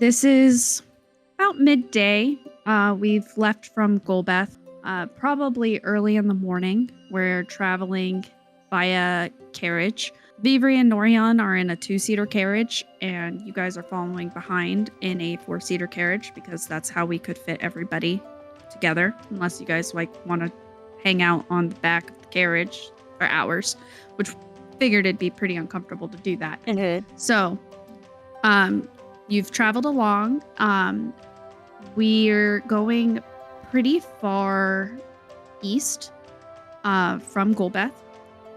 This is about midday. We've left from Golbeth, probably early in the morning. We're traveling via carriage. Viviri and Norion are in a 2-seater carriage, and you guys are following behind in a 4-seater carriage because that's how we could fit everybody together, unless you guys want to hang out on the back of the carriage for hours, which figured it'd be pretty uncomfortable to do that. So, you've traveled along. We're going pretty far east from Golbeth,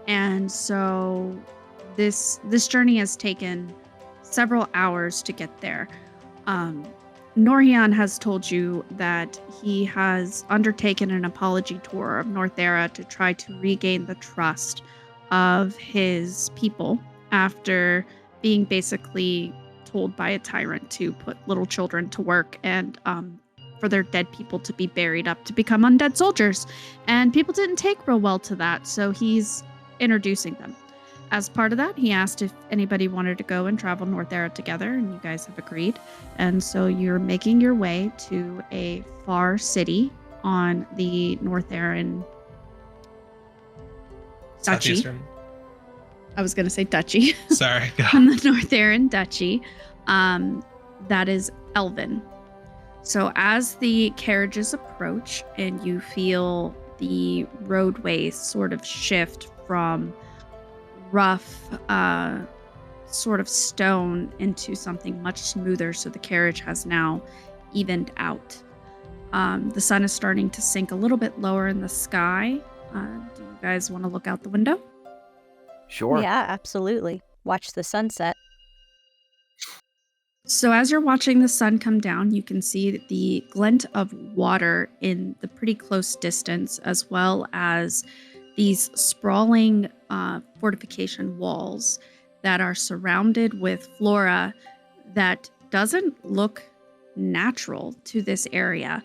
and so this journey has taken several hours to get there. Norhian has told you that he has undertaken an apology tour of Northerra to try to regain the trust of his people after being basically told by a tyrant to put little children to work and for their dead people to be buried up to become undead soldiers. And people didn't take real well to that, so he's introducing them. As part of that, he asked if anybody wanted to go and travel Northerra together, and you guys have agreed. And so you're making your way to a far city on the Northerran duchy. Southeastern. I was going to say duchy. Sorry. On the Northerran duchy. That is Elven. So as the carriages approach and you feel the roadways sort of shift from rough sort of stone into something much smoother, so the carriage has now evened out. The sun is starting to sink a little bit lower in the sky. Do you guys want to look out the window? Sure. Yeah, absolutely. Watch the sunset. So as you're watching the sun come down, you can see the glint of water in the pretty close distance, as well as these sprawling fortification walls that are surrounded with flora that doesn't look natural to this area.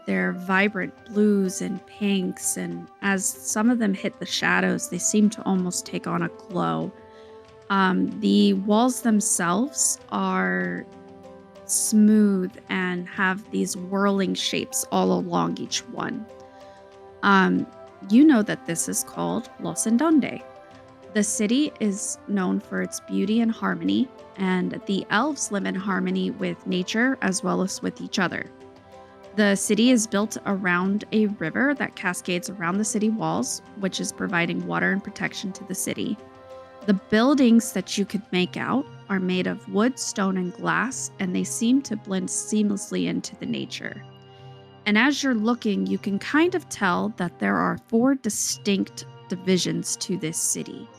They're vibrant blues and pinks, and as some of them hit the shadows, they seem to almost take on a glow. The walls themselves are smooth and have these whirling shapes all along each one. You know that this is called Losse Andondi. The city is known for its beauty and harmony, and the elves live in harmony with nature as well as with each other. The city is built around a river that cascades around the city walls, which is providing water and protection to the city. The buildings that you could make out are made of wood, stone, and glass, and they seem to blend seamlessly into the nature. And as you're looking, you can kind of tell that there are 4 distinct divisions to this city.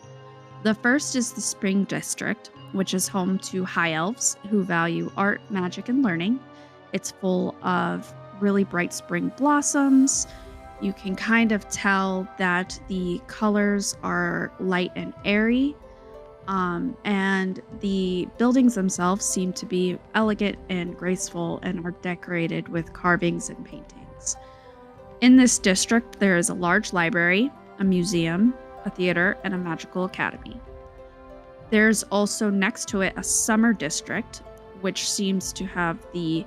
The first is the Spring District, which is home to high elves who value art, magic, and learning. It's full of really bright spring blossoms. You can kind of tell that the colors are light and airy, and the buildings themselves seem to be elegant and graceful and are decorated with carvings and paintings. In this district, there is a large library, a museum, a theater, and a magical academy. There's also next to it a summer district, which seems to have the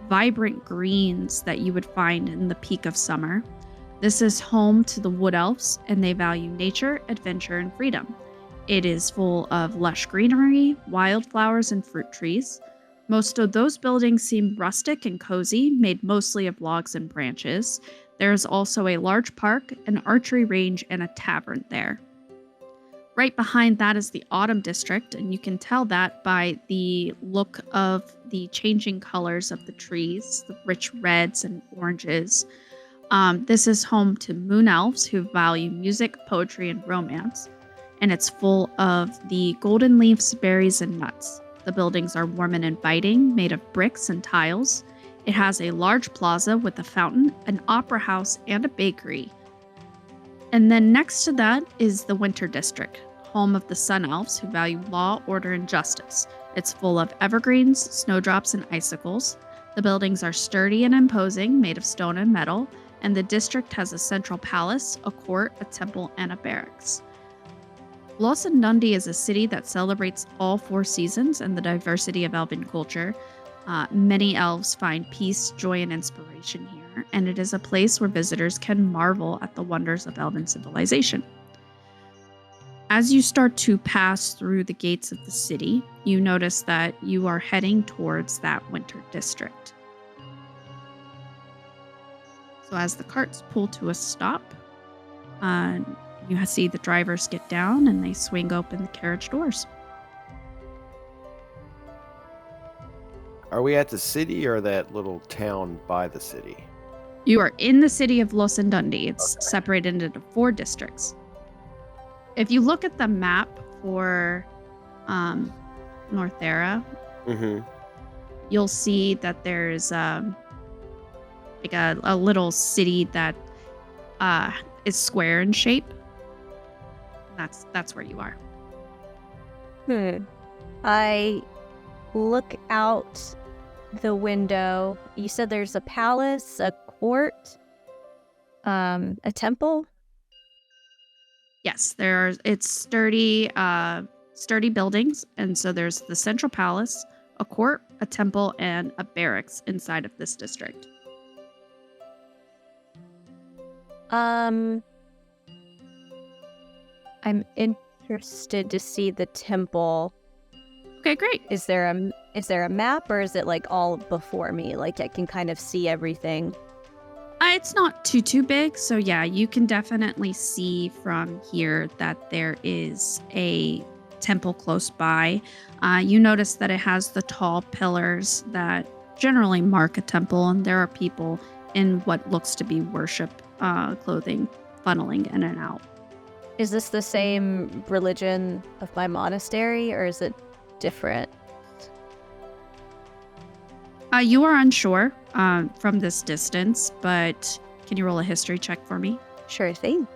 vibrant greens that you would find in the peak of summer. This is home to the wood elves, and they value nature, adventure, and freedom. It is full of lush greenery, wildflowers, and fruit trees. Most of those buildings seem rustic and cozy, made mostly of logs and branches. There is also a large park, an archery range, and a tavern there. Right behind that is the Autumn District, and you can tell that by the look of the changing colors of the trees, the rich reds and oranges. This is home to moon elves who value music, poetry, and romance, and it's full of the golden leaves, berries, and nuts. The buildings are warm and inviting, made of bricks and tiles. It has a large plaza with a fountain, an opera house, and a bakery. And then next to that is the Winter District, home of the Sun Elves who value law, order, and justice. It's full of evergreens, snowdrops, and icicles. The buildings are sturdy and imposing, made of stone and metal, and the district has a central palace, a court, a temple, and a barracks. Losse Andondi is a city that celebrates all 4 seasons and the diversity of elven culture. Many elves find peace, joy, and inspiration here, and it is a place where visitors can marvel at the wonders of elven civilization. As you start to pass through the gates of the city, you notice that you are heading towards that winter district. So as the carts pull to a stop, you see the drivers get down and they swing open the carriage doors. Are we at the city or that little town by the city? You are in the city of Losse Andondi. It's separated into 4 districts. If you look at the map for Northerra, you'll see that there's like a little city that is square in shape. That's where you are. I look out the window. You said there's a palace, a court, a temple? Yes, it's sturdy buildings, and so there's the central palace, a court, a temple, and a barracks inside of this district. I'm interested to see the temple. Okay, great. Is there a map, or is it like all before me? Like I can kind of see everything. It's not too big, so yeah, you can definitely see from here that there is a temple close by. You notice that it has the tall pillars that generally mark a temple, and there are people in what looks to be worship clothing funneling in and out. Is this the same religion of my monastery, or is it different? You are unsure from this distance, but can you roll a history check for me? Sure thing.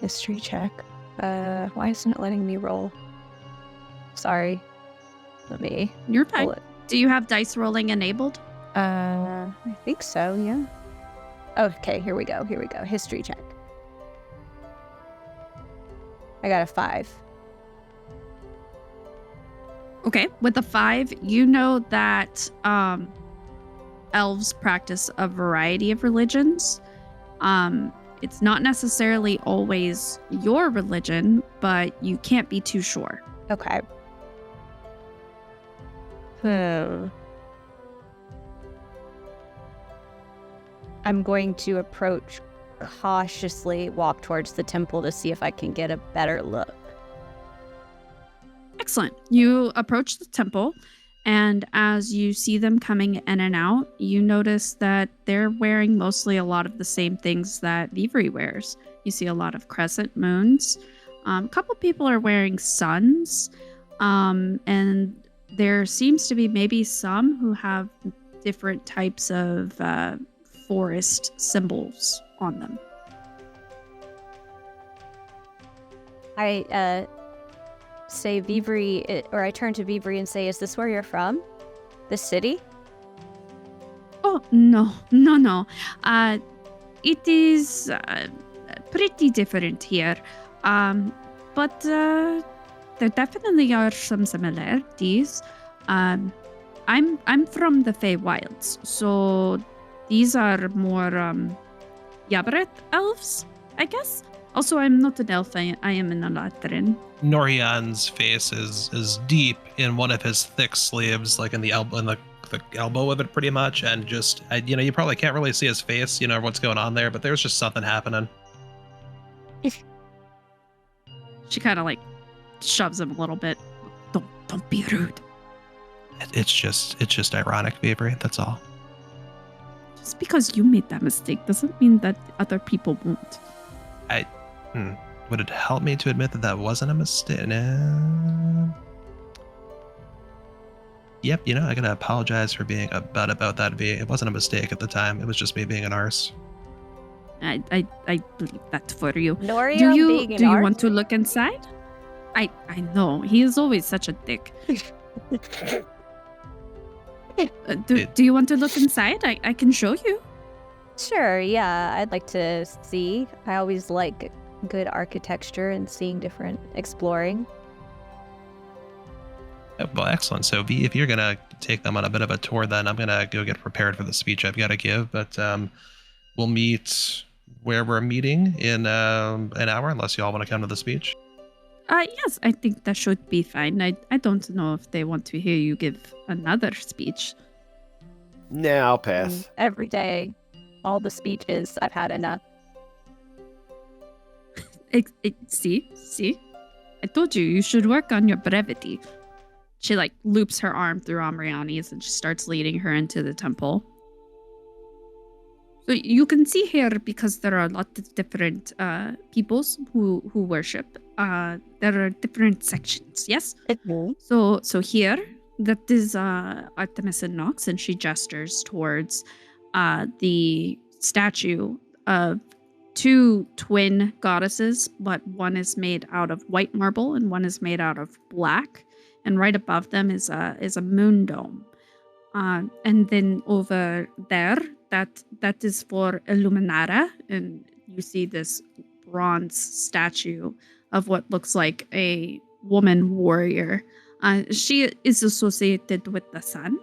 History check. Why isn't it letting me roll? Sorry. Let me You're fine. pull it. Do you have dice rolling enabled? I think so, yeah. Okay, here we go. History check. I got a 5. Okay, with a 5, you know that elves practice a variety of religions. It's not necessarily always your religion, but you can't be too sure. Okay. I'm going to approach cautiously, walk towards the temple to see if I can get a better look. Excellent. You approach the temple, and as you see them coming in and out, you notice that they're wearing mostly a lot of the same things that Viviri wears. You see a lot of crescent moons. A couple people are wearing suns, and there seems to be maybe some who have different types of forest symbols on them. I say Viviri, or I turn to Viviri and say, "Is this where you're from? The city?" Oh, no. It is pretty different here. But there definitely are some similarities. I'm from the Feywilds, so these are more Yabret elves, I guess. Also, I'm not an elf, I am an Alatrin. Norian's face is deep in one of his thick sleeves, like in the elbow, in the elbow of it, pretty much, and just you probably can't really see his face, what's going on there, but there's just something happening. She kind of like shoves him a little bit. Don't be rude. It's just ironic, Viviri. That's all. Just because you made that mistake doesn't mean that other people won't. Would it help me to admit that wasn't a mistake? Nah. Yep, I gotta apologize for being about that. It wasn't a mistake at the time. It was just me being an arse. I believe that for you. Noria Do you being an do you arse? want to look inside? I know. He is always such a dick. Do you want to look inside? I can show you. Sure, yeah, I'd like to see. I always like good architecture and seeing different exploring. Well, excellent. So, V, if you're gonna take them on a bit of a tour, then I'm gonna go get prepared for the speech I've got to give. But we'll meet where we're meeting in an hour, unless you all want to come to the speech. Yes, I think that should be fine. I don't know if they want to hear you give another speech. Nah, I'll pass. Every day, all the speeches, I've had enough. See? I told you should work on your brevity. She like loops her arm through Amriani's and she starts leading her into the temple. So you can see here, because there are a lot of different peoples who worship. There are different sections. Yes. So here, that is Artemis and Nox, and she gestures towards the statue of two twin goddesses, but one is made out of white marble and one is made out of black. And right above them is a moon dome. And then over there, that is for Illuminata, and you see this bronze statue of what looks like a woman warrior. She is associated with the sun,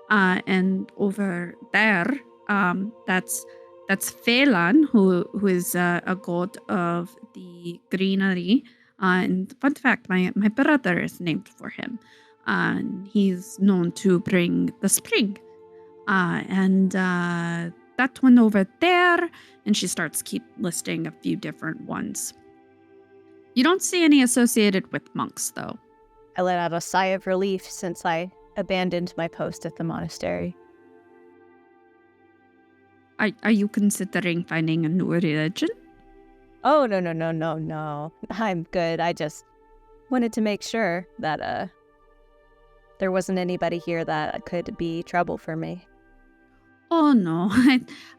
and over there, that's Phelan, who is a god of the greenery. And fun fact, my brother is named for him. And he's known to bring the spring. And that one over there, and she starts keep listing a few different ones. You don't see any associated with monks, though. I let out a sigh of relief since I abandoned my post at the monastery. Are you considering finding a new religion? Oh, no. I'm good. I just wanted to make sure that there wasn't anybody here that could be trouble for me. Oh, no.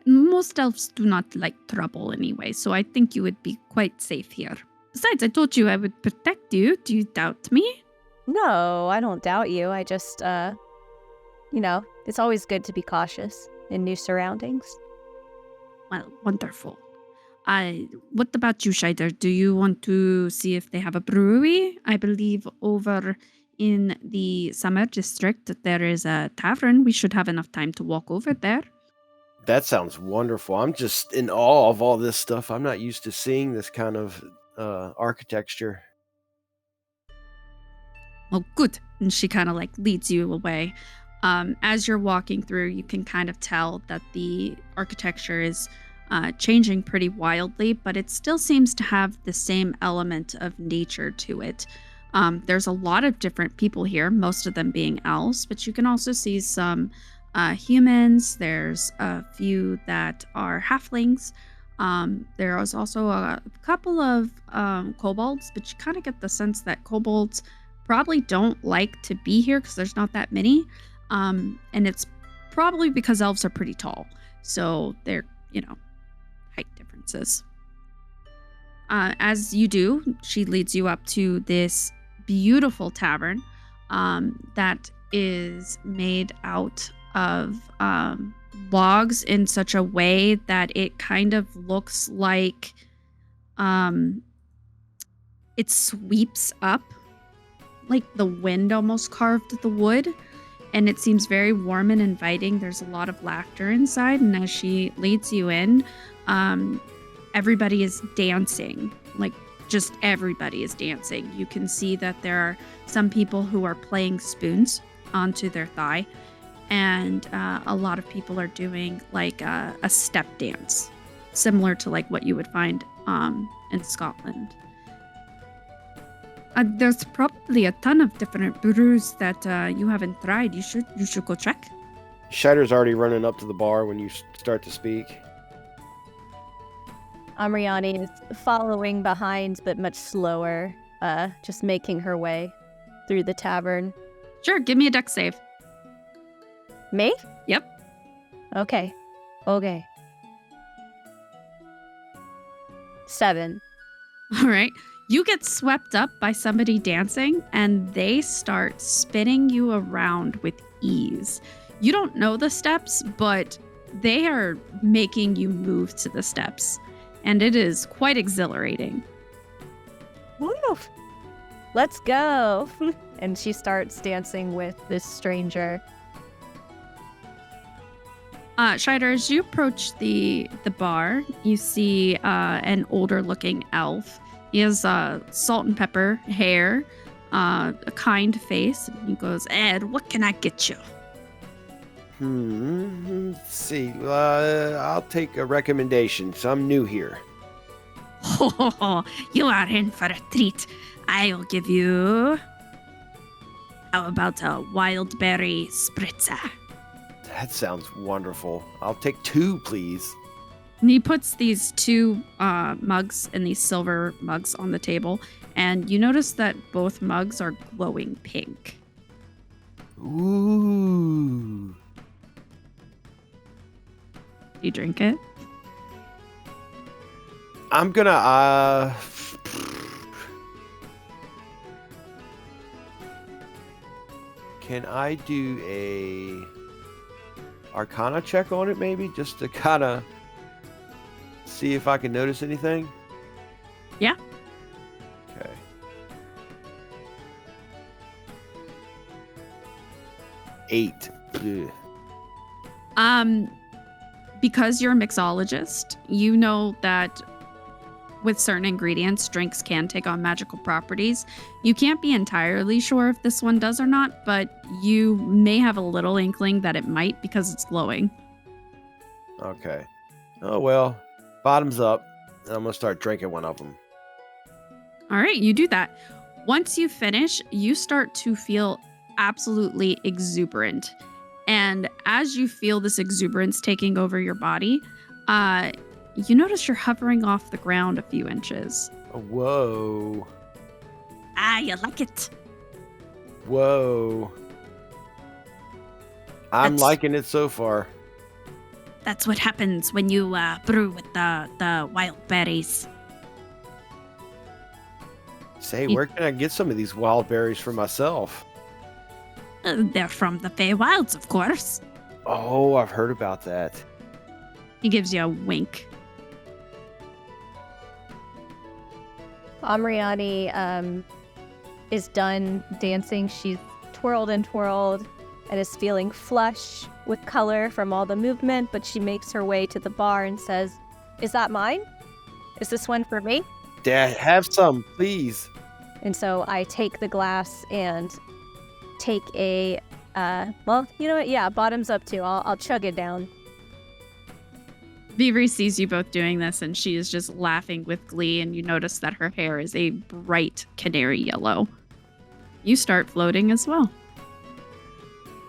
Most elves do not like trouble anyway, so I think you would be quite safe here. Besides, I told you I would protect you. Do you doubt me? No, I don't doubt you. I just, it's always good to be cautious in new surroundings. Well, wonderful. What about you, Scheider? Do you want to see if they have a brewery? I believe over in the summer district there is a tavern. We should have enough time to walk over there. That sounds wonderful. I'm just in awe of all this stuff. I'm not used to seeing this kind of architecture. Well, good. And she kind of like leads you away. As you're walking through, you can kind of tell that the architecture is changing pretty wildly, but it still seems to have the same element of nature to it. There's a lot of different people here, most of them being elves, but you can also see some humans. There's a few that are halflings. There is also a couple of kobolds, but you kind of get the sense that kobolds probably don't like to be here because there's not that many. And it's probably because elves are pretty tall. So they're, height differences. As you do, she leads you up to this beautiful tavern that is made out of logs in such a way that it kind of looks like it sweeps up, like the wind almost carved the wood. And it seems very warm and inviting. There's a lot of laughter inside. And as she leads you in, everybody is dancing. Like, just everybody is dancing. You can see that there are some people who are playing spoons onto their thigh. And a lot of people are doing like a step dance, similar to like what you would find in Scotland. There's probably a ton of different brews that you haven't tried. You should go check. Scheider's already running up to the bar when you start to speak. Amriani is following behind, but much slower, just making her way through the tavern. Sure, give me a dex save. Me? Yep. Okay. 7. All right. You get swept up by somebody dancing, and they start spinning you around with ease. You don't know the steps, but they are making you move to the steps, and it is quite exhilarating. Woo! Let's go. And she starts dancing with this stranger. Scheider, as you approach the bar, you see an older-looking elf. He has salt and pepper hair, a kind face. He goes, Ed, what can I get you? Let's see. I'll take a recommendation. So I'm new here. Oh, you are in for a treat. I'll give you... How about a wild berry spritzer? That sounds wonderful. I'll take 2, please. And he puts these 2 mugs and these silver mugs on the table, and you notice that both mugs are glowing pink. Ooh. Do you drink it? I'm gonna, Can I do a Arcana check on it, maybe? Just to kind of see if I can notice anything? Yeah. Okay. Eight. Ugh. Because you're a mixologist, you know that with certain ingredients, drinks can take on magical properties. You can't be entirely sure if this one does or not, but you may have a little inkling that it might because it's glowing. Okay. Oh, well. Bottoms up. I'm going to start drinking one of them. All right, you do that. Once you finish, you start to feel absolutely exuberant. And as you feel this exuberance taking over your body, you notice you're hovering off the ground a few inches. Whoa. You like it. Whoa. I'm That's- liking it so far. That's what happens when you brew with the wild berries. Say, where can I get some of these wild berries for myself? They're from the Feywilds, of course. Oh, I've heard about that. He gives you a wink. Amriani is done dancing. She's twirled and twirled and is feeling flush with color from all the movement, but she makes her way to the bar and says, "Is that mine? Is this one for me?" Dad, have some, please. And so I take the glass and take a, well, you know what? Yeah, bottoms up too. I'll chug it down. Viviri sees you both doing this, and she is just laughing with glee, and you notice that her hair is a bright canary yellow. You start floating as well.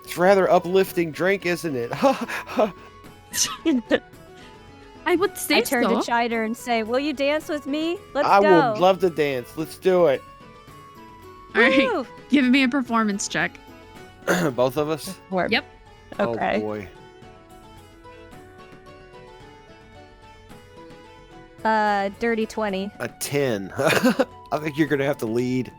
It's rather uplifting drink, isn't it? I would say I turn so. to Chider and say, "Will you dance with me? Let's I go." would love to dance. Let's do it. All right, Woo! give me a performance check. Both of us? Yep. Okay. Oh, boy. Dirty 20. A 10. I think you're going to have to lead.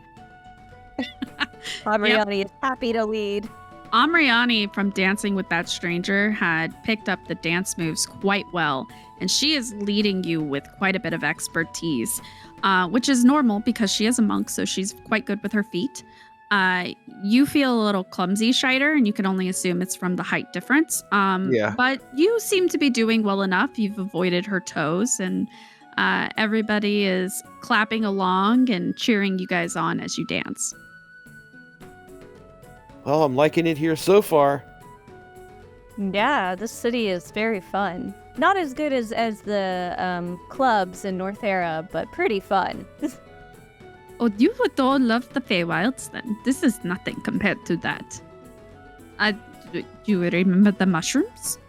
Amriani is happy to lead. Amriani, from dancing with that stranger, had picked up the dance moves quite well, and she is leading you with quite a bit of expertise, which is normal because she is a monk, so she's quite good with her feet. You feel a little clumsy, Scheider, and you can only assume it's from the height difference. Yeah. But you seem to be doing well enough. You've avoided her toes, and everybody is clapping along and cheering you guys on as you dance. Well, I'm liking it here so far. Yeah, this city is very fun. Not as good as the clubs in Northerra, but pretty fun. Oh, you would all love the Feywilds then. This is nothing compared to that. Do you remember the mushrooms?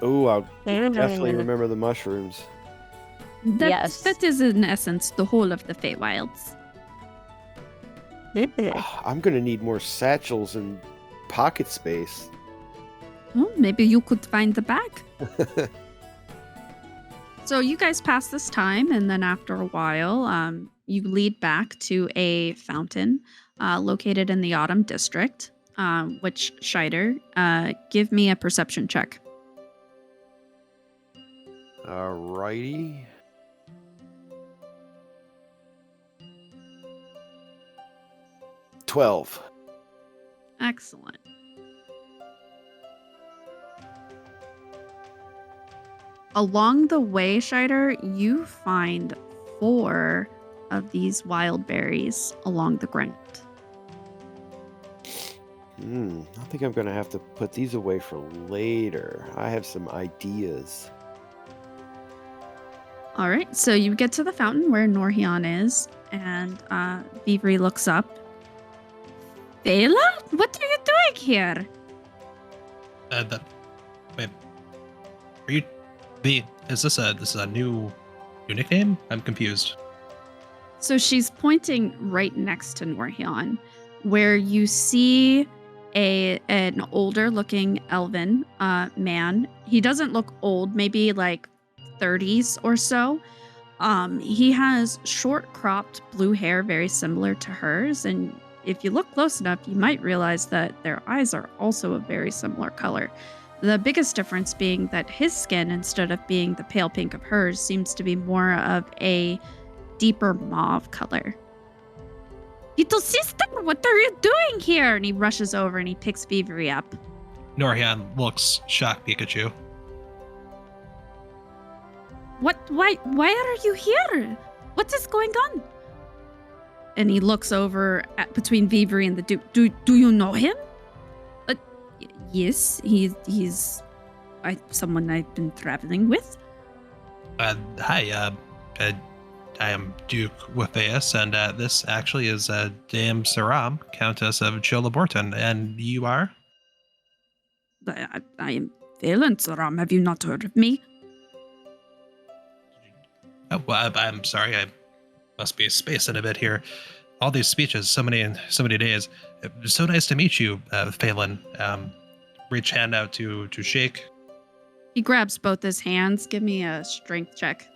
Oh, I'll definitely remember the mushrooms. Yes. That is in essence the whole of the Feywilds. Oh, I'm going to need more satchels and pocket space. Well, maybe you could find the bag. So you guys pass this time, and then after a while, you lead back to a fountain located in the Autumn District, which, Scheider, give me a perception check. Alrighty. $12. Excellent. Along the way, Scheider, you find 4 of these wild berries along the ground. I think I'm going to have to put these away for later. I have some ideas. All right, so you get to the fountain where Norhian is, and Viviri looks up. Vela, what are you doing here? Wait, are you is this a new nickname? I'm confused. So she's pointing right next to Norhian, where you see an older looking elven man. He doesn't look old, maybe like 30s or so. He has short cropped blue hair, very similar to hers, and if you look close enough, you might realize that their eyes are also a very similar color. The biggest difference being that his skin, instead of being the pale pink of hers, seems to be more of a deeper mauve color. Little sister, what are you doing here? And he rushes over and he picks Viviri up. Norhian looks shocked Pikachu. What? Why are you here? What is going on? And he looks over between Viviri and the Duke. Do you know him? Yes, he's someone I've been traveling with. Hi, I am Duke Wephaes, and this actually is Dame Saram, Countess of Cholaborton, and you are? I am Valen Saram. Have you not heard of me? Oh, well, I'm sorry, I must be spacing a bit here. All these speeches, so many days. So nice to meet you, Phelan. Reach hand out to shake. He grabs both his hands. Give me a strength check.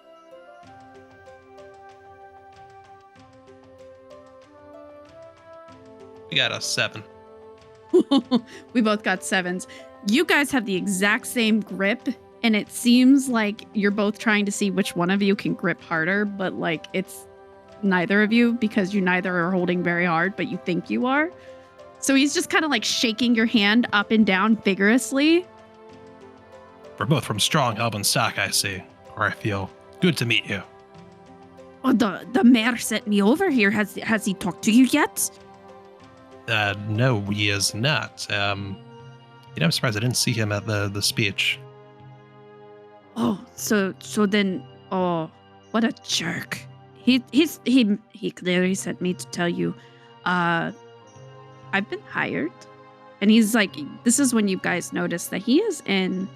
We got a 7. We both got 7s. You guys have the exact same grip, and it seems like you're both trying to see which one of you can grip harder, but like it's neither of you because you neither are holding very hard, but you think you are. So he's just kind of like shaking your hand up and down vigorously. We're both from strong Elven stock, I see, or I feel. Good to meet you. Oh, the mayor sent me over here. Has he talked to you yet? No, he is not. I'm surprised I didn't see him at the speech. Oh, so then, oh, what a jerk. He clearly sent me to tell you, I've been hired. And he's like, this is when you guys notice that he is in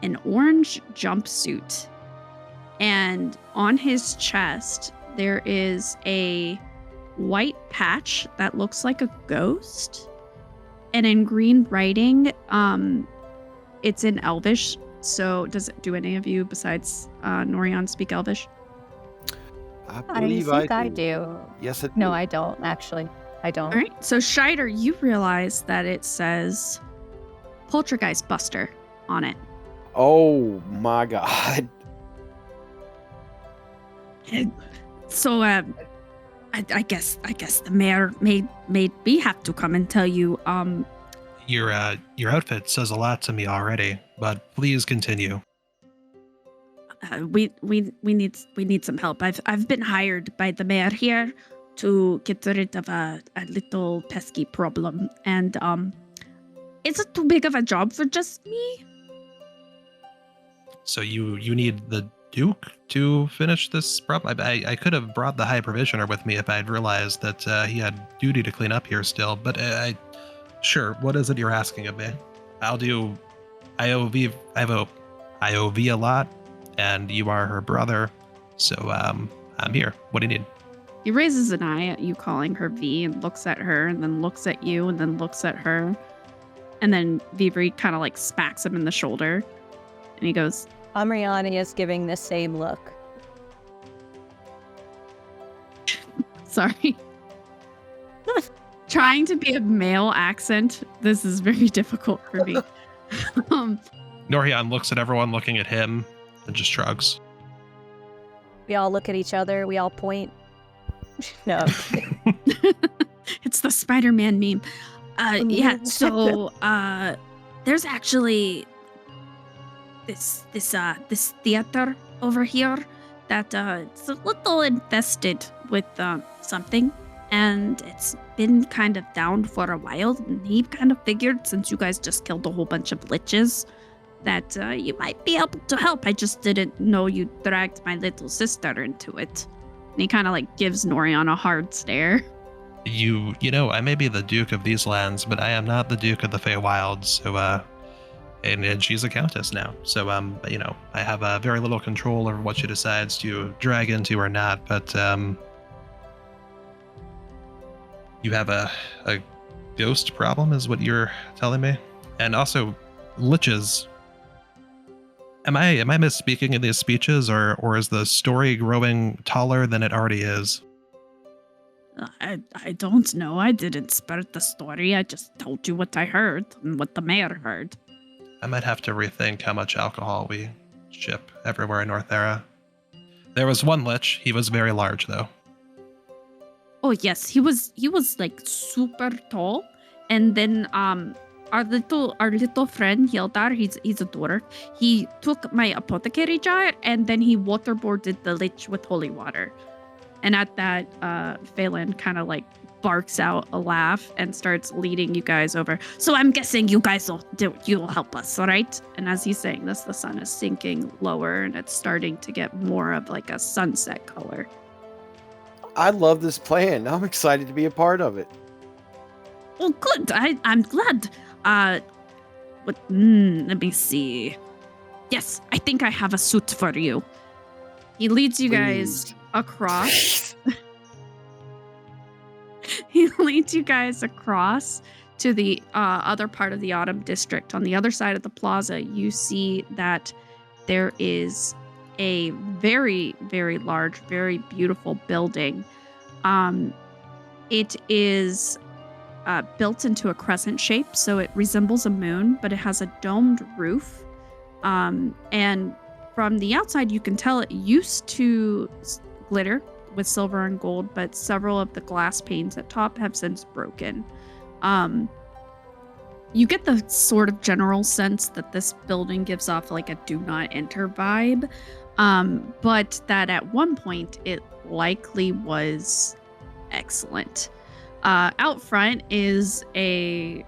an orange jumpsuit. And on his chest, there is a white patch that looks like a ghost. And in green writing, it's in Elvish. So do any of you besides Norian speak Elvish? I believe I do. Yes, it No, I don't, actually. I don't. All right. So, Scheider, you realize that it says Poltergeist Buster on it. Oh my god. So, I guess the mayor made me have to come and tell you. Your outfit says a lot to me already, but please continue. We need some help. I've been hired by the mayor here to get rid of a little pesky problem, and it's too big of a job for just me. So you need the Duke to finish this problem? I could have brought the High Provisioner with me if I'd realized that he had duty to clean up here still, but sure, what is it you're asking of me? I'll do IOV. I have IOV a lot, and you are her brother, so I'm here. What do you need? He raises an eye at you calling her V and looks at her and then looks at you and then looks at her. And then Viviri kind of like smacks him in the shoulder. And he goes, Amriani is giving the same look. Sorry. Trying to be a male accent, this is very difficult for me. Norhian looks at everyone looking at him and just shrugs. We all look at each other. We all point. No. It's the Spider-Man meme. Yeah, so there's actually this theater over here that it's a little infested with something, and it's been kind of down for a while. And he kind of figured, since you guys just killed a whole bunch of liches, that you might be able to help. I just didn't know you dragged my little sister into it. And he kind of like gives Norion a hard stare. You know, I may be the Duke of these lands, but I am not the Duke of the Feywilds. So, and she's a countess now. So, you know, I have very little control over what she decides to drag into or not. But you have a ghost problem, is what you're telling me, and also liches. Am I misspeaking in these speeches, or is the story growing taller than it already is? I don't know. I didn't spread the story. I just told you what I heard and what the mayor heard. I might have to rethink how much alcohol we ship everywhere in Northerra. There was one lich. He was very large, though. Oh yes, he was like super tall, and then our little friend Hildar, he's a dwarf. He took my apothecary jar and then he waterboarded the lich with holy water. And at that, Phelan kind of like barks out a laugh and starts leading you guys over. So I'm guessing you guys you'll help us, all right? And as he's saying this, the sun is sinking lower and it's starting to get more of like a sunset color. I love this plan. I'm excited to be a part of it. Oh, good. I'm glad. Let me see. Yes, I think I have a suit for you. He leads you guys across. He leads you guys across to the other part of the Autumn District. On the other side of the plaza, you see that there is a very, very large, very beautiful building. It is built into a crescent shape, so it resembles a moon, but it has a domed roof. And from the outside, you can tell it used to glitter with silver and gold, but several of the glass panes at top have since broken. You get the sort of general sense that this building gives off like a do not enter vibe, but that at one point it likely was excellent. Out front is a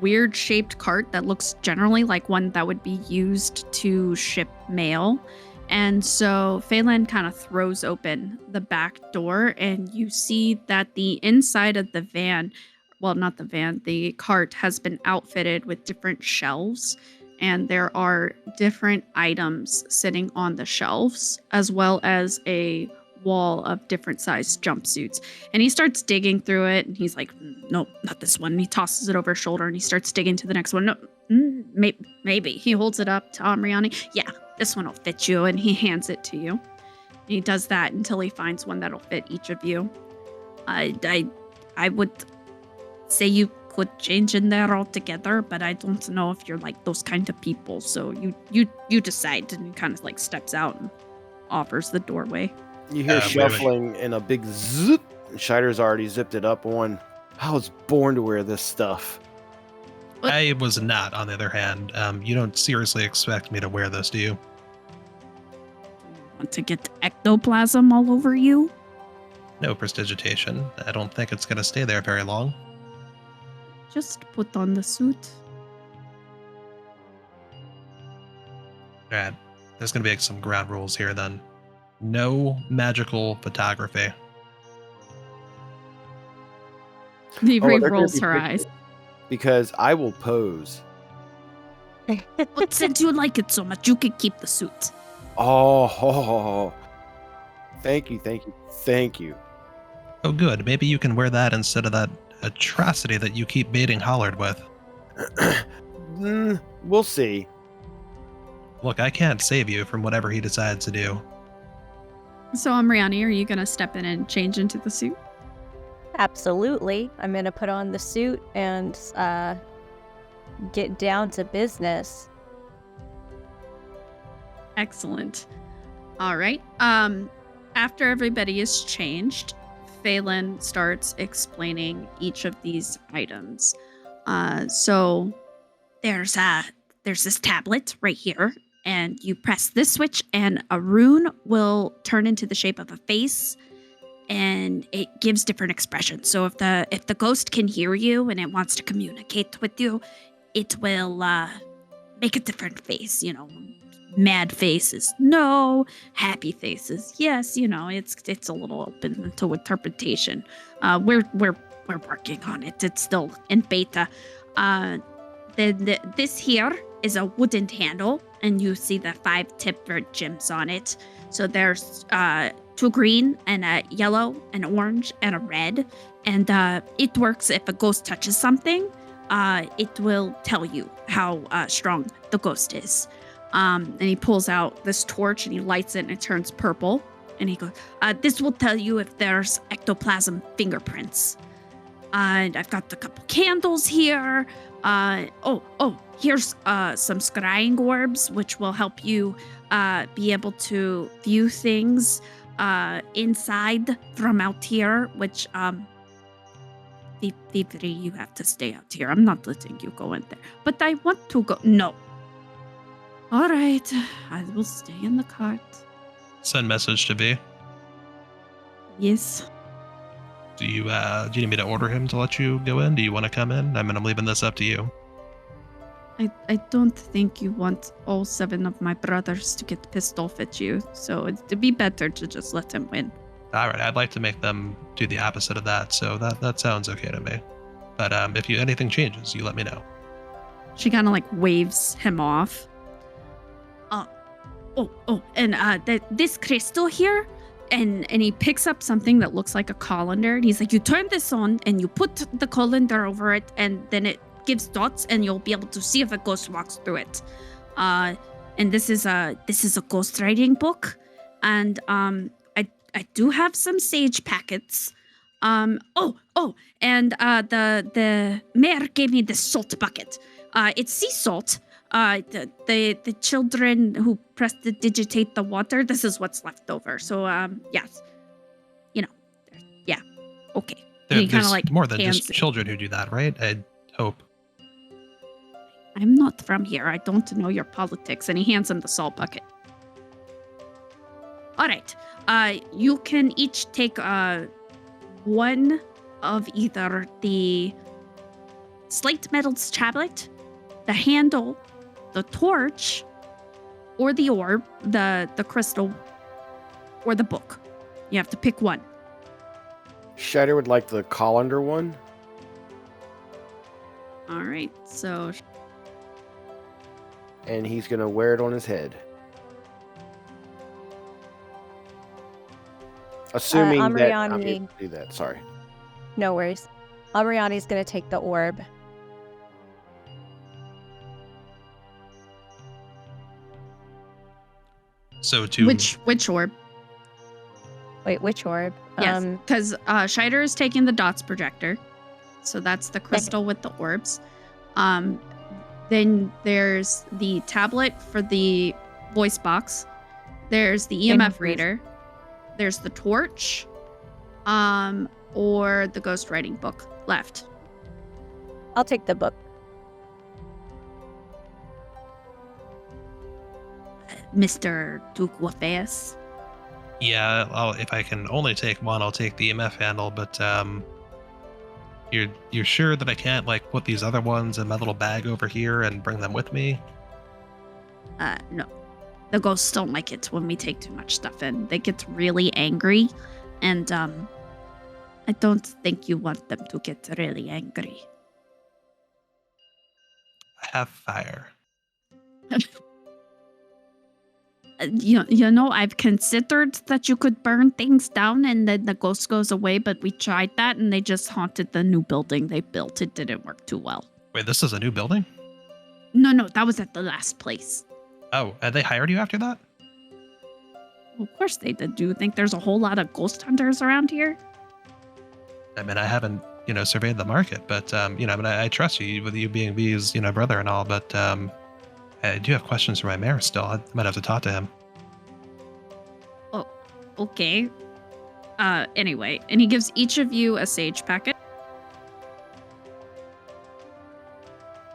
weird shaped cart that looks generally like one that would be used to ship mail. And so Phelan kind of throws open the back door and you see that the inside of the van, well, not the van, the cart has been outfitted with different shelves. And there are different items sitting on the shelves, as well as a wall of different sized jumpsuits. And he starts digging through it and he's like, nope, not this one. And he tosses it over his shoulder and he starts digging to the next one. No, maybe. He holds it up to Amriani. Yeah, this one will fit you. And he hands it to you. And he does that until he finds one that'll fit each of you. I would say you could change in there altogether, but I don't know if you're like those kind of people. So you decide. And he kind of like steps out and offers the doorway. You hear shuffling and a big zip. Scheider's already zipped it up on. I was born to wear this stuff. I was not, on the other hand. You don't seriously expect me to wear this, do you? Want to get ectoplasm all over you? No prestidigitation. I don't think it's going to stay there very long. Just put on the suit. Alright, there's going to be some ground rules here then. No magical photography. Viviri rolls her eyes. Because I will pose. But since you like it so much, you can keep the suit. Oh. Thank you. Oh, good. Maybe you can wear that instead of that atrocity that you keep baiting Hollard with. We'll see. Look, I can't save you from whatever he decides to do. So, Amriani, are you going to step in and change into the suit? Absolutely. I'm going to put on the suit and get down to business. Excellent. All right. After everybody is changed, Phelan starts explaining each of these items. So there's this tablet right here, and you press this switch, and a rune will turn into the shape of a face, and it gives different expressions. So if the ghost can hear you and it wants to communicate with you, it will make a different face. Mad faces, no. Happy faces, yes. It's a little open to interpretation. We're working on it. It's still in beta. This here is a wooden handle, and you see the 5 tip gems on it. So there's 2 green and a yellow, an orange, and a red. And it works if a ghost touches something. It will tell you how strong the ghost is. And he pulls out this torch and he lights it and it turns purple. And he goes, this will tell you if there's ectoplasm fingerprints. And I've got a couple candles here. Here's some scrying orbs, which will help you be able to view things inside from out here, which Viviri, you have to stay out here. I'm not letting you go in there. But I want to go. No. All right, I will stay in the cart. Send message to V. Yes. Do you need me to order him to let you go in? Do you want to come in? I'm leaving this up to you. I don't think you want all 7 of my brothers to get pissed off at you, so it'd be better to just let him win. All right, I'd like to make them do the opposite of that, so that sounds okay to me. But if anything changes, you let me know. She kind of waves him off. This crystal here, and he picks up something that looks like a colander, and he's like, you turn this on, and you put the colander over it, and then it gives dots, and you'll be able to see if a ghost walks through it. And this is a ghost writing book, and I do have some sage packets. And the mayor gave me this salt bucket. It's sea salt. The children who prestidigitate the water, this is what's left over. So, yes. Yeah. Okay. There's more than just children who do that, right? I hope. I'm not from here. I don't know your politics. And he hands him the salt bucket. All right. You can each take one of either the slate metals tablet, the handle, the torch, or the orb, the crystal, or the book. You have to pick one. Shider would like the colander one. All right, so... And he's going to wear it on his head. Assuming that I'm able to do that. Sorry. No worries. Amriani's going to take the orb. So to which orb? Wait, which orb? Yes, because Shider is taking the dots projector, so that's the crystal with the orbs. Then there's the tablet for the voice box. There's the EMF reader. There's the torch, or the ghostwriting book left. I'll take the book. Mr. Duke Wephaes. Yeah, if I can only take one, I'll take the EMF handle, but you're sure that I can't put these other ones in my little bag over here and bring them with me? No. The ghosts don't like it when we take too much stuff in. They get really angry, and I don't think you want them to get really angry. I have fire. I've considered that you could burn things down and then the ghost goes away, but we tried that and they just haunted the new building they built. It didn't work too well. Wait, this is a new building? No, that was at the last place. Oh, and they hired you after that? Well, of course they did. Do you think there's a whole lot of ghost hunters around here? I mean, I haven't, surveyed the market, but, I mean, I trust you with you being V's, brother and all, but I do have questions for my mayor still. I might have to talk to him. Oh, okay. Anyway, and he gives each of you a sage packet.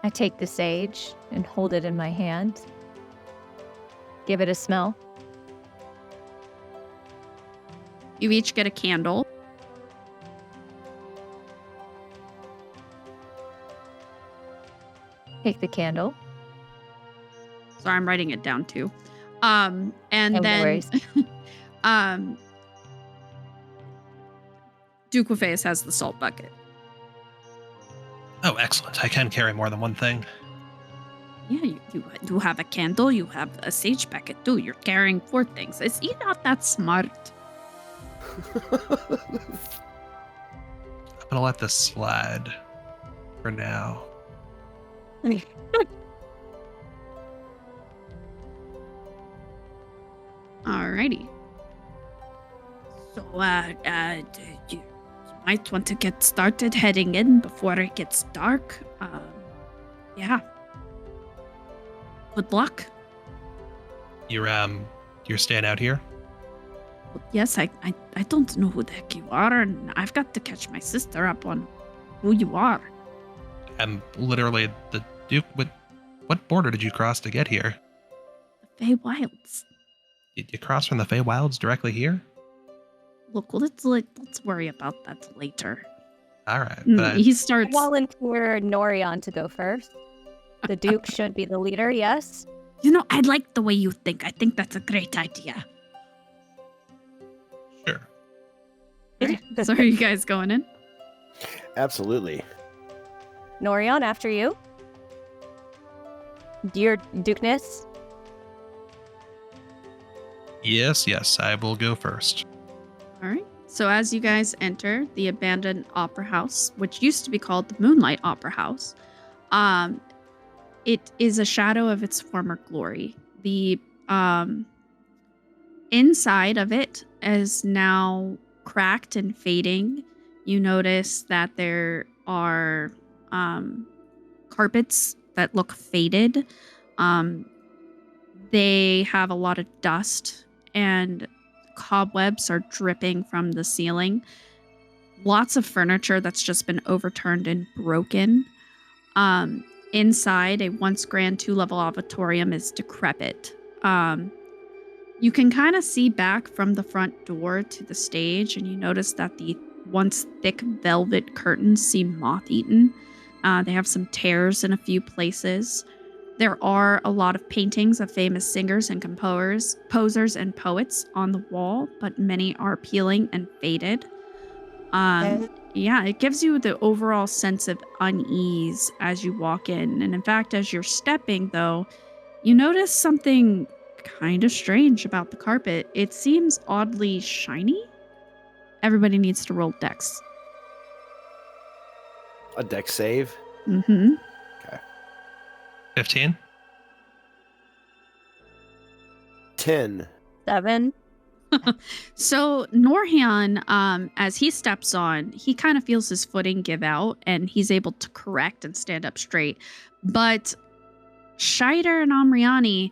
I take the sage and hold it in my hand. Give it a smell. You each get a candle. Take the candle. Sorry, I'm writing it down too. And No then worries. Duke Wephaes has the salt bucket. Oh, excellent. I can carry more than one thing. Yeah, you do have a candle, you have a sage packet too. You're carrying 4 things. Is he not that smart? I'm gonna let this slide for now. Alrighty. So, you might want to get started heading in before it gets dark. Yeah. Good luck. You're staying out here? Yes, I don't know who the heck you are, and I've got to catch my sister up on who you are. I'm literally the Duke. What border did you cross to get here? The Feywilds. You crossed from the Feywilds directly here? Look, let's worry about that later. All right. He starts. Volunteer Norion to go first. The Duke should be the leader, yes? I like the way you think. I think that's a great idea. Sure. So are you guys going in? Absolutely. Norion, after you. Dear Dukeness. Yes, I will go first. All right. So as you guys enter the abandoned opera house, which used to be called the Moonlight Opera House, it is a shadow of its former glory. The inside of it is now cracked and fading. You notice that there are carpets that look faded. They have a lot of dust and cobwebs are dripping from the ceiling. Lots of furniture that's just been overturned and broken. Inside, a once grand 2-level auditorium is decrepit. You can kind of see back from the front door to the stage, and you notice that the once thick velvet curtains seem moth-eaten. They have some tears in a few places. There are a lot of paintings of famous singers and posers and poets on the wall, but many are peeling and faded. Yeah, it gives you the overall sense of unease as you walk in. And in fact, as you're stepping, though, you notice something kind of strange about the carpet. It seems oddly shiny. Everybody needs to roll dex. A dex save? Mm-hmm. 15? 10. 7. So Norhan, as he steps on, he kind of feels his footing give out and he's able to correct and stand up straight. But Scheider and Amriani,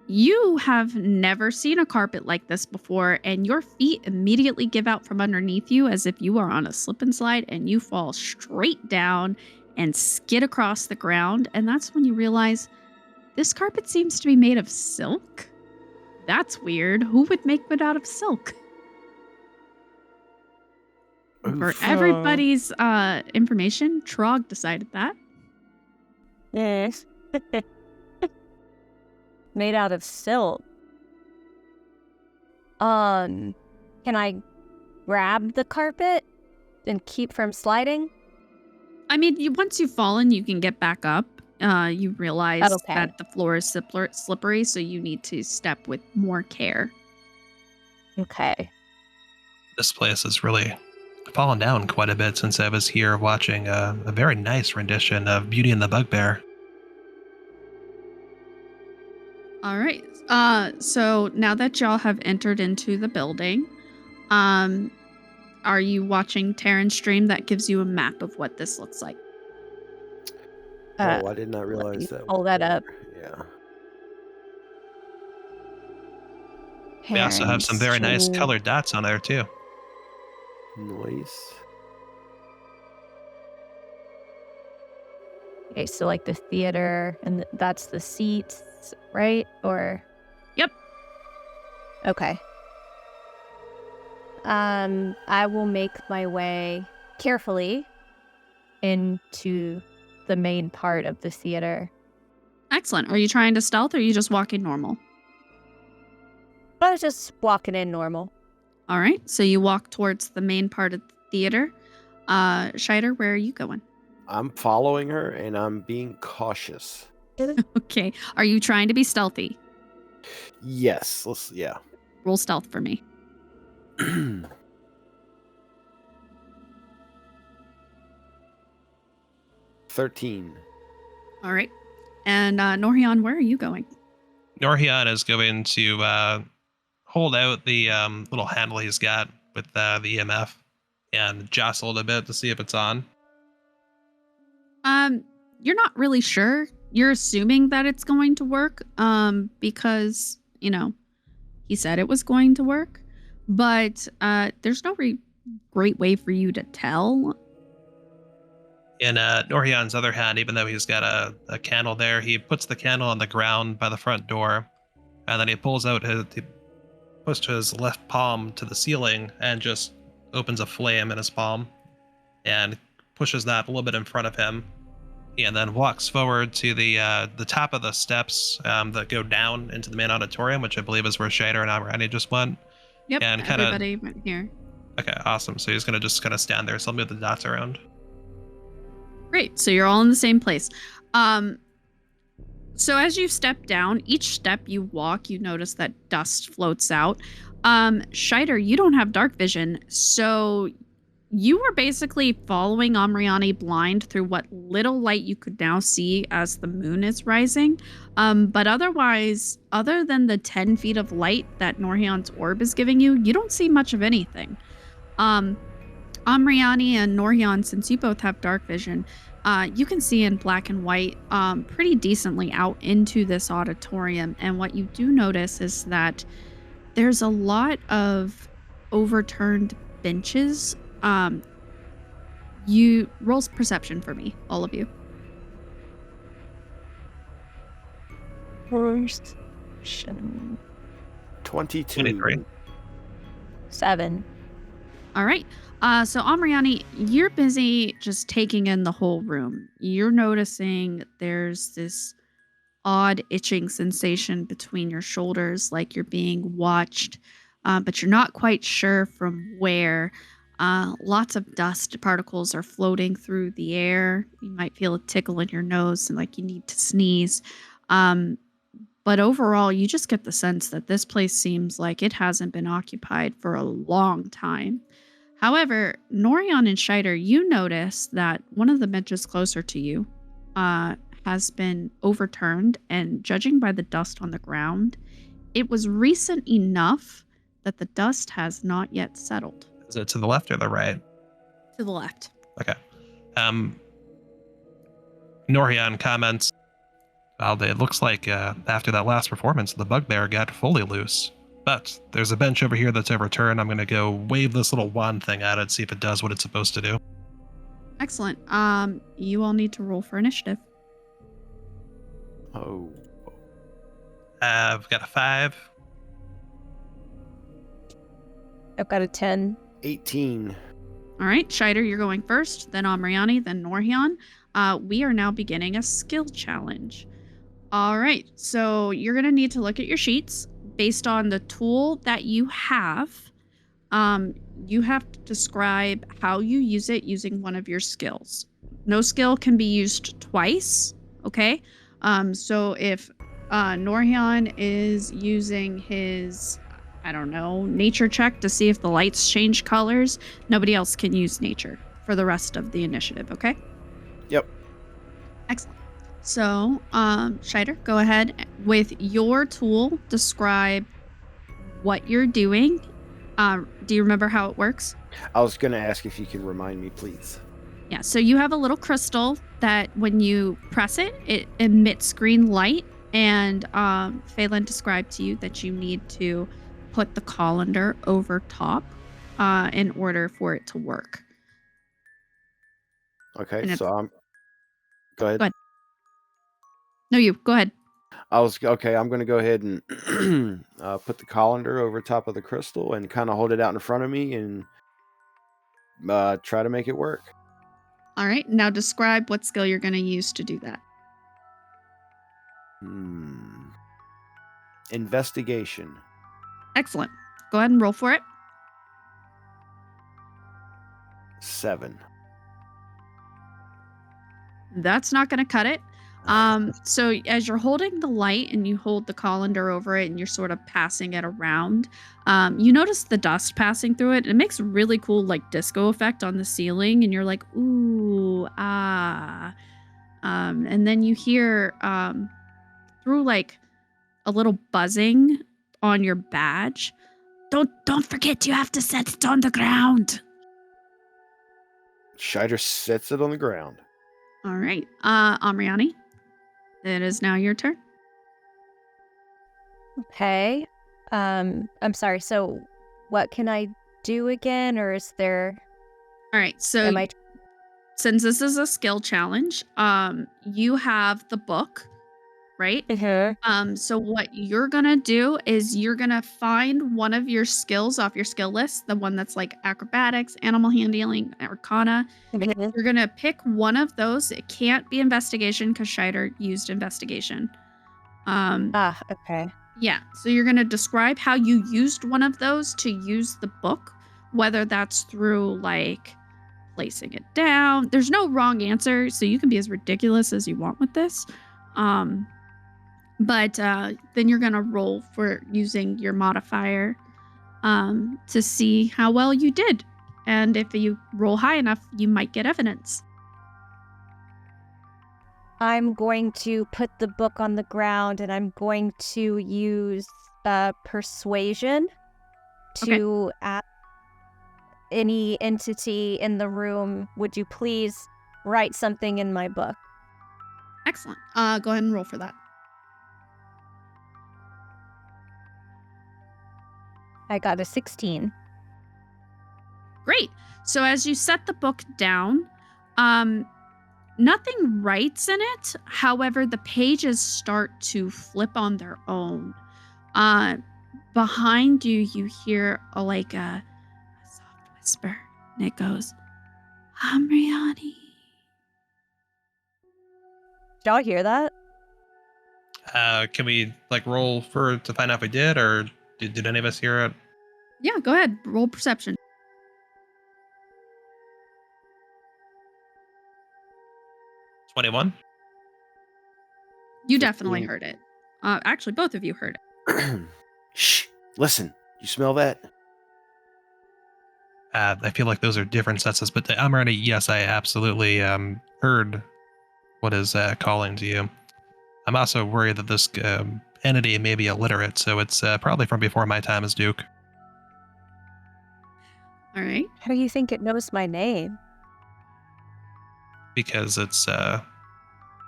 you have never seen a carpet like this before, and your feet immediately give out from underneath you as if you are on a slip and slide, and you fall straight down and skid across the ground. And that's when you realize this carpet seems to be made of silk. That's weird. Who would make it out of silk? For everybody's information, Trog decided that. Yes. Made out of silk. Can I grab the carpet and keep from sliding? I mean, once you've fallen, you can get back up. You realize Okay. that the floor is slippery, so you need to step with more care. Okay. This place has really fallen down quite a bit since I was here watching a very nice rendition of Beauty and the Bugbear. All right. So now that y'all have entered into the building, are you watching Terran's stream? That gives you a map of what this looks like. I did not Let realize me that. pull that up. Yeah. We also have some very nice Terran's colored dots on there too. Nice. Okay, so like the theater, and that's the seats, right? Or Yep. okay. I will make my way carefully into the main part of the theater. Excellent. Are you trying to stealth or are you just walking normal? I was just walking in normal. All right. So you walk towards the main part of the theater. Scheider, where are you going? I'm following her and I'm being cautious. Okay. Are you trying to be stealthy? Yes. Yeah. Roll stealth for me. 13. All right. And Norhion, where are you going? Norhion is going to hold out the little handle he's got with the EMF and jostle it a bit to see if it's on. You're not really sure. You're assuming that it's going to work, because, he said it was going to work, but there's no great way for you to tell. In Norhion's other hand, even though he's got a candle there, he puts the candle on the ground by the front door, and then he puts his left palm to the ceiling and just opens a flame in his palm and pushes that a little bit in front of him, and then walks forward to the top of the steps that go down into the main auditorium, which I believe is where Shader and Amirani just went. Yep, and everybody went here. Okay, awesome. So he's going to just kind of stand there, so I'll move the dots around. Great. So you're all in the same place. So as you step down, each step you walk, you notice that dust floats out. Scheider, you don't have dark vision, so you were basically following Amriani blind through what little light you could now see as the moon is rising. But otherwise, other than the 10 feet of light that Norhion's orb is giving you, you don't see much of anything. Amriani and Norhion, since you both have dark vision, you can see in black and white pretty decently out into this auditorium. And what you do notice is that there's a lot of overturned benches. You roll perception for me, all of you. Perception. 22. 23. 7. All right. So Amriani, you're busy just taking in the whole room. You're noticing there's this odd itching sensation between your shoulders, like you're being watched, but you're not quite sure from where. Lots of dust particles are floating through the air. You might feel a tickle in your nose and like you need to sneeze. But overall, you just get the sense that this place seems like it hasn't been occupied for a long time. However, Norhion and Scheider, you notice that one of the benches closer to you has been overturned, and judging by the dust on the ground, it was recent enough that the dust has not yet settled. Is it to the left or the right? To the left. Okay. Norhion comments, well, it looks like after that last performance, the bugbear got fully loose. But there's a bench over here that's overturned. I'm going to go wave this little wand thing at it, see if it does what it's supposed to do. Excellent. You all need to roll for initiative. Oh. I've got a 5. I've got a 10. 18. All right, Scheider, you're going first, then Amriani, then Norhion. We are now beginning a skill challenge. All right, so you're going to need to look at your sheets. Based on the tool that you have to describe how you use it using one of your skills. No skill can be used twice, okay? So if Norhion is using his, nature check to see if the lights change colors, nobody else can use nature for the rest of the initiative, okay? Yep. Excellent. So, Scheider, go ahead with your tool. Describe what you're doing. Do you remember how it works? I was going to ask if you can remind me, please. Yeah, so you have a little crystal that when you press it, it emits green light. And Phelan described to you that you need to put the colander over top in order for it to work. Okay, And it's so go ahead. go ahead. No, you go ahead. Okay. I'm going to go ahead and put the colander over top of the crystal and kind of hold it out in front of me and try to make it work. All right. Now describe what skill you're going to use to do that. Investigation. Excellent. Go ahead and roll for it. 7. That's not going to cut it. So as you're holding the light and you hold the colander over it and you're sort of passing it around, you notice the dust passing through it. It makes a really cool like disco effect on the ceiling, and you're like, ooh, ah. And then you hear through like a little buzzing on your badge. Don't forget, you have to set it on the ground. Shider sets it on the ground. All right. Amriani, it is now your turn. Okay. I'm sorry. So, what can I do again, or is there? All right. So Am I? since this is a skill challenge, you have the book, right? So what you're gonna do is you're gonna find one of your skills off your skill list, the one that's like acrobatics, animal handling, arcana. You're gonna pick one of those. It can't be investigation because Scheider used investigation. Okay. Yeah. So you're gonna describe how you used one of those to use the book, whether that's through like placing it down. There's no wrong answer, so you can be as ridiculous as you want with this. But then you're gonna roll for using your modifier to see how well you did. And if you roll high enough, you might get evidence. I'm going to put the book on the ground, and I'm going to use persuasion to ask any entity in the room, would you please write something in my book? Excellent. Go ahead and roll for that. I got a 16. Great. So as you set the book down, nothing writes in it. However, the pages start to flip on their own. Behind you, you hear a soft whisper, and it goes, Amriani. Did y'all hear that? Can we like roll to find out if we did, or did any of us hear it? Yeah, go ahead. Roll perception. 21. You definitely 15. heard it. Actually, both of you heard it. Shh! Listen. You smell that? I feel like those are different senses, but I'm already. Yes, I absolutely heard what is calling to you. I'm also worried that this entity may be illiterate, so it's probably from before my time as Duke. All right. How do you think it knows my name? Because it's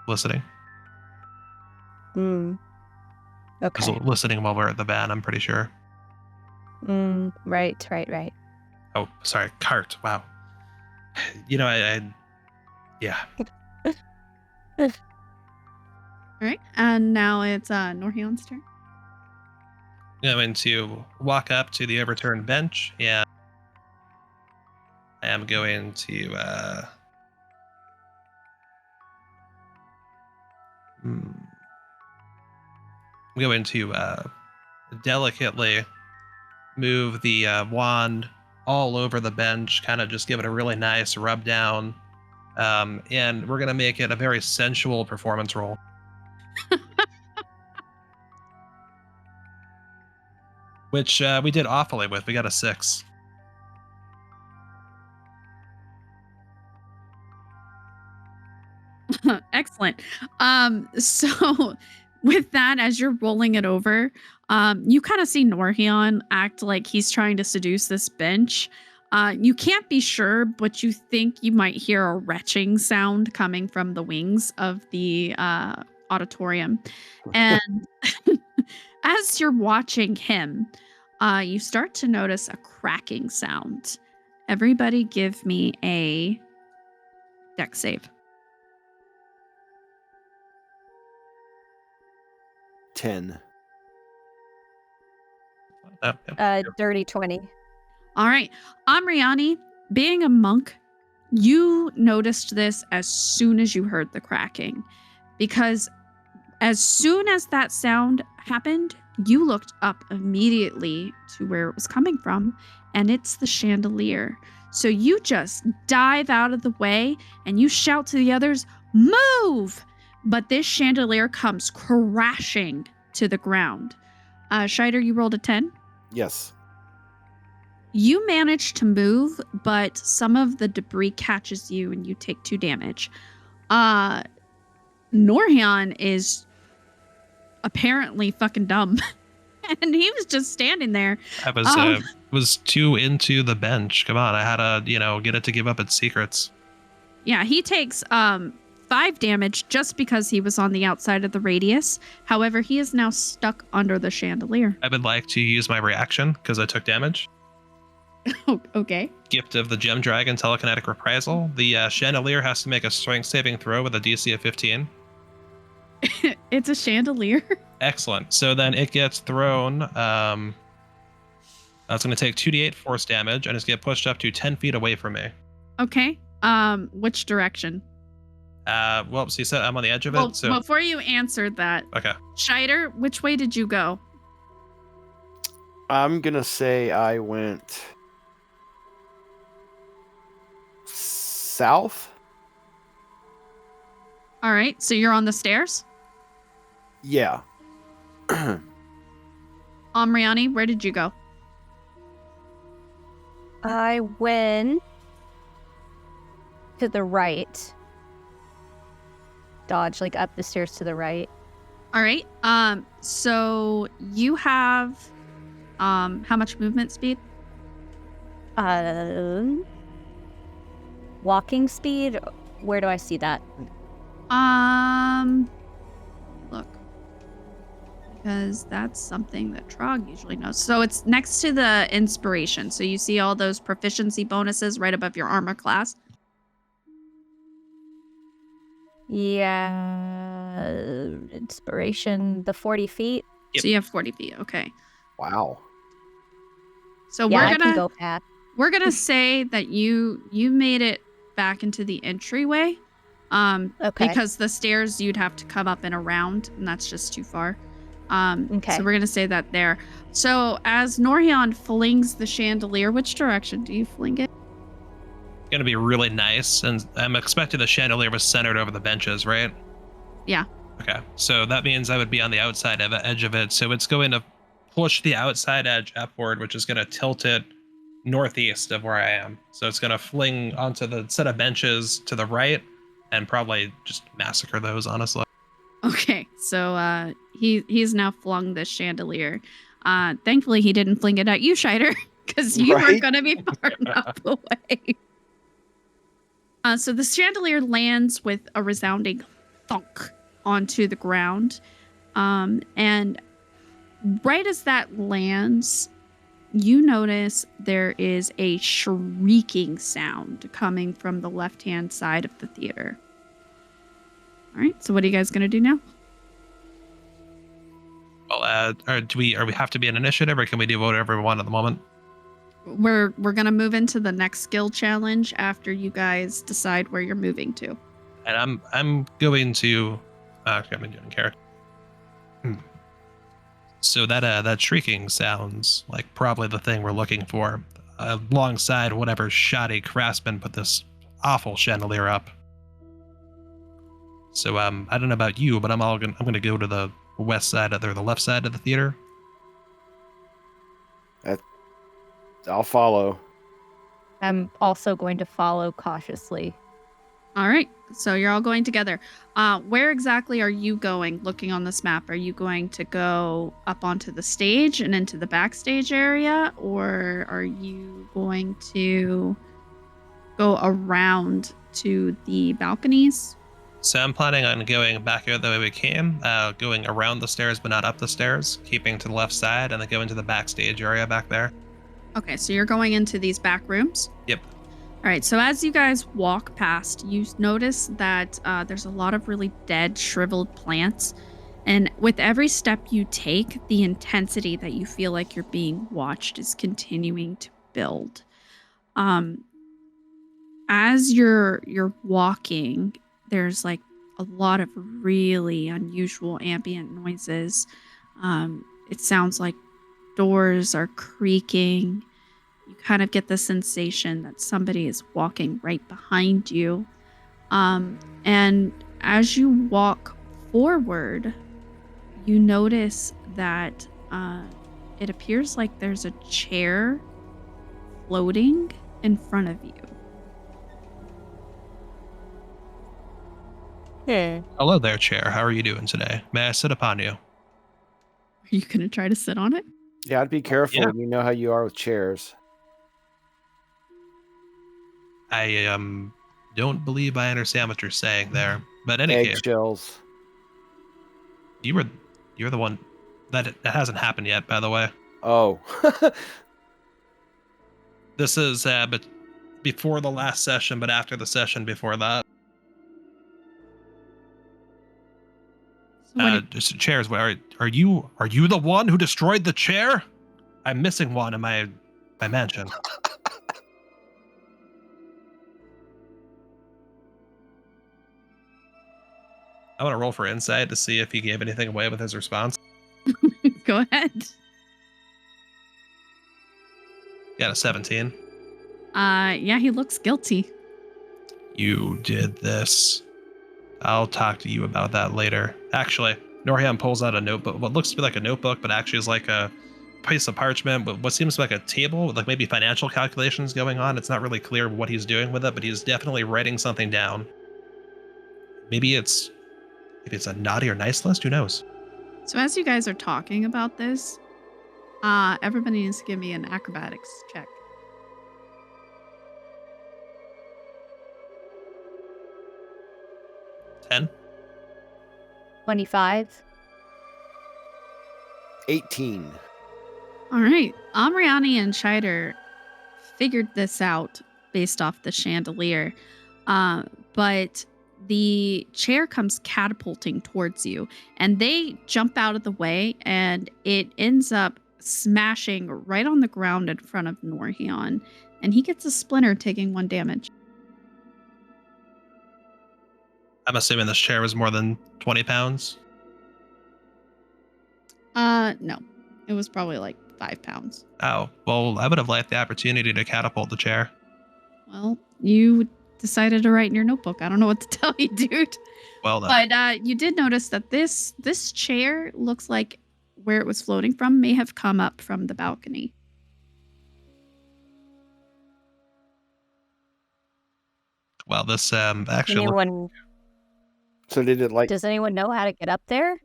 listening. Okay. It's listening while we're at the van, I'm pretty sure. Right. Oh, sorry, cart. Wow. You know, yeah. All right. And now it's Norhion's turn. I'm going to walk up to the overturned bench, and I am going to I'm going to delicately move the wand all over the bench, kind of just give it a really nice rub down, and we're going to make it a very sensual performance roll. Which we did awfully with. We got a 6. Excellent. So with that, as you're rolling it over, you kind of see Norhion act like he's trying to seduce this bench. You can't be sure, but you think you might hear a retching sound coming from the wings of the auditorium. And as you're watching him, you start to notice a cracking sound. Everybody give me a dex save. 10. Dirty 20. All right. Amriani, being a monk, you noticed this as soon as you heard the cracking, because as soon as that sound happened, you looked up immediately to where it was coming from, and it's the chandelier. So you just dive out of the way and you shout to the others, "Move!" But this chandelier comes crashing to the ground. Scheider, you rolled a 10. Yes. You manage to move, but some of the debris catches you and you take 2 damage. Northerra is apparently fucking dumb. And he was just standing there. I was too into the bench. Come on, I had to, get it to give up its secrets. Yeah, he takes 5 damage just because he was on the outside of the radius. However, he is now stuck under the chandelier. I would like to use my reaction because I took damage. Oh, okay. Gift of the Gem Dragon Telekinetic Reprisal. The chandelier has to make a strength saving throw with a DC of 15. It's a chandelier. Excellent. So then it gets thrown. That's going to take 2d8 force damage and it's going to get pushed up to 10 feet away from me. Okay. Which direction? So you said I'm on the edge of it. Well, So before you answered that, okay. Scheider, which way did you go? I'm going to say I went south. All right. So you're on the stairs? Yeah. Amriani, where did you go? I went to the right. Dodge, like up the stairs to the right. All right. So you have how much movement speed? Walking speed. Where do I see that? Look. Because that's something that Trog usually knows. So it's next to the inspiration. So you see all those proficiency bonuses right above your armor class. Yeah. Inspiration, the 40 feet. Yep. So you have 40 feet. Okay. Wow. So Yeah, I can go fast. we're gonna say that you made it back into the entryway. Okay. Because the stairs you'd have to come up and around, and that's just too far. Okay. So we're gonna say that there. So as Northerra flings the chandelier, which direction do you fling it? Going to be really nice, and I'm expecting the chandelier was centered over the benches, right? Yeah. Okay, so that means I would be on the outside of the edge of it, so it's going to push the outside edge upward, which is going to tilt it northeast of where I am. So it's going to fling onto the set of benches to the right, and probably just massacre those, honestly. Okay. So he's now flung the chandelier. Thankfully he didn't fling it at you, Scheider, because you weren't gonna be far enough away. So the chandelier lands with a resounding thunk onto the ground. And right as that lands, you notice there is a shrieking sound coming from the left-hand side of the theater. All right, so what are you guys going to do now? Well, do we have to be an initiative, or can we do whatever we want at the moment? We're going to move into the next skill challenge after you guys decide where you're moving to. And I'm going to I'm doing character. So that shrieking sounds like probably the thing we're looking for, alongside whatever shoddy craftsman put this awful chandelier up. So I don't know about you, but I'm gonna go to the west side or the left side of the theater. I'll follow. I'm also going to follow cautiously. All right. So you're all going together. Where exactly are you going looking on this map? Are you going to go up onto the stage and into the backstage area, or are you going to go around to the balconies? So I'm planning on going back out the way we came, going around the stairs but not up the stairs, keeping to the left side, and then go into the backstage area back there. Okay, so you're going into these back rooms? Yep. All right, so as you guys walk past, you notice that there's a lot of really dead, shriveled plants. And with every step you take, the intensity that you feel like you're being watched is continuing to build. Um, as you're walking, there's like a lot of really unusual ambient noises. It sounds like doors are creaking. You kind of get the sensation that somebody is walking right behind you. And as you walk forward, you notice that it appears like there's a chair floating in front of you. Hello there, chair. How are you doing today? May I sit upon you? Are you going to try to sit on it? Yeah, I'd be careful. Yeah. You know how you are with chairs. I don't believe I understand what you're saying there. But in any case, Eggshells. you're the one that hasn't happened yet, by the way. Oh. This is but before the last session, but after the session before that. So what Just chairs. Are you the one who destroyed the chair? I'm missing one in my mansion. I want to roll for insight to see if he gave anything away with his response. Go ahead. Got a 17. Yeah, he looks guilty. You did this. I'll talk to you about that later. Actually, Norham pulls out a notebook, what looks to be like a notebook, but actually is like a piece of parchment with what seems like a table with like maybe financial calculations going on. It's not really clear what he's doing with it, but he's definitely writing something down. Maybe it's a naughty or nice list, who knows? So as you guys are talking about this, everybody needs to give me an acrobatics check. Ten. 25. 18. All right. Amriani and Scheider figured this out based off the chandelier. But the chair comes catapulting towards you, and they jump out of the way, and it ends up smashing right on the ground in front of Norhion, and he gets a splinter, taking 1 damage. I'm assuming this chair was more than 20 pounds. No. It was probably like 5 pounds. Oh, well, I would have liked the opportunity to catapult the chair. Well, you decided to write in your notebook. I don't know what to tell you, dude. Well then. But you did notice that this chair looks like where it was floating from may have come up from the balcony. Well, this actually So did it like... Does anyone know how to get up there?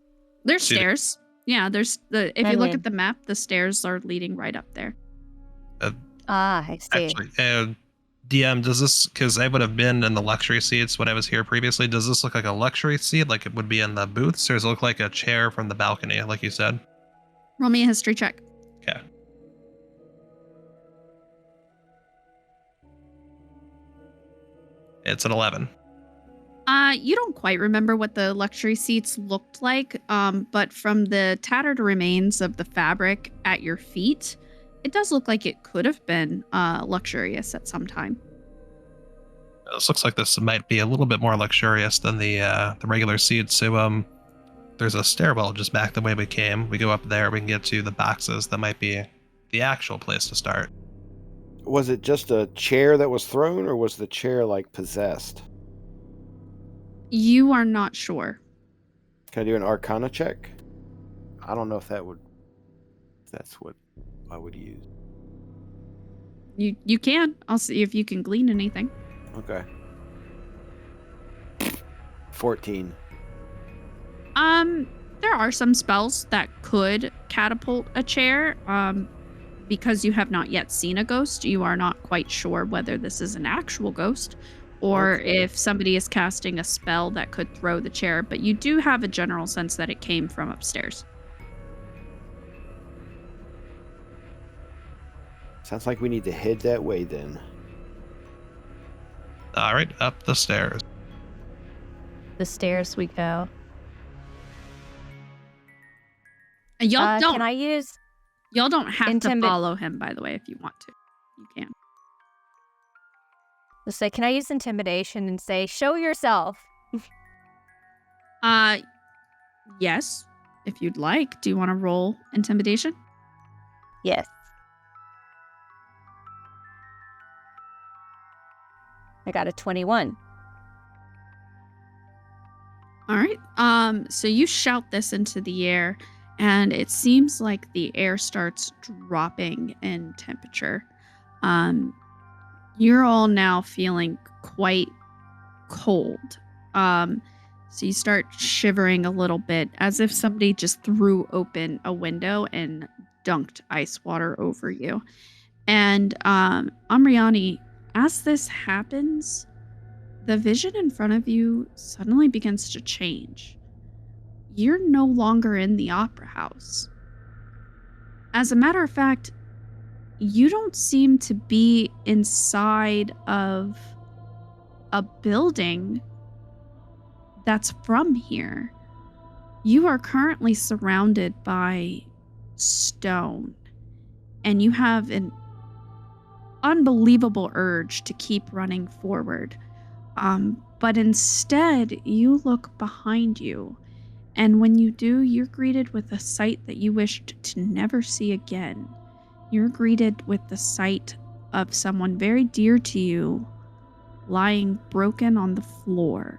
There's See, stairs. Yeah, there's if you look at the map, the stairs are leading right up there. I see. actually, DM, does this, because I would have been in the luxury seats when I was here previously, does this look like a luxury seat like it would be in the booths, or does it look like a chair from the balcony, like you said? Roll me a history check. Okay. It's an 11. You don't quite remember what the luxury seats looked like, but from the tattered remains of the fabric at your feet, it does look like it could have been luxurious at some time. This looks like this might be a little bit more luxurious than the regular seats. So there's a stairwell just back the way we came. We go up there, we can get to the boxes. That might be the actual place to start. Was it just a chair that was thrown, or was the chair like possessed? You are not sure. Can I do an Arcana check? I don't know if that's what I would use. You can. I'll see if you can glean anything. Okay. 14. There are some spells that could catapult a chair. Because you have not yet seen a ghost, you are not quite sure whether this is an actual ghost or Okay. if somebody is casting a spell that could throw the chair, but you do have a general sense that it came from upstairs. Sounds like we need to head that way then. All right, up the stairs. The stairs we go. And y'all don't Can I use y'all don't have to Intimi- follow him, by the way, if you want to. You can. let's say, can I use intimidation and say, show yourself? Yes, if you'd like. Do you want to roll intimidation? Yes. I got a 21. All right. So you shout this into the air, and it seems like the air starts dropping in temperature. You're all now feeling quite cold. So you start shivering a little bit, as if somebody just threw open a window and dunked ice water over you. And Amriani, as this happens, the vision in front of you suddenly begins to change. You're no longer in the opera house. As a matter of fact, you don't seem to be inside of a building that's from here. You are currently surrounded by stone, and you have an unbelievable urge to keep running forward. But instead, you look behind you, and when you do, you're greeted with a sight that you wished to never see again. You're greeted with the sight of someone very dear to you lying broken on the floor.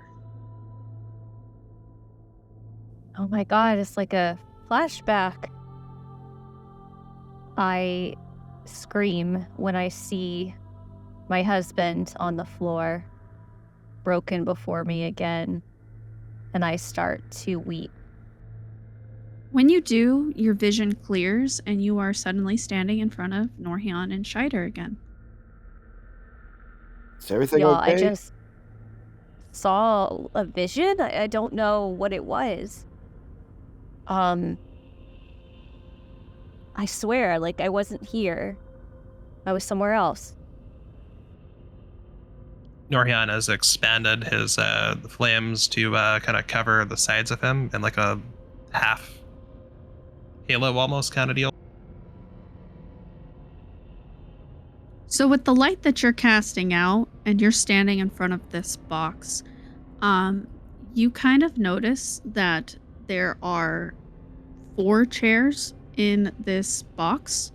Oh my god, it's like a flashback. I scream when I see my husband on the floor, broken before me again, and I start to weep. When you do, your vision clears and you are suddenly standing in front of Norhian and Scheider again. Is everything Y'all, okay? I just saw a vision. I don't know what it was. I swear, like, I wasn't here. I was somewhere else. Norhian has expanded his flames to kind of cover the sides of him in like a half halo almost kind of deal. So with the light that you're casting out and you're standing in front of this box, you kind of notice that there are 4 chairs in this box.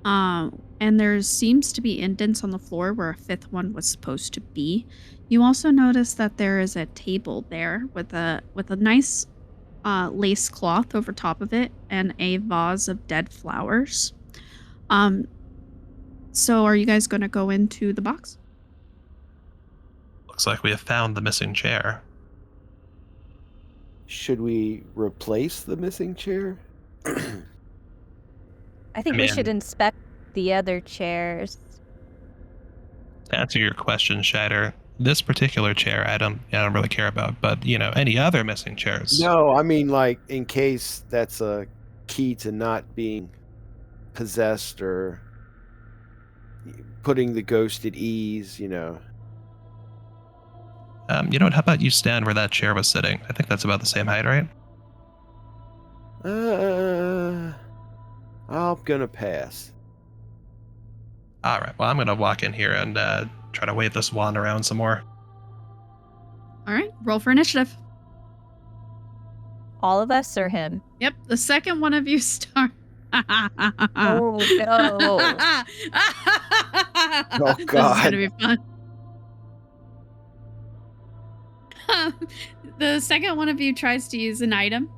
And there seems to be indents on the floor where a 5th one was supposed to be. You also notice that there is a table there with a nice lace cloth over top of it and a vase of dead flowers. So are you guys going to go into the box? Looks like we have found the missing chair. Should we replace the missing chair? I think I we mean- should inspect the other chairs. To answer your question, Scheider, this particular chair I don't really care about, but any other missing chairs. No, I mean, like, in case that's a key to not being possessed or putting the ghost at ease, You know what? How about you stand where that chair was sitting? I think that's about the same height, right? I'm gonna pass. All right. Well, I'm gonna walk in here and try to wave this wand around some more. All right, roll for initiative. All of us or him? Yep, the second one of you start. Oh, no. Oh, This is God. gonna be fun. The second one of you tries to use an item.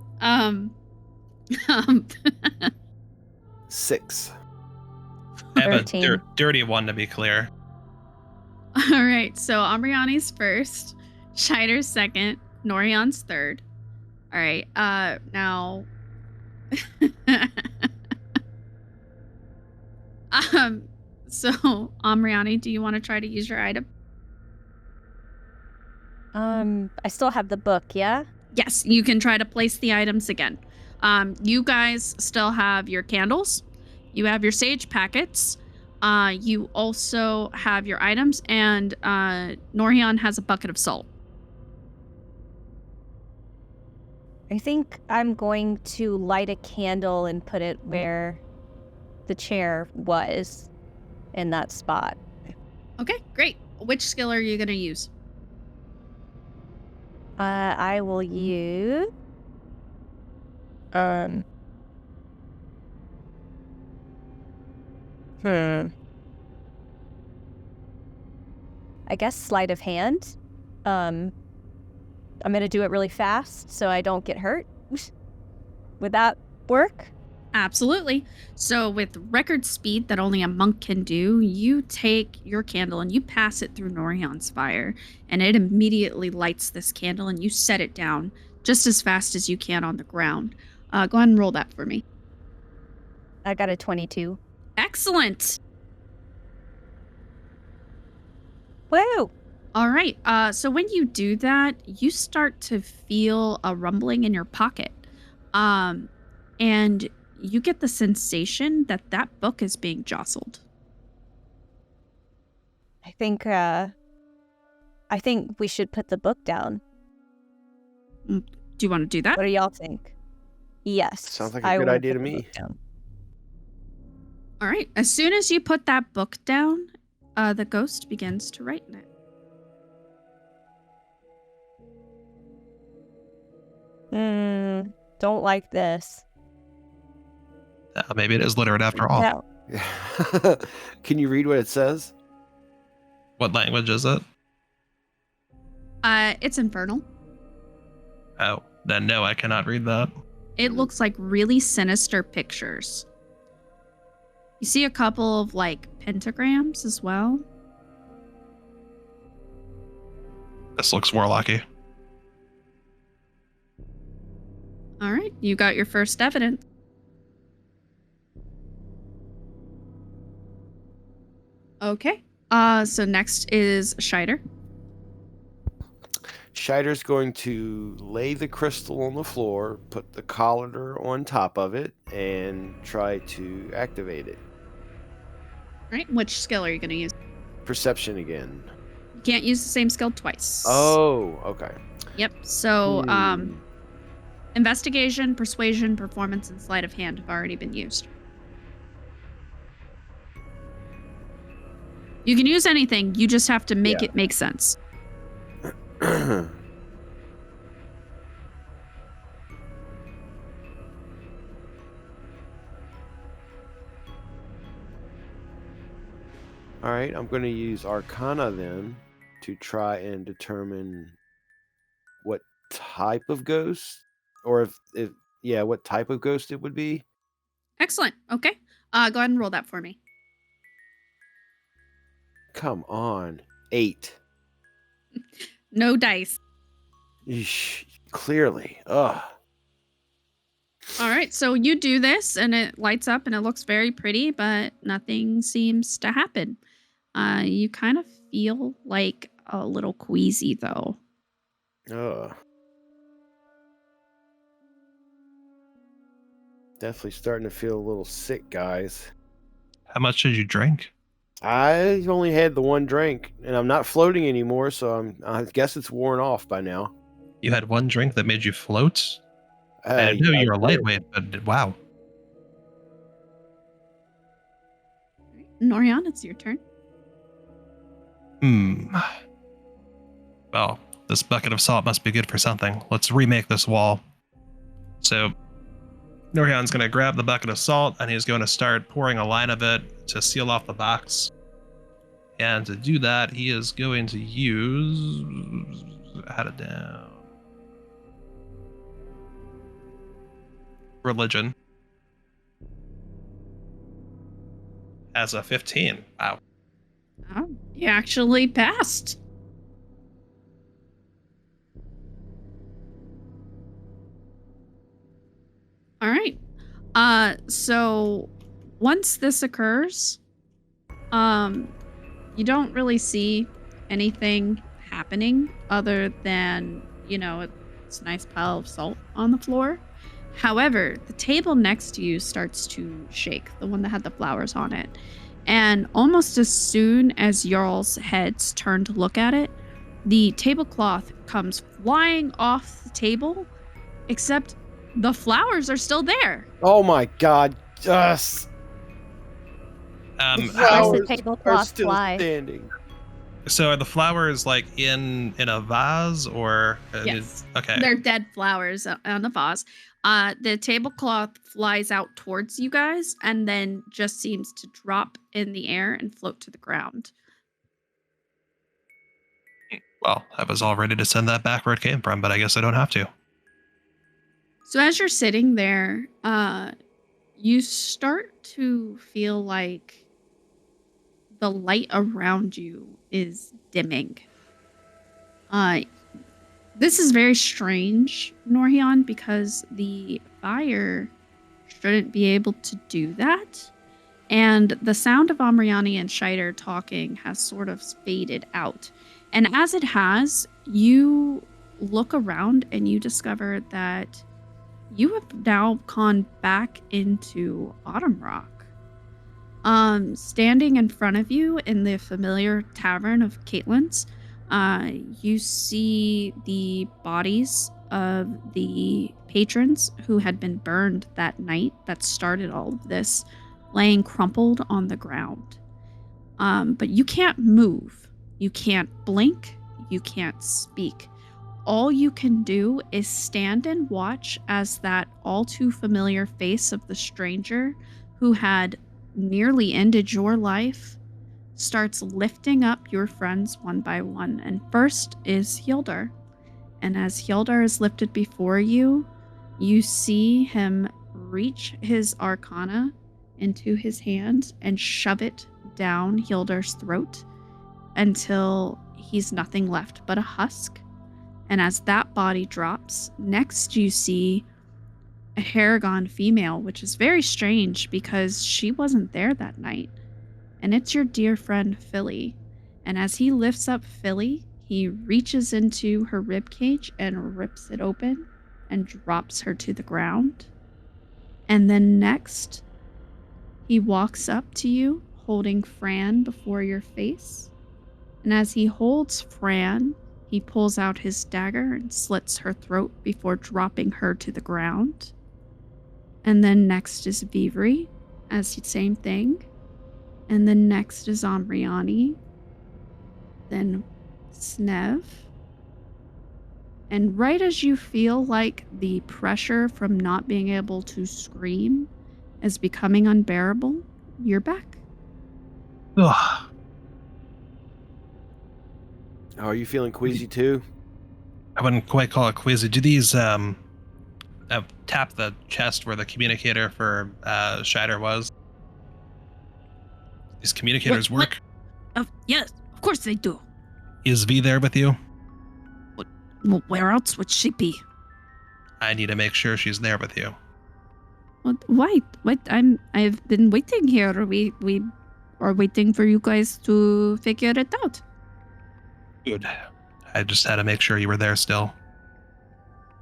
6. I have a 13. dirty one to be clear. All right, so Amriani's first, Scheider's second, Norion's third. All right. Now. So, Amriani, do you want to try to use your item? I still have the book, yeah? Yes, you can try to place the items again. You guys still have your candles. You have your sage packets. You also have your items, and Norhion has a bucket of salt. I think I'm going to light a candle and put it where the chair was in that spot. Okay, great. Which skill are you going to use? I will use... I guess sleight of hand. I'm gonna do it really fast so I don't get hurt. Would that work? Absolutely. So, with record speed that only a monk can do, you take your candle and you pass it through Norion's fire, and it immediately lights this candle, and you set it down just as fast as you can on the ground. Go ahead and roll that for me. I got a 22. Excellent. Woo! All right. So when you do that, you start to feel a rumbling in your pocket, and you get the sensation that that book is being jostled. I think we should put the book down. Do you want to do that? What do y'all think? Yes. Sounds like a I good will idea put to the me. book down. All right. As soon as you put that book down, the ghost begins to write in it. Don't like this. Maybe it is literate after all. No. Can you read what it says? What language is it? It's infernal. Oh, then no, I cannot read that. It looks like really sinister pictures. You see a couple of like pentagrams as well. This looks warlocky. All right, you got your first evidence. Okay. So next is Scheider. Scheider's going to lay the crystal on the floor, put the colander on top of it, and try to activate it. All right, which skill are you going to use? Perception again. You can't use the same skill twice. Oh, okay. Yep. So, investigation, persuasion, performance, and sleight of hand have already been used. You can use anything. You just have to make it make sense. All right, I'm going to use Arcana then to try and determine what type of ghost, or what type of ghost it would be. Excellent. Okay. Go ahead and roll that for me. Come on. 8. No dice. Eesh, clearly. Ugh. All right. So you do this and it lights up and it looks very pretty, but nothing seems to happen. You kind of feel like a little queasy though. Ugh. Definitely starting to feel a little sick, guys. How much did you drink? I only had the one drink, and I'm not floating anymore, so I guess it's worn off by now. You had one drink that made you float? I didn't know you were a lightweight, but wow. Norian, it's your turn. Well, this bucket of salt must be good for something. Let's remake this wall. So, Norion's going to grab the bucket of salt, and he's going to start pouring a line of it to seal off the box. And to do that, he is going to use... I had it down. Religion. As a 15. Wow. Oh, you actually passed. All right. So once this occurs, you don't really see anything happening other than, it's a nice pile of salt on the floor. However, the table next to you starts to shake, the one that had the flowers on it. And almost as soon as y'all's heads turn to look at it, the tablecloth comes flying off the table, except the flowers are still there. Oh my god. Yes. The Um, Where's the how, flowers are tablecloth still fly? standing. so are the flowers like in a vase or? Yes. Okay. They're dead flowers on the vase. The tablecloth flies out towards you guys and then just seems to drop in the air and float to the ground. Well, I was all ready to send that back where it came from, but I guess I don't have to. So as you're sitting there, you start to feel like the light around you is dimming. This is very strange, Norhion, because the fire shouldn't be able to do that. And the sound of Amriani and Scheider talking has sort of faded out. And as it has, you look around and you discover that you have now gone back into Autumn Rock. Standing in front of you in the familiar tavern of Caitlin's, you see the bodies of the patrons who had been burned that night that started all of this, laying crumpled on the ground. But you can't move. You can't blink. You can't speak. All you can do is stand and watch as that all too familiar face of the stranger who had nearly ended your life starts lifting up your friends one by one. And first is Hildar. And as Hildar is lifted before you, you see him reach his arcana into his hand and shove it down Hildar's throat until he's nothing left but a husk. And as that body drops, next you see a Haragon female, which is very strange because she wasn't there that night. And it's your dear friend Philly. And as he lifts up Philly, he reaches into her ribcage and rips it open and drops her to the ground. And then next, he walks up to you, holding Fran before your face. And as he holds Fran, he pulls out his dagger and slits her throat before dropping her to the ground. And then next is Viviri, as the same thing. And then next is Amriani. Then Snev. And right as you feel like the pressure from not being able to scream is becoming unbearable, you're back. Ugh. Oh, are you feeling queasy too? I wouldn't quite call it queasy. Do these tap the chest where the communicator for Scheider was? These communicators work? Yes, of course they do. Is V there with you? Well, where else would she be? I need to make sure she's there with you. Why? What? I've been waiting here. We are waiting for you guys to figure it out. Good. I just had to make sure you were there still.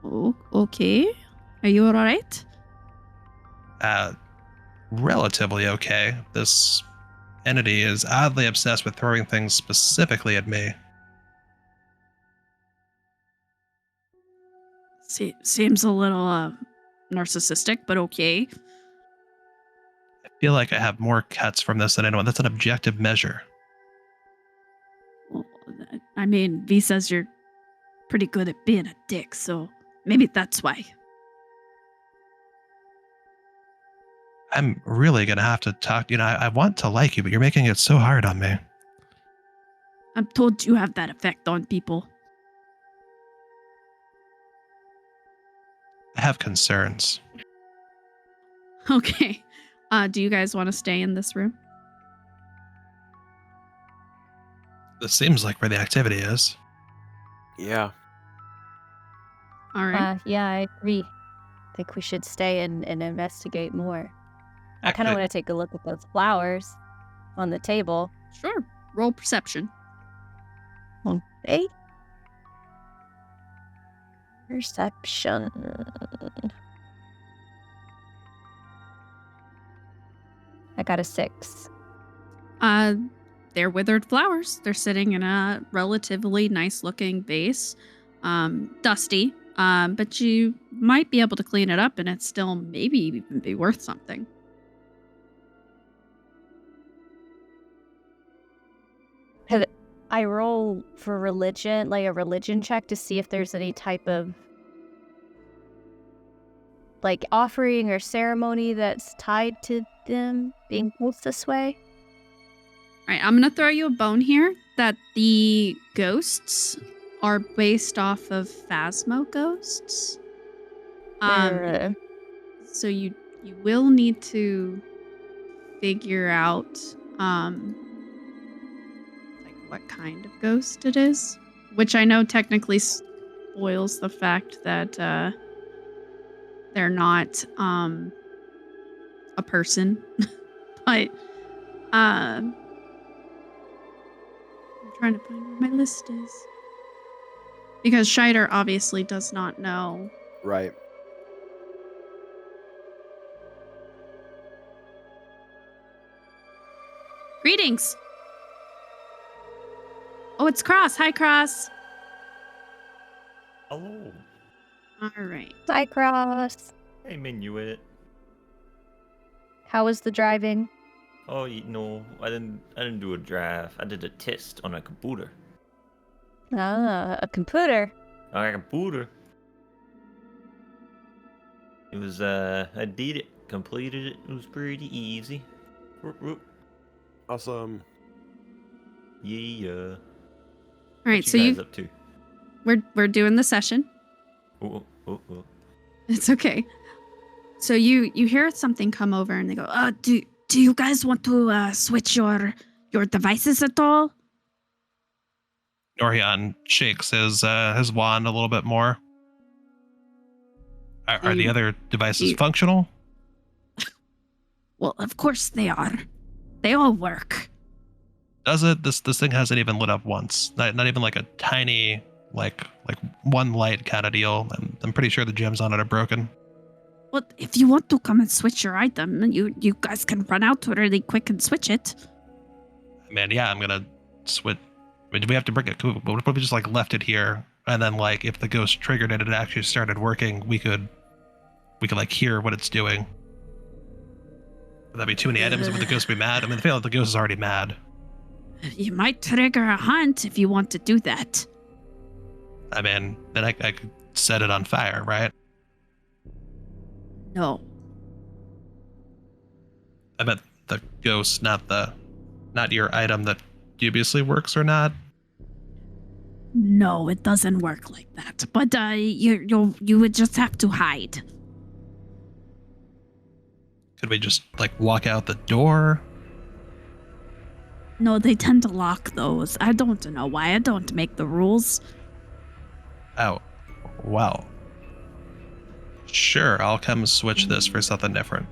Oh, okay. Are you all right? Relatively okay. This entity is oddly obsessed with throwing things specifically at me. Seems a little narcissistic, but okay. I feel like I have more cuts from this than anyone. That's an objective measure. Well, I mean, V says you're pretty good at being a dick, so maybe that's why. I'm really going to have to talk. I want to like you, but you're making it so hard on me. I'm told you have that effect on people. I have concerns. Okay. Do you guys want to stay in this room? This seems like where the activity is. Yeah. All right. Yeah, I agree. think we should stay and investigate more. I kind of want to take a look at those flowers on the table. Sure. Roll perception. Okay. Perception. I got a 6. They're withered flowers. They're sitting in a relatively nice looking vase. Dusty. But you might be able to clean it up and it still maybe even be worth something. I roll for religion, like a religion check to see if there's any type of like offering or ceremony that's tied to them being placed this way. All right, I'm going to throw you a bone here that the ghosts are based off of Phasmo ghosts. So you will need to figure out like what kind of ghost it is, which I know technically spoils the fact that they're not a person, but I'm trying to find where my list is. Because Scheider obviously does not know. Right. Greetings. Oh, it's Cross. Hi, Cross. Hello. All right. Hi, Cross. Hey, Minuet. How was the driving? Oh, no, I didn't do a drive. I did a test on a computer. Ah, a computer. On a computer. It was, I did it. Completed it. It was pretty easy. Whoop, whoop. Awesome. Yeah. All right, What so you guys up to? we're doing the session. Oh. It's okay. So you hear something come over and they go, do you guys want to switch your devices at all? Northerra shakes his wand a little bit more. Are the other devices functional? Well, of course they are. They all work. Does it? This thing hasn't even lit up once. Not even like a tiny like one light kind of deal. I'm pretty sure the gems on it are broken. Well, if you want to come and switch your item, you guys can run out really quick and switch it. I mean, yeah, I'm gonna switch. I mean, do we have to bring it? What if we just like left it here, and then like if the ghost triggered it and it actually started working, we could like hear what it's doing. Would that be too many items? Would the ghost be mad? I mean, I feel like the ghost is already mad. You might trigger a hunt if you want to do that. I mean, then I could set it on fire, right? No. I bet the ghost, not your item that dubiously works or not. No, it doesn't work like that. But you would just have to hide. Could we just like walk out the door? No, they tend to lock those. I don't know why. I don't make the rules. Oh, well. Sure, I'll come switch this for something different.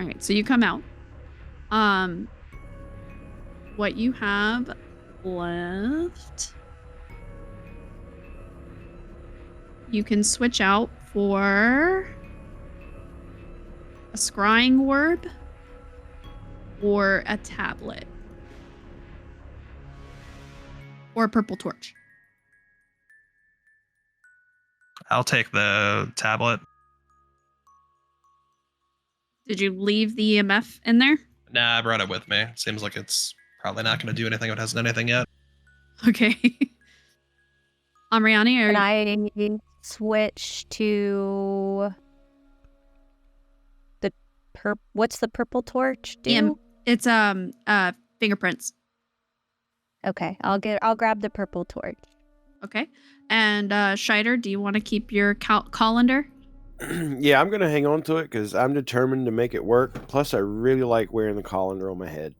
All right, so you come out. What you have left, you can switch out for a scrying orb or a tablet or a purple torch. I'll take the tablet. Did you leave the EMF in there? Nah, I brought it with me. Seems like it's probably not going to do anything if it hasn't done anything yet. Okay. Amriani, Can I switch to the what's the purple torch do? It's fingerprints. Okay, I'll grab the purple torch. Okay. And Scheider, do you want to keep your colander? Yeah, I'm going to hang on to it because I'm determined to make it work. Plus, I really like wearing the colander on my head.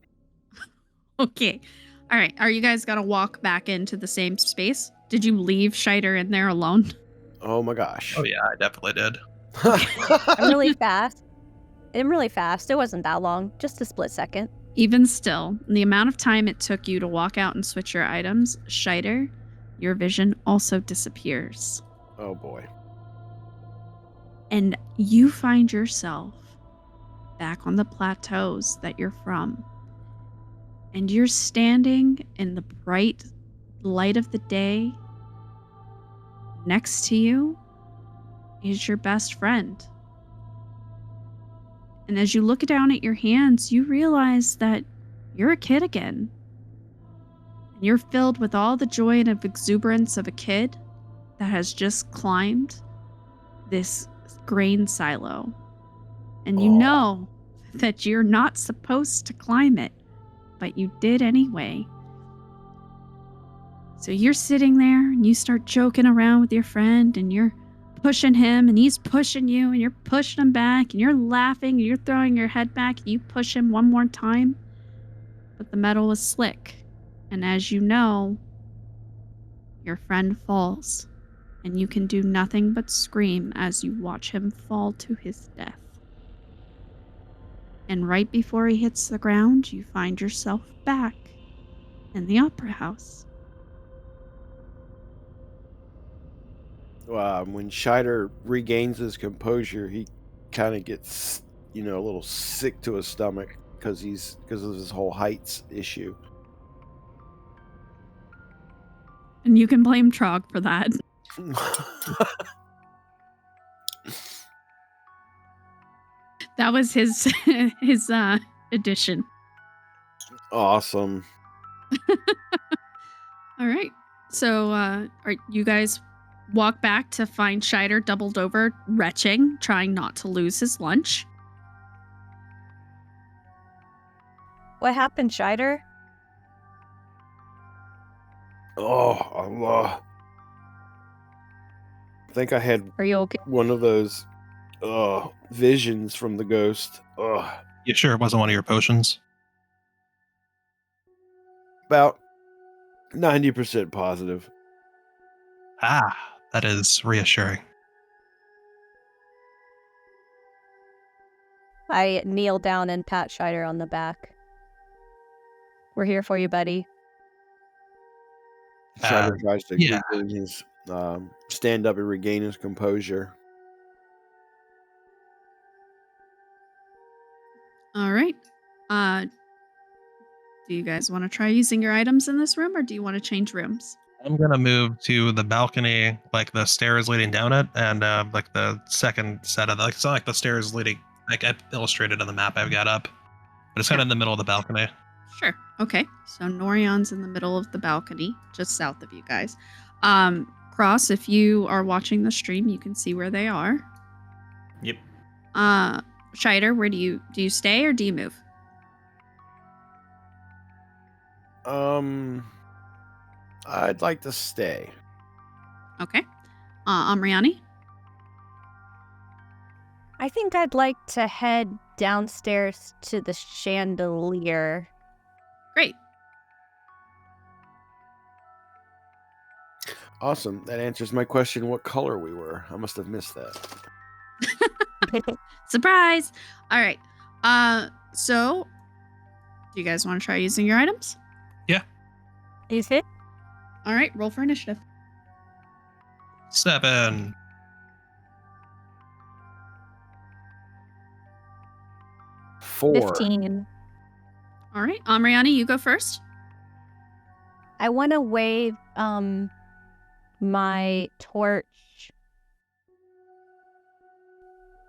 Okay. All right. Are you guys going to walk back into the same space? Did you leave Scheider in there alone? Oh my gosh. Oh yeah, I definitely did. I'm really fast. It wasn't that long. Just a split second. Even still, the amount of time it took you to walk out and switch your items, Scheider, your vision also disappears. Oh boy. And you find yourself back on the plateaus that you're from. And you're standing in the bright light of the day. Next to you is your best friend. And as you look down at your hands, you realize that you're a kid again. And you're filled with all the joy and exuberance of a kid that has just climbed this grain silo. And you know that you're not supposed to climb it, but you did anyway. So you're sitting there and you start joking around with your friend and you're pushing him and he's pushing you and you're pushing him back and you're laughing and you're throwing your head back and you push him one more time. But the metal was slick. And as you know, your friend falls and you can do nothing but scream as you watch him fall to his death. And right before he hits the ground, you find yourself back in the opera house. When Scheider regains his composure, he kind of gets, a little sick to his stomach because of his whole heights issue. And you can blame Trog for that. That was his addition. Awesome. All right. So you guys walk back to find Scheider doubled over, retching, trying not to lose his lunch. What happened, Scheider? Oh, Allah. I think I had Are you okay? one of those visions from the ghost. You sure it wasn't one of your potions? About 90% positive. Ah, that is reassuring. I kneel down and pat Scheider on the back. We're here for you, buddy. Scheider tries to yeah. regain his stand up and regain his composure. All right. Do you guys want to try using your items in this room or do you want to change rooms? I'm gonna move to the balcony, like the stairs leading down it, and like the second set of it's not like the stairs leading, like I illustrated on the map I've got up, but it's kind of in the middle of the balcony. Sure. Okay. So Norion's in the middle of the balcony, just south of you guys. Cross, if you are watching the stream, you can see where they are. Yep. Scheider, where do you stay or do you move? I'd like to stay. Okay. Amriani? I think I'd like to head downstairs to the chandelier. Great. Awesome. That answers my question what color we were. I must have missed that. Surprise! All right. So do you guys want to try using your items? Yeah. Is it? All right, roll for initiative. 7. 4. 15. All right, Amriani, you go first. I want to wave my torch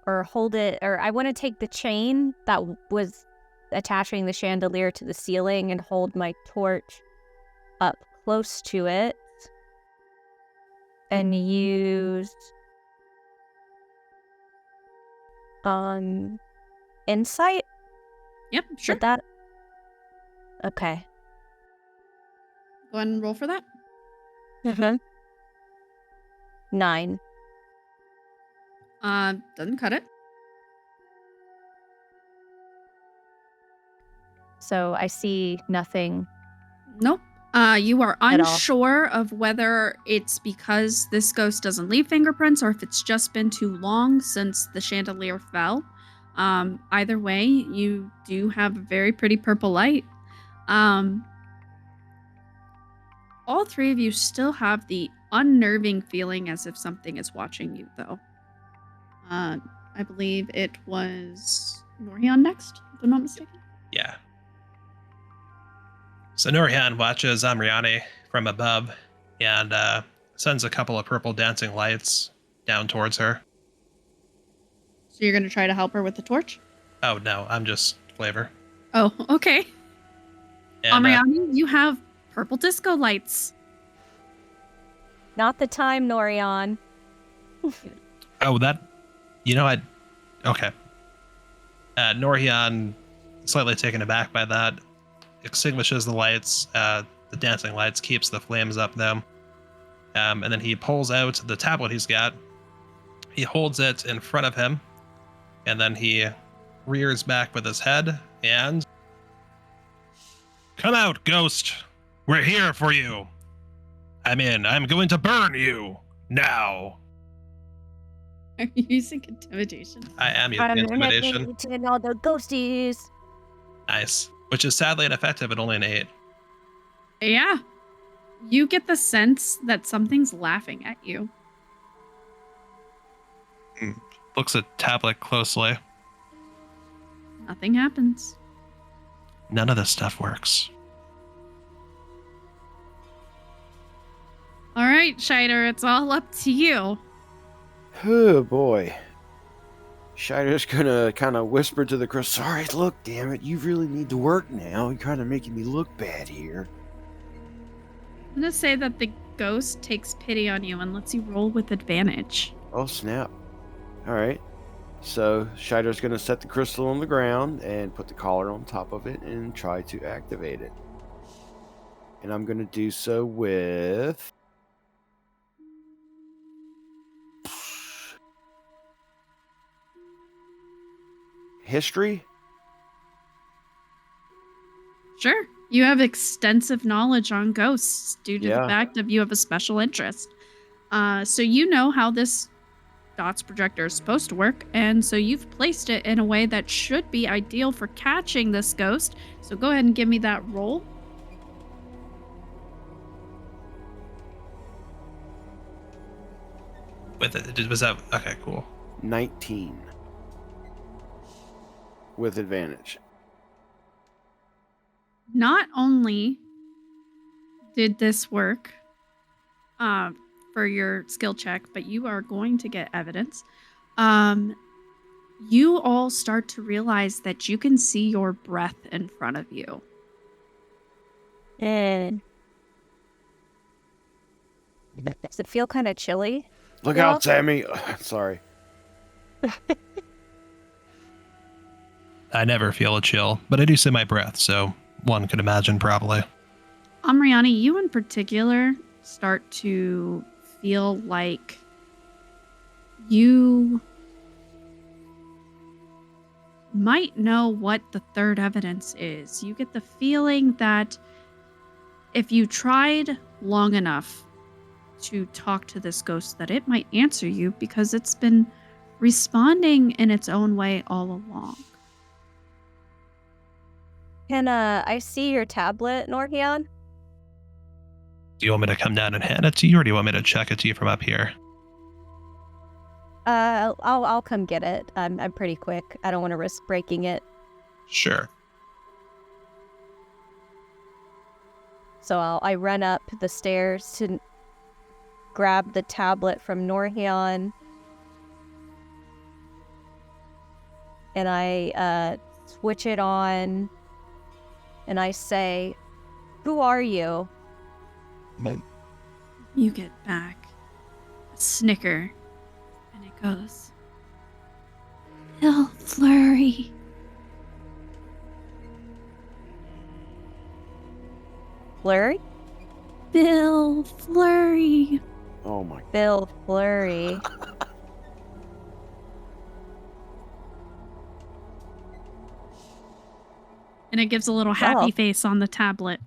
or hold it, or I want to take the chain that was attaching the chandelier to the ceiling and hold my torch up close to it and use insight. Yep, sure. Did that? Okay. Go ahead and roll for that. 9. Doesn't cut it. So I see nothing. Nope. You are At all. unsure of whether it's because this ghost doesn't leave fingerprints or if it's just been too long since the chandelier fell. Either way, you do have a very pretty purple light. All three of you still have the unnerving feeling as if something is watching you, though. I believe it was Norhion next, if I'm not mistaken. Yeah. So Norian watches Amriani from above and sends a couple of purple dancing lights down towards her. So you're going to try to help her with the torch? Oh, no, I'm just flavor. Oh, okay. And, Amriani, you have purple disco lights. Not the time, Norion. Okay. Norian, slightly taken aback by that, extinguishes the lights, the dancing lights, keeps the flames up though. And then he pulls out the tablet he's got. He holds it in front of him, and then he rears back with his head and... Come out, ghost! We're here for you! I'm going to burn you! Now! Are you using intimidation? I am using intimidation. To all the ghosties. Nice. Which is sadly ineffective at only an 8. Yeah. You get the sense that something's laughing at you. Looks at tablet closely. Nothing happens. None of this stuff works. All right, Scheider, it's all up to you. Oh boy. Scheider's gonna kind of whisper to the crystal, sorry, look, damn it, you really need to work now. You're kind of making me look bad here. I'm going to say that the ghost takes pity on you and lets you roll with advantage. Oh, snap. Alright. So, Scheider's gonna set the crystal on the ground and put the collar on top of it and try to activate it. And I'm gonna do so with... History? Sure. You have extensive knowledge on ghosts due to the Yeah. fact that you have a special interest. So you know how this dots projector is supposed to work, and so you've placed it in a way that should be ideal for catching this ghost. So go ahead and give me that roll. With it, was that okay? Cool. 19. With advantage. Not only did this work for your skill check, but you are going to get evidence. You all start to realize that you can see your breath in front of you. Does it feel kind of chilly? Look Yeah. out, Sammy! Sorry. I never feel a chill, but I do see my breath, so one could imagine probably. Amriani, you in particular start to feel like you might know what the third evidence is. You get the feeling that if you tried long enough to talk to this ghost, that it might answer you because it's been responding in its own way all along. Can I see your tablet, Norhion? Do you want me to come down and hand it to you, or do you want me to check it to you from up here? I'll come get it. I'm pretty quick. I don't want to risk breaking it. Sure. So I run up the stairs to grab the tablet from Norhion. And I switch it on. And I say, "Who are you?" You get back a snicker, and it goes, Bill Flurry. Flurry? Bill Flurry. Oh my... Bill Flurry. And it gives a little happy face on the tablet.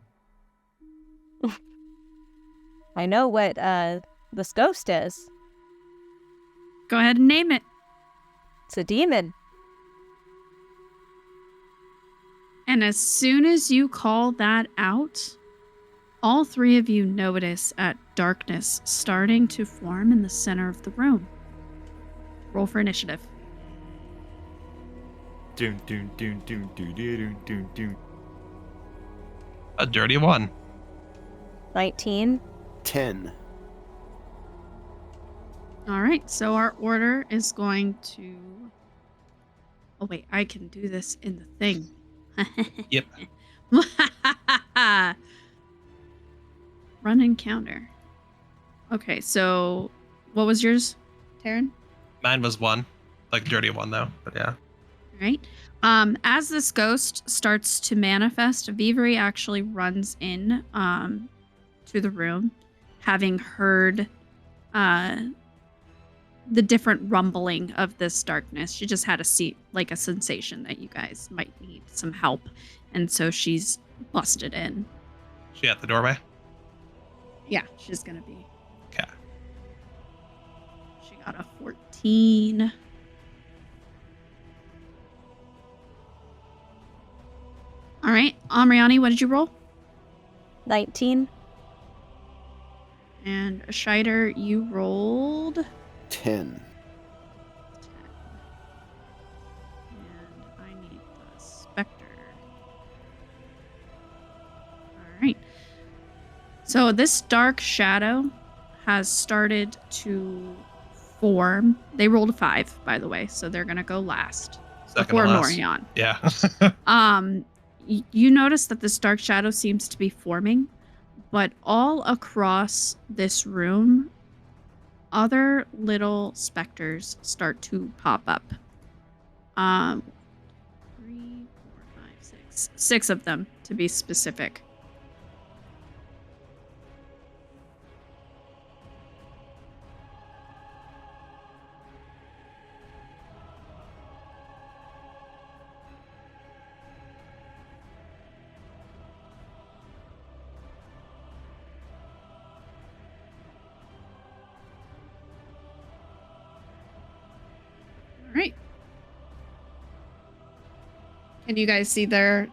I know what this ghost is. Go ahead and name it. It's a demon. And as soon as you call that out, all three of you notice at darkness starting to form in the center of the room. Roll for initiative. Doom, doom, doom, doom, doom, doom, doom, doom. A dirty one. 19. 10. All right, so our order is going to... Oh, wait, I can do this in the thing. Yep. Run encounter. Okay, so what was yours, Taryn? Mine was 1. Like dirty one though, but yeah. All right. As this ghost starts to manifest, Viviri actually runs in to the room, having heard the different rumbling of this darkness. She just had a sensation that you guys might need some help, and so she's busted in. She at the doorway? Yeah, she's gonna be. Okay. She got a 14. All right, Amriani, what did you roll? 19. And Scheider, you rolled 10. 10. And I need the Spectre. All right. So this dark shadow has started to form. They rolled a 5, by the way, so they're going to go last. Second Before to last. Norian. Yeah. You notice that this dark shadow seems to be forming, but all across this room, other little specters start to pop up. 3, 4, 5, 6. 6 of them, to be specific. Right. Can you guys see their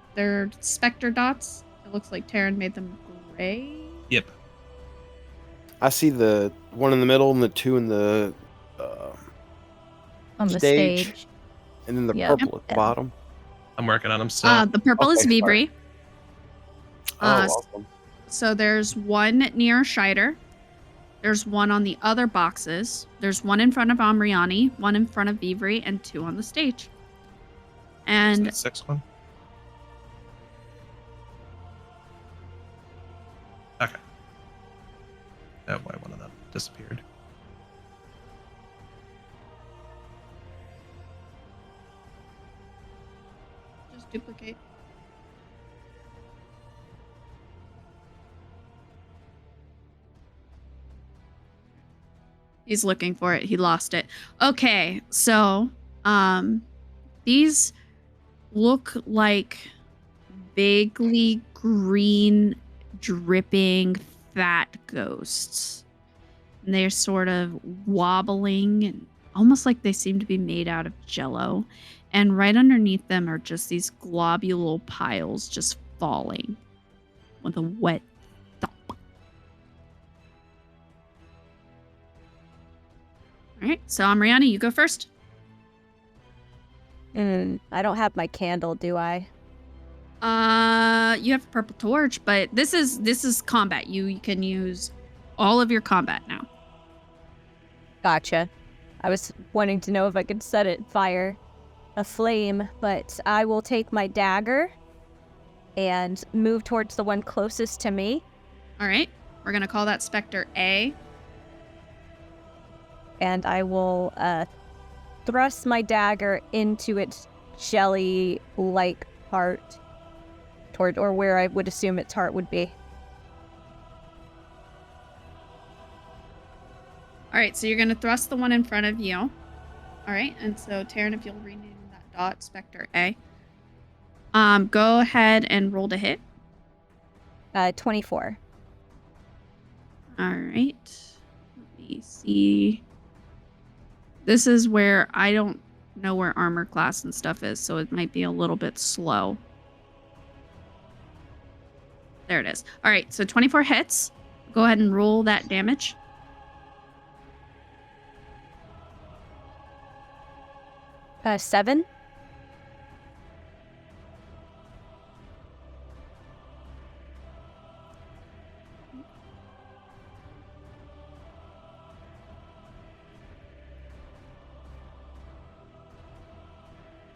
specter dots? It looks like Taryn made them gray. Yep. I see the one in the middle and the 2 in the On the stage. stage. And then the Yep. purple at the bottom. I'm working on them still. The purple is Okay, sorry. Viviri. Oh, awesome. So there's one near Scheider. There's one on the other boxes. There's one in front of Amriani, one in front of Viviri, and 2 on the stage. And Is that 6 one? Okay. Oh boy, one of them disappeared. just duplicate. He's looking for it. He lost it. Okay, so these look like vaguely green, dripping, fat ghosts. And they're sort of wobbling and almost like they seem to be made out of jello. And right underneath them are just these globule piles just falling with a wet thump. All right, so Amriani, you go first. I don't have my candle, do I? You have a purple torch, but this is combat. You can use all of your combat now. Gotcha. I was wanting to know if I could set it fire a flame, but I will take my dagger and move towards the one closest to me. All right, we're gonna call that Spectre A. And I will thrust my dagger into its jelly-like heart, or where I would assume its heart would be. All right, so you're gonna thrust the one in front of you. All right, and so Taryn, if you'll rename that dot Spectre A. Go ahead and roll to hit. 24. All right. Let me see. This is where I don't know where armor class and stuff is, so it might be a little bit slow. There it is. All right, so 24 hits. Go ahead and roll that damage. Seven.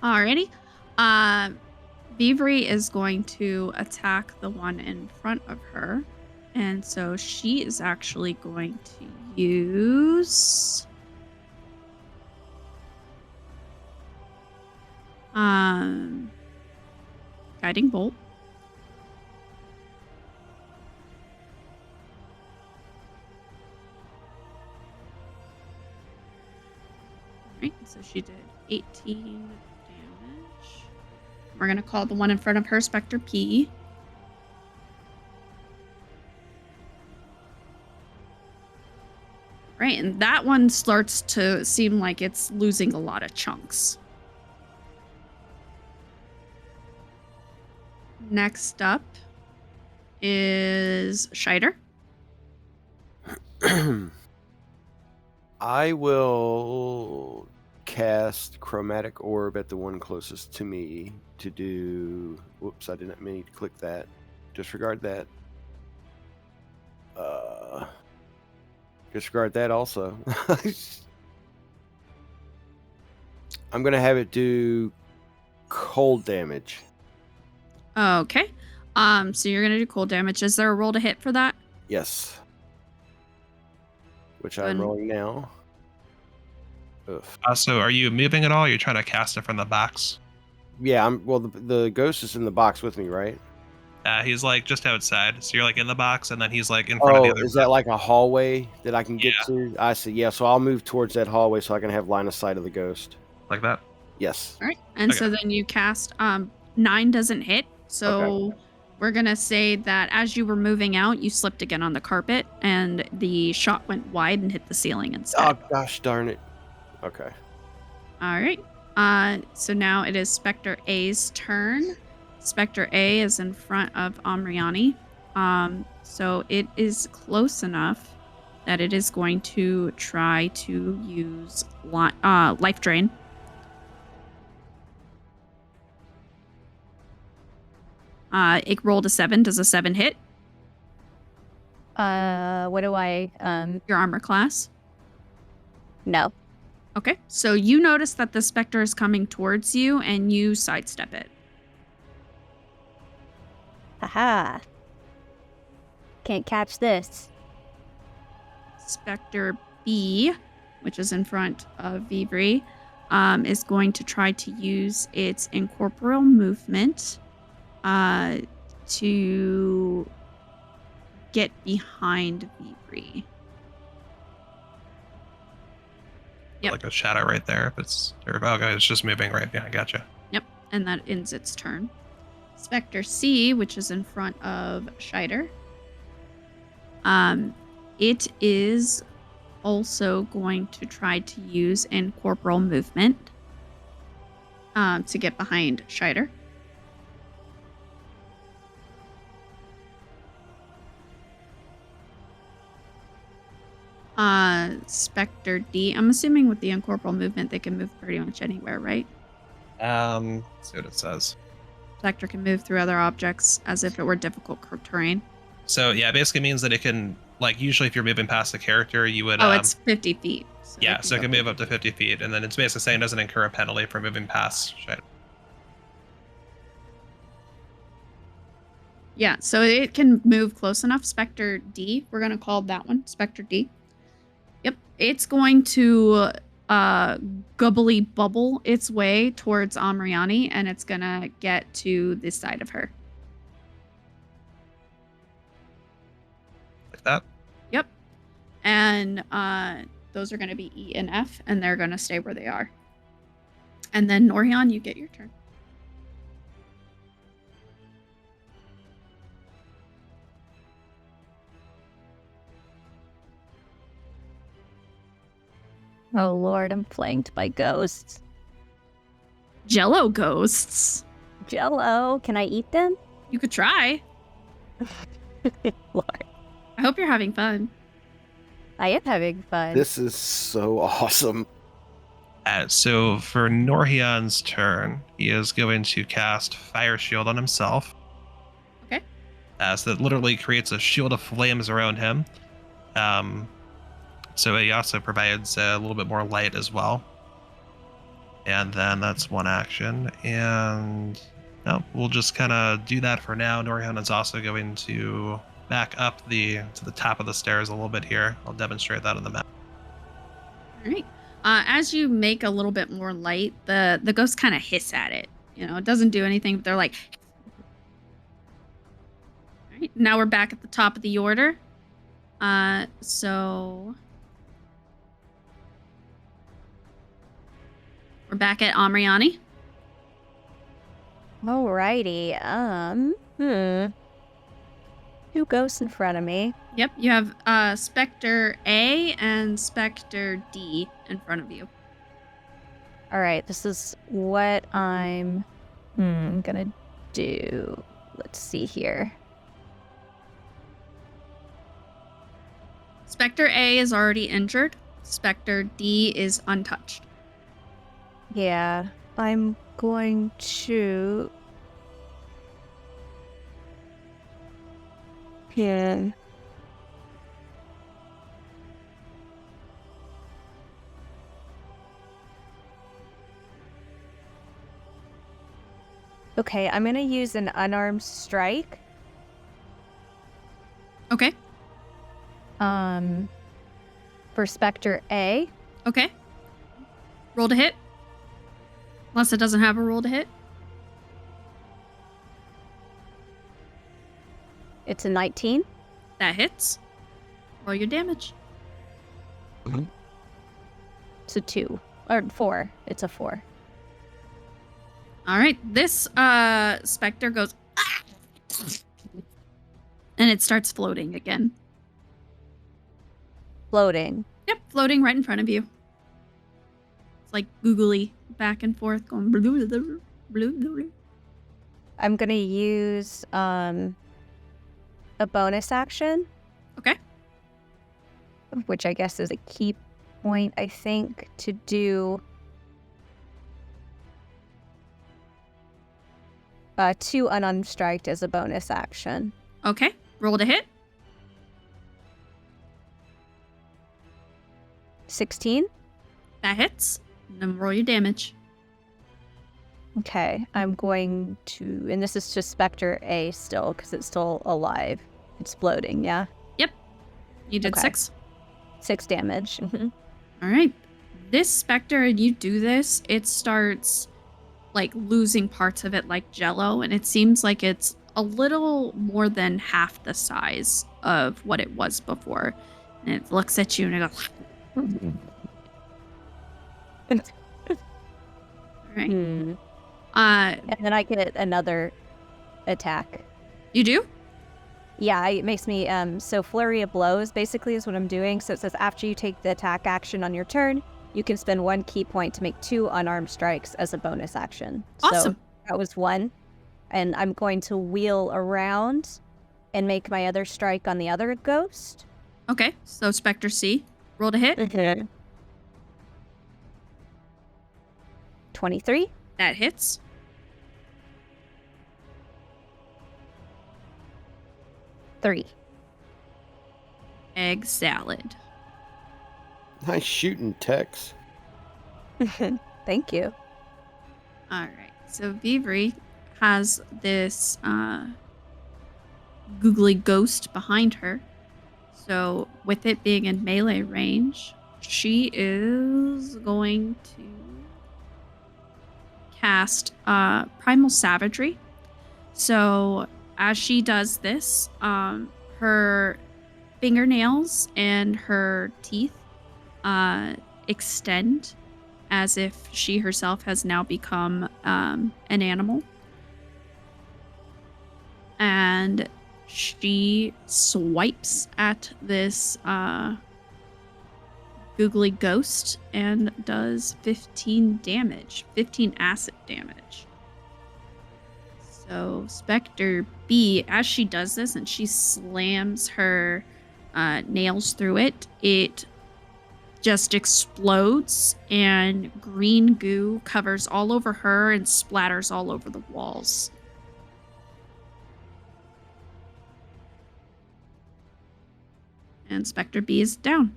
Alrighty. Viviri is going to attack the one in front of her. And so she is actually going to use guiding bolt. Alright, so she did 18 damage. We're going to call the one in front of her Spectre P. Right, and that one starts to seem like it's losing a lot of chunks. Next up is Scheider. I will cast Chromatic Orb at the one closest to me to do... Whoops, I didn't mean to click that. Disregard that. Disregard that also. I'm going to have it do cold damage. Okay. So you're gonna do cold damage. Is there a roll to hit for that? Yes. Which I'm Then- rolling now. Ugh. So are you moving at all? You're trying to cast it from the box? Yeah, well, the ghost is in the box with me, right? He's like just outside. So you're like in the box, and then he's like in front of the Oh, other. is that like a hallway that I can get Yeah. to? I see. Yeah, so I'll move towards that hallway so I can have line of sight of the ghost. Like that? Yes. All right. And so then you cast 9 doesn't hit. So we're gonna say that as you were moving out, you slipped again on the carpet, and the shot went wide and hit the ceiling instead. Oh, gosh darn it. Okay. All right. So now it is Spectre A's turn. Spectre A is in front of Amriani. So it is close enough that it is going to try to use life drain. It rolled a 7. Does a 7 hit What do I your armor class? no. Okay. So you notice that the Spectre is coming towards you, and you sidestep it. Haha. Can't catch this. Spectre B, which is in front of Viviri, is going to try to use its incorporeal movement to get behind Viviri. Yep. Like a shadow right there. If it's okay, it's just moving right. Yeah, I gotcha. Yep, and that ends its turn. Spectre C, which is in front of Scheider. It is also going to try to use incorporeal movement to get behind Scheider. Spectre D. I'm assuming with the incorporeal movement, they can move pretty much anywhere, right? Let's see what it says. Spectre can move through other objects as if it were difficult terrain. So yeah, it basically means that it can, like, usually if you're moving past the character, you would. Oh, it's 50 feet. So yeah, so it can move up to 50 feet, and then it's basically saying it doesn't incur a penalty for moving past shit. Yeah, so it can move close enough. Spectre D, we're going to call that one Spectre D. Yep, it's going to gubbly bubble its way towards Amriani, and it's going to get to this side of her. Like that? Yep. And those are going to be E and F, and they're going to stay where they are. And then Northerra, you get your turn. Oh lord, I'm flanked by ghosts. Jello ghosts. Jello, can I eat them? You could try. Lord, I hope you're having fun. I am having fun. This is so awesome. So for Norhion's turn, he is going to cast Fire Shield on himself. Okay. So that literally creates a shield of flames around him. So he also provides a little bit more light as well. And then that's one action. And no, we'll just kind of do that for now. Norhion is also going to back up to the top of the stairs a little bit here. I'll demonstrate that on the map. All right. As you make a little bit more light, the ghosts kind of hiss at it. You know, it doesn't do anything, but they're like. All right. Now we're back at the top of the order. So we're back at Amriani. Alrighty. Two ghosts in front of me. Yep, you have Spectre A and Spectre D in front of you. Alright, this is what I'm gonna do. Let's see here. Spectre A is already injured. Spectre D is untouched. Yeah, I'm going to... Yeah. Okay, I'm gonna use an unarmed strike. Okay. For Spectre A. Okay. Roll to hit. Unless it doesn't have a roll to hit. It's a 19. That hits. Roll your damage. It's a 2. Or 4. It's a 4. All right. This Spectre goes... "Ah!" And it starts floating again. Floating. Yep, floating right in front of you. It's like googly back and forth going... I'm gonna use a bonus action. Okay. Which I guess is a key point, I think, to do 2 unarmed strike as a bonus action. Okay. Roll to hit. 16. That hits. And then roll your damage. Okay, I'm going to, and this is just Spectre A still, because it's still alive. It's floating, yeah? Yep. You did Okay. 6. 6 damage. Mhm. All right. This Spectre, and you do this, it starts like losing parts of it like jello, and it seems like it's a little more than half the size of what it was before. And it looks at you and it goes... All right. And then I get another attack. You do? Yeah, it makes me, so Flurry of Blows basically is what I'm doing. So it says after you take the attack action on your turn, you can spend 1 key point to make 2 unarmed strikes as a bonus action. Awesome. So that was 1. And I'm going to wheel around and make my other strike on the other ghost. Okay. So Spectre C. Roll to hit. Okay. 23. That hits. Three. Egg salad. Nice shooting, Tex. Thank you. All right. So Viviri has this googly ghost behind her. So with it being in melee range, she is going to cast Primal Savagery. So as she does this, her fingernails and her teeth extend as if she herself has now become an animal. And she swipes at this googly ghost and does 15 damage, 15 acid damage. So Spectre B, as she does this and she slams her nails through it, it just explodes and green goo covers all over her and splatters all over the walls. And Spectre B is down.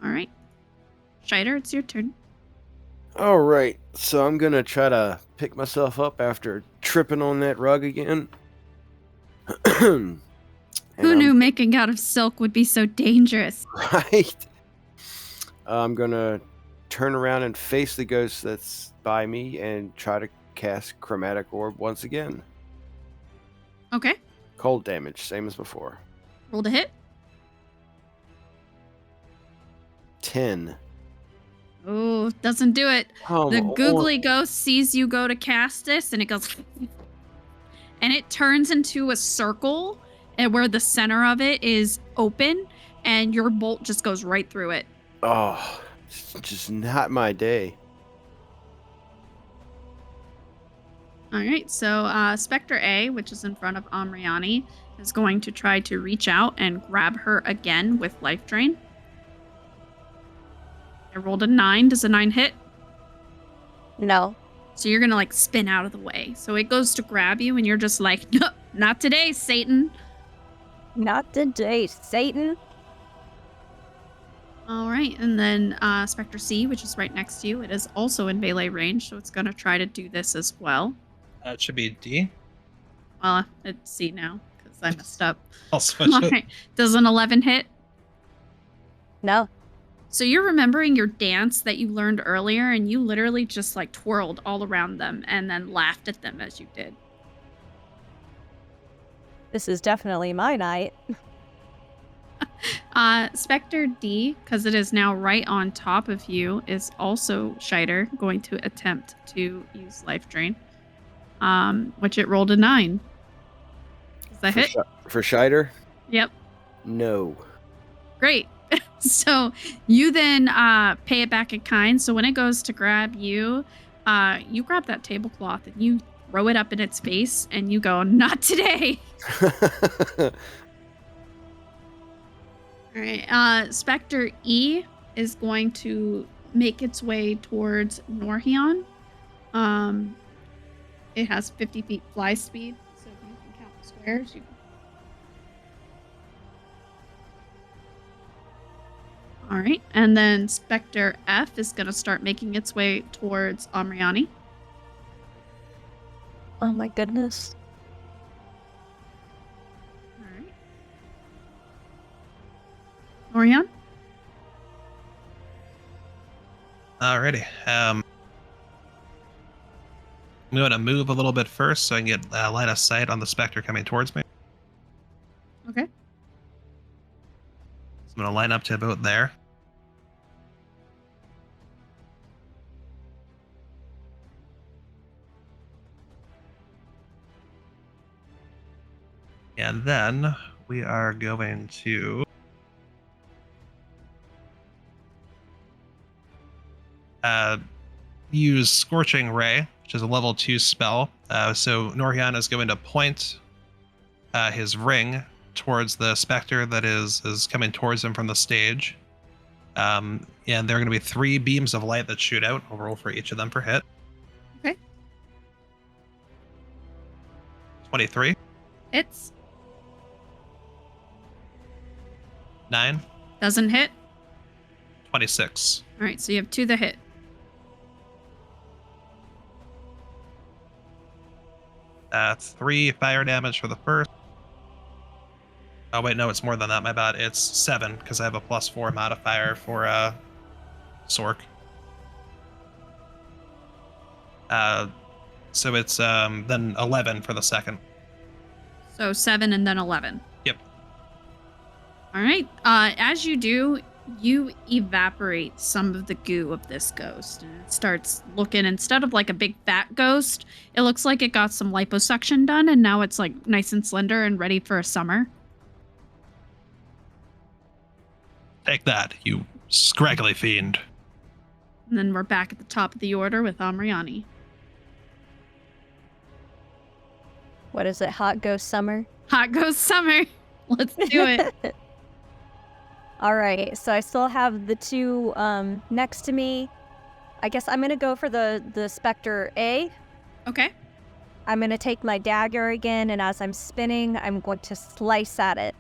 All right. Shider, it's your turn. All right, so I'm gonna try to pick myself up after tripping on that rug again. And Who knew making out of silk would be so dangerous? Right. I'm gonna turn around and face the ghost that's by me and try to cast Chromatic Orb once again. Okay. Cold damage, same as before. Roll to hit. 10. Oh, doesn't do it. Come The on. googly ghost sees you go to cast this and it goes and it turns into a circle and where the center of it is open and your bolt just goes right through it. Oh, it's just not my day. All right, so Spectre A, which is in front of Amriani, is going to try to reach out and grab her again with Life Drain. I rolled a 9. Does a 9 hit? No. So you're going to like spin out of the way. So it goes to grab you and you're just like, no, not today, Satan. Not today, Satan. All right, and then Spectre C, which is right next to you, it is also in melee range, so it's going to try to do this as well. It should be D. Well, it's C now, because I messed up. I'll switch All it. right, does an 11 hit? No. So you're remembering your dance that you learned earlier, and you literally just like twirled all around them and then laughed at them as you did. This is definitely my night. Spectre D, because it is now right on top of you, is also Shider going to attempt to use Life Drain, which it rolled a 9. Does that hit? For Shider? Yep. No. Great. So you then pay it back in kind. So when it goes to grab you, you grab that tablecloth and you throw it up in its face and you go, not today. All right. Spectre E is going to make its way towards Northerra. It has 50 feet fly speed, so if you can count the squares, you can. All right, and then Spectre F is going to start making its way towards Amriani. Oh my goodness. All right. Orion? Alrighty. I'm going to move a little bit first so I can get line of sight on the specter coming towards me. Okay. So I'm going to line up to about there. And then we are going to use Scorching Ray, which is a level 2 spell. So Northerra is going to point his ring towards the specter that is coming towards him from the stage. And there are going to be 3 beams of light that shoot out. I'll roll for each of them for hit. Okay. 23. Hits. 9. Doesn't hit. 26. All right, so you have 2 that hit. That's 3 fire damage for the first. Oh wait, no, it's more than that. My bad. It's 7 because I have a +4 modifier for Sork. So it's then 11 for the second. So 7 and then 11. Yep. All right. As you do, you evaporate some of the goo of this ghost, and it starts looking, instead of like a big fat ghost, it looks like it got some liposuction done, and now it's like nice and slender and ready for a summer. Take that, you scraggly fiend. And then we're back at the top of the order with Amriani. What is it? Hot Ghost Summer? Hot goes summer. Let's do it. All right, so I still have the two next to me. I guess I'm going to go for the Spectre A. Okay. I'm going to take my dagger again, and as I'm spinning, I'm going to slice at it.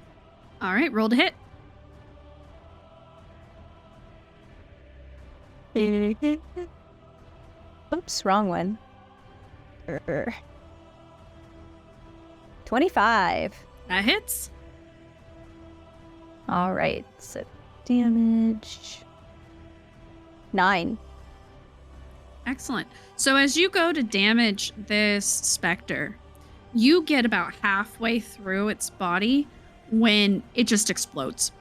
All right, roll to hit. Oops, wrong one. 25. That hits. All right, so damage 9. Excellent. So as you go to damage this specter, you get about halfway through its body when it just explodes.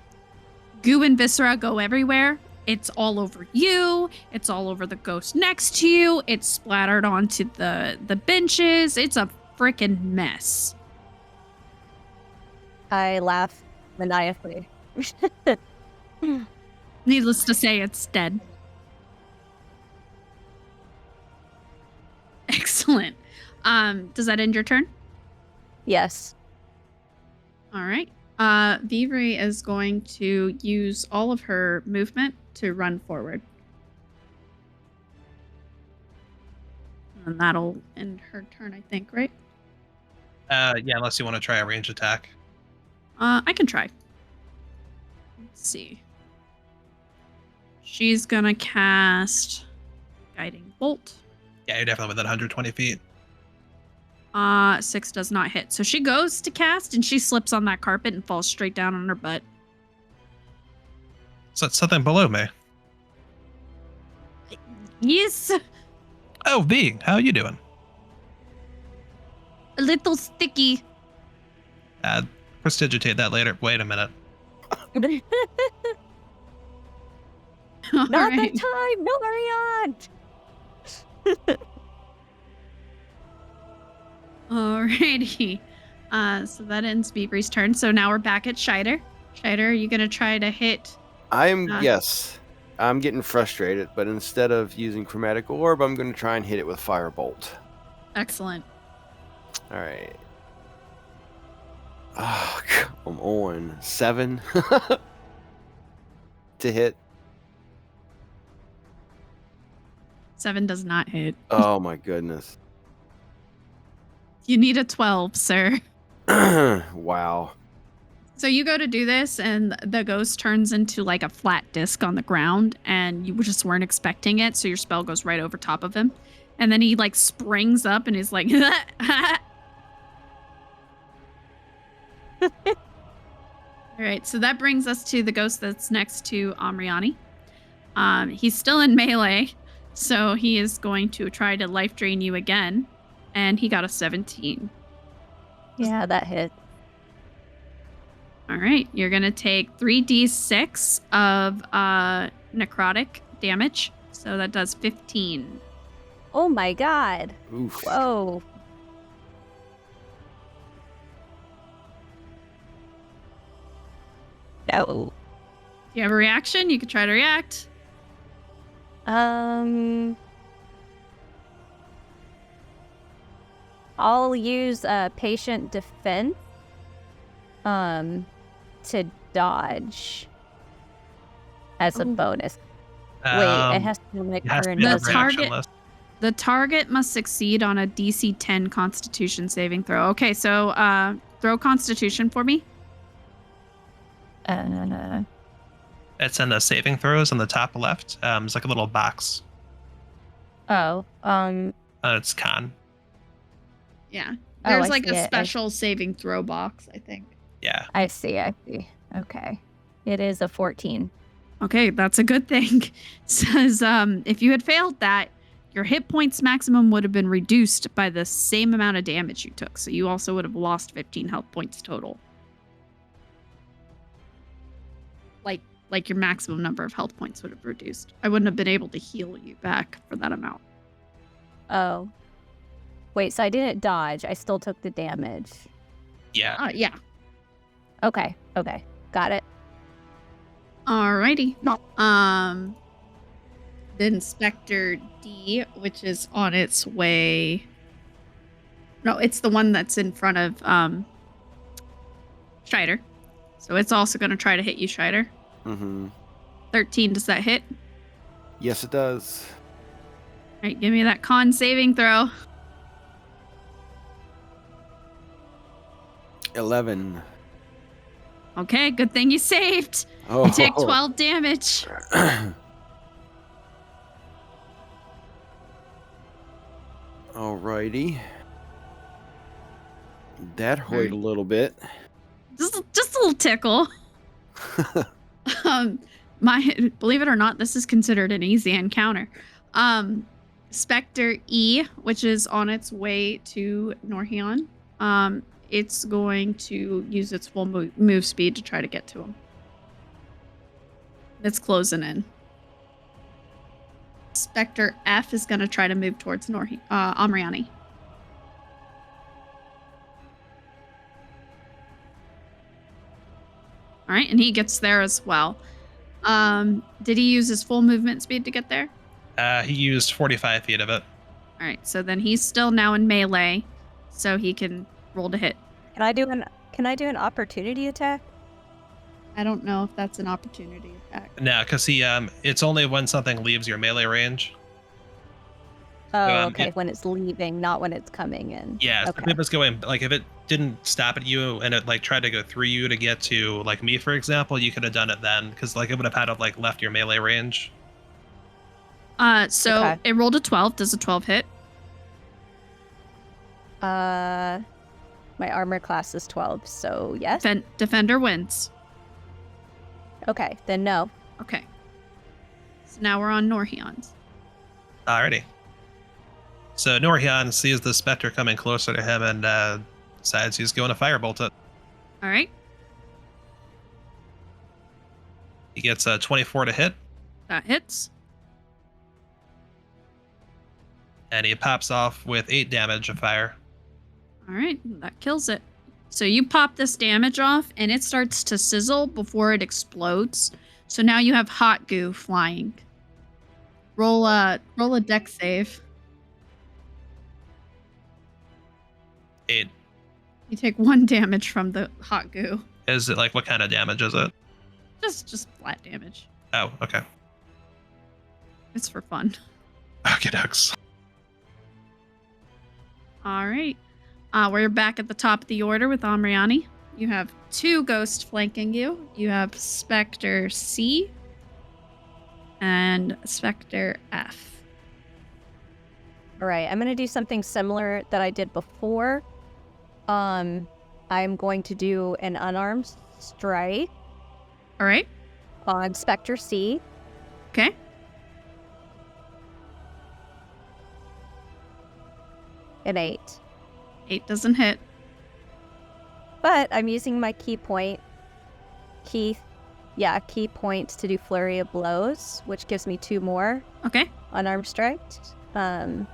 Goo and viscera go everywhere. It's all over you. It's all over the ghost next to you. It's splattered onto the benches. It's a freaking mess. I laugh maniacally. Needless to say, it's dead. Excellent. Does that end your turn? Yes. All right. Viviri is going to use all of her movement to run forward. And that'll end her turn, I think, right? Yeah, unless you want to try a range attack. I can try. Let's see. She's gonna cast Guiding Bolt. Yeah, you're definitely within 120 feet. 6 does not hit. So she goes to cast and she slips on that carpet and falls straight down on her butt. So that's something below me. Yes. Oh, V, how you doing? A little sticky. Prestidigitate that later. Wait a minute. All Not right. the time! No, Marianne! Alrighty. So that ends Viviri's turn. So now we're back at Scheider. Scheider, are you going to try to hit? Yes. I'm getting frustrated, but instead of using Chromatic Orb, I'm going to try and hit it with Firebolt. Excellent. All right. Oh, come on. 7 to hit. 7 does not hit. Oh, my goodness. You need a 12, sir. Wow. So you go to do this, and the ghost turns into like a flat disc on the ground, and you just weren't expecting it, so your spell goes right over top of him. And then he like springs up and is like, All right, so that brings us to the ghost that's next to Amriani. He's still in melee, so he is going to try to life drain you again, and he got a 17. Yeah, that hit. All right, you're going to take 3d6 of necrotic damage, so that does 15. Oh my god. Oof. Whoa. No. Do you have a reaction? You could try to react. I'll use patient defense to dodge as a bonus. Wait, it has to make It has her to be on The the reaction target- list. The target must succeed on a DC 10 Constitution saving throw. Okay, so throw Constitution for me. It's in the saving throws on the top left. It's like a little box. It's con. Yeah, Oh, there's I like see a it. special saving throw box, I think. Yeah. I see. Okay. It is a 14. Okay, that's a good thing. Says if you had failed that, your hit points maximum would have been reduced by the same amount of damage you took. So you also would have lost 15 health points total. Like your maximum number of health points would have reduced. I wouldn't have been able to heal you back for that amount. Oh. Wait, so I didn't dodge. I still took the damage. Yeah. Yeah. Okay. Got it. Alrighty. The Inspector D, which is on its way. No, it's the one that's in front of Strider. So it's also going to try to hit you, Strider. Mm-hmm. 13, does that hit? Yes, it does. All right, give me that con saving throw. 11. Okay, good thing you saved. Oh. You take 12 damage. Alrighty. That hurt a little bit. Just a little tickle. Believe it or not, this is considered an easy encounter. Spectre E, which is on its way to Northerra, it's going to use its full move speed to try to get to him. It's closing in. Spectre F is going to try to move towards Amriani. All right, and he gets there as well. Did he use his full movement speed to get there? He used 45 feet of it. All right, so then he's still now in melee, so he can roll to hit. Can I do an opportunity attack? I don't know if that's an opportunity attack. No, because it's only when something leaves your melee range. Oh, okay. When it's leaving, not when it's coming in. Yeah, so okay. if it was going, like, if it didn't stop at you and it like tried to go through you to get to like me, for example, you could have done it then, because like it would have had to like left your melee range. So Okay. it rolled a 12. Does a 12 hit? My armor class is 12, so yes. Defender wins. Okay, then no. Okay. So now we're on Northerra's. Alrighty. So Northerra sees the specter coming closer to him and decides he's going to firebolt it. All right. He gets a 24 to hit, That hits. and he pops off with 8 damage of fire. All right, that kills it. So you pop this damage off, and it starts to sizzle before it explodes. So now you have hot goo flying. Roll a dex save. 8. You take 1 damage from the hot goo. Is it like, what kind of damage is it? Just flat damage. Oh, okay. It's for fun. Okay, ducks. All right. We're back at the top of the order with Amriani. You have 2 ghosts flanking you. You have Spectre C and Spectre F. All right, I'm going to do something similar that I did before. I'm going to do an unarmed strike All right. on Spectre C. Okay. An 8. 8 doesn't hit. But I'm using my key point to do flurry of blows, which gives me 2 more Okay. unarmed strikes. And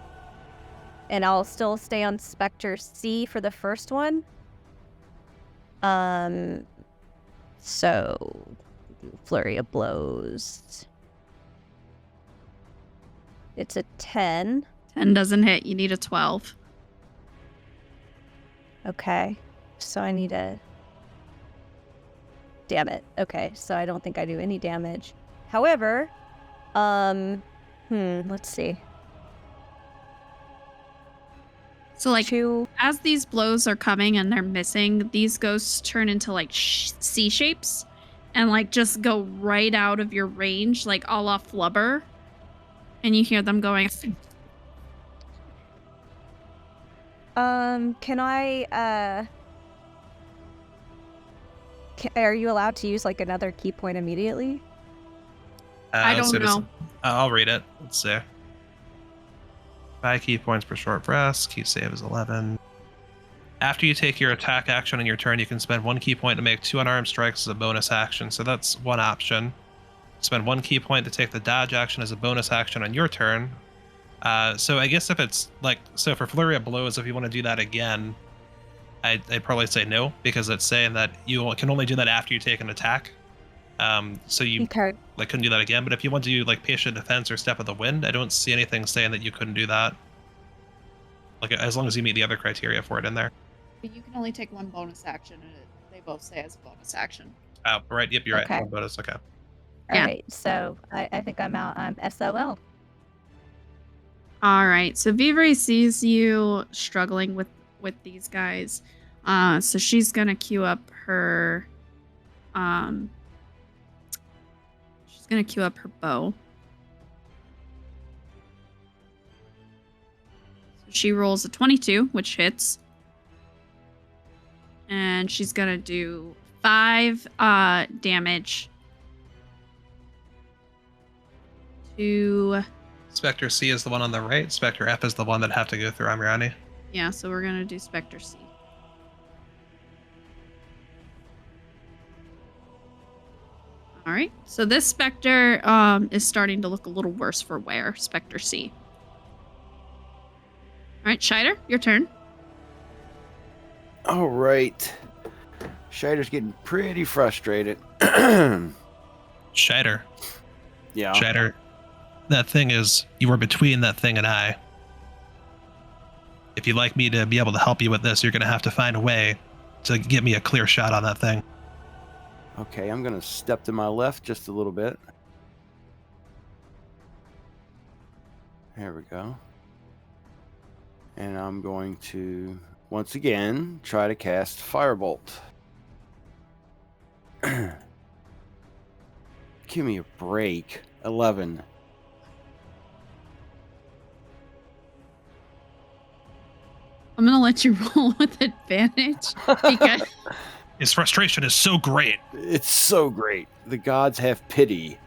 I'll still stay on Spectre C for the first one. So flurry of blows. It's a 10. 10 doesn't hit. You need a 12. Okay. So I need a... Damn it. Okay, so I don't think I do any damage. However, let's see. So, like, 2. as these blows are coming and they're missing, these ghosts turn into, like, C shapes and, like, just go right out of your range, like, a la Flubber. And you hear them going... Can I, are you allowed to use, like, another key point immediately? I let's don't see, know. I'll read it. Let's see. 5 key points per short rest. Key save is 11. After you take your attack action on your turn, you can spend 1 key point to make 2 unarmed strikes as a bonus action. So that's one option. Spend 1 key point to take the dodge action as a bonus action on your turn. So I guess if it's like, so for Flurry of Blows, if you want to do that again, I'd probably say no, because it's saying that you can only do that after you take an attack. So you Okay. like couldn't do that again. But if you want to do like patient defense or step of the wind, I don't see anything saying that you couldn't do that. Like as long as you meet the other criteria for it in there. But you can only take one bonus action, and they both say as a bonus action. Oh, right. Yep, you're Okay. right. One bonus. Okay. All Yeah. right. So I think I'm out. I'm SOL. All right. So Viviri sees you struggling with these guys. So she's gonna queue up her. She's gonna queue up her bow. So she rolls a 22, which hits, and she's gonna do 5 damage to. Spectre C is the one on the right. Spectre F is the one that have to go through Amirani. Yeah, so we're gonna do Spectre C. All right. So this Spectre is starting to look a little worse for wear. Spectre C. All right, Scheider, your turn. All right. Scheider's getting pretty frustrated. Shatter. Yeah. Shatter. That thing is, you were between that thing and I. If you'd like me to be able to help you with this, you're going to have to find a way to get me a clear shot on that thing. Okay, I'm going to step to my left just a little bit. There we go. And I'm going to, once again, try to cast Firebolt. Give me a break. 11. I'm gonna let you roll with advantage because His frustration is so great. It's so great. The gods have pity.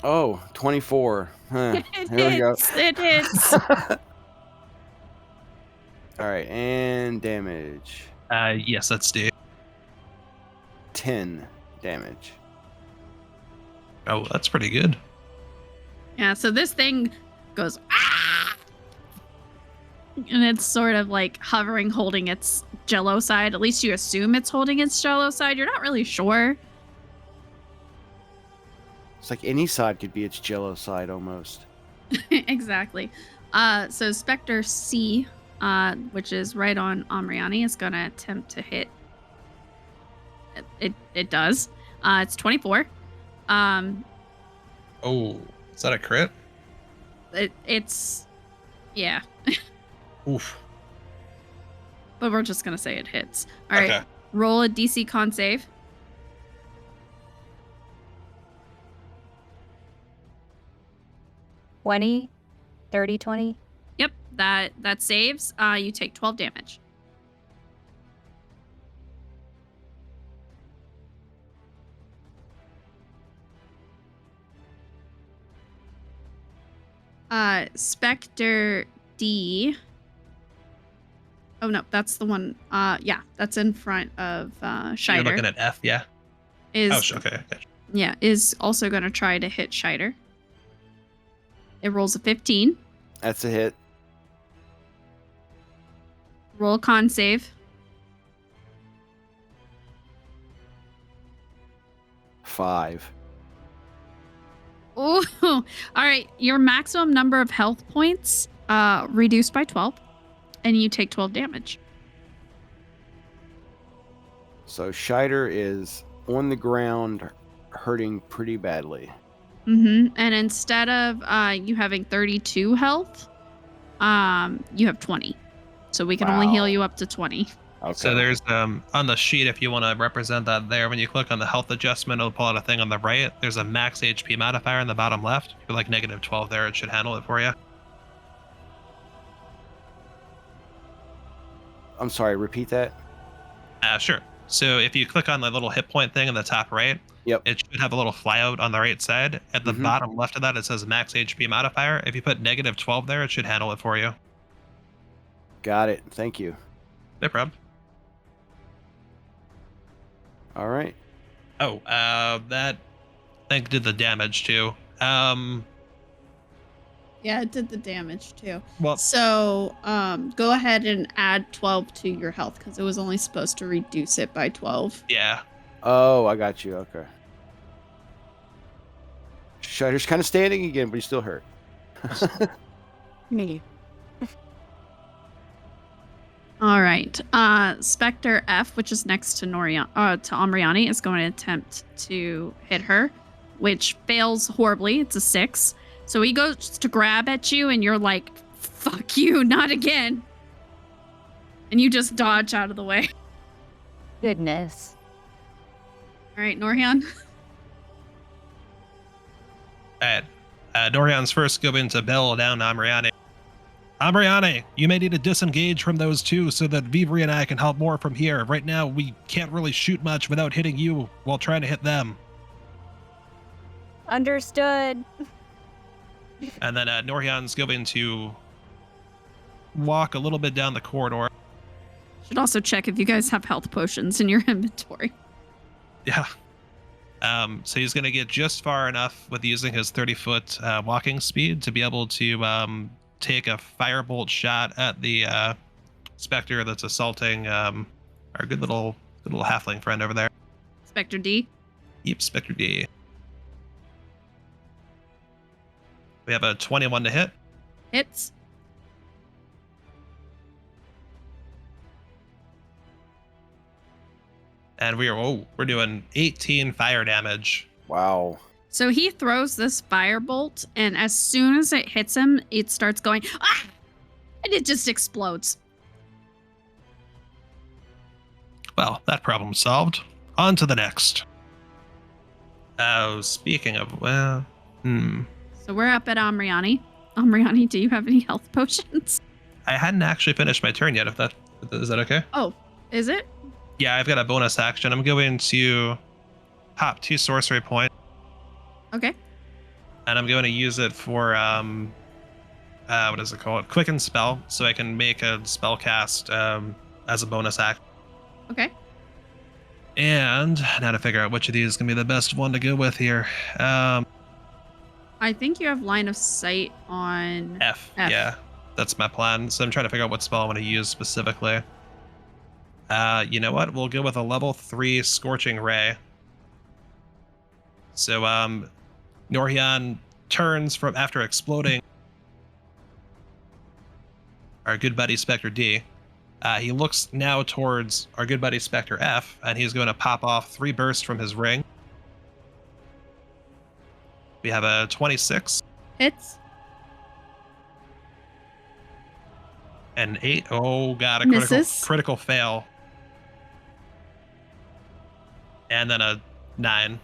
Oh, 24. Huh. it Here we go. hits. It hits. All right, and damage. Yes, that's D. 10 damage. Oh, that's pretty good. Yeah. So this thing goes ah, and it's sort of like hovering, holding its Jello side. At least you assume it's holding its Jello side. You're not really sure. It's like any side could be its Jello side almost. Exactly. So Spectre C, which is right on Amriani, is gonna attempt to hit. It does. It's 24. Oh, is that a crit? It's yeah, Oof. but we're just gonna say it hits. All right. Okay. Roll a DC con save. $20, $30, $20. Yep, that saves. You take 12 damage. Spectre D. Oh no, that's the one. Yeah, that's in front of Scheider. You're looking at F, yeah? Is Okay. yeah, is also gonna try to hit Scheider. It rolls a 15. That's a hit. Roll a con save. 5. Ooh. All right, your maximum number of health points reduced by 12, and you take 12 damage. So Scheider is on the ground, hurting pretty badly. Mm-hmm. And instead of you having 32 health, you have 20. So we can only heal Wow. you up to 20. Okay. So there's on the sheet, if you want to represent that there, when you click on the health adjustment, it'll pull out a thing on the right. There's a max HP modifier in the bottom left. If you're like -12 there, it should handle it for you. I'm sorry, repeat that. Sure. So if you click on the little hit point thing in the top right, Yep. it should have a little flyout on the right side. At the Mhm. bottom left of that, it says max HP modifier. If you put -12 there, it should handle it for you. Got it. Thank you. No problem. All right. Oh, that thing did the damage too. Yeah, Yeah, it did the damage too. Well, So, go ahead and add 12 to your health because it was only supposed to reduce it by 12. yeah. Oh, I got you. Okay. Shider's kind of standing again, but he's still hurt. Me. All right. Spectre F, which is next to Amriani, is going to attempt to hit her, which fails horribly. It's a 6. So he goes to grab at you, and you're like, "Fuck you, not again!" And you just dodge out of the way. Goodness. All right, Norhian. Alright. Dorian's first going to bell down Amriani. Amriani, you may need to disengage from those two so that Viviri and I can help more from here. Right now, we can't really shoot much without hitting you while trying to hit them. Understood. And then Norhian's going to walk a little bit down the corridor. Should also check if you guys have health potions in your inventory. Yeah. So he's going to get just far enough with using his 30-foot walking speed to be able to take a firebolt shot at the specter that's assaulting our good little halfling friend over there. Spectre D. Yep, Spectre D. We have a 21 to hit. Hits. And we're doing 18 fire damage. Wow. So he throws this firebolt, and as soon as it hits him, it starts going, ah! And it just explodes. Well, that problem solved. On to the next. Oh, speaking of, So we're up at Amriani. Amriani, do you have any health potions? I hadn't actually finished my turn yet. Is that okay? Oh, is it? Yeah, I've got a bonus action. I'm going to pop 2 sorcery points, Okay. and I'm going to use it for what is it called? Quicken spell, so I can make a spell cast as a bonus act. Okay. And now to figure out which of these is gonna be the best one to go with here. I think you have line of sight on F. F. Yeah, that's my plan. So I'm trying to figure out what spell I want to use specifically. You know what? We'll go with a level 3 Scorching Ray. So Norhian turns from after exploding our good buddy Spectre D. He looks now towards our good buddy Spectre F, and he's going to pop off 3 bursts from his ring. We have a 26. Hits. An 8. Oh god, a Misses. critical fail. And then a 9.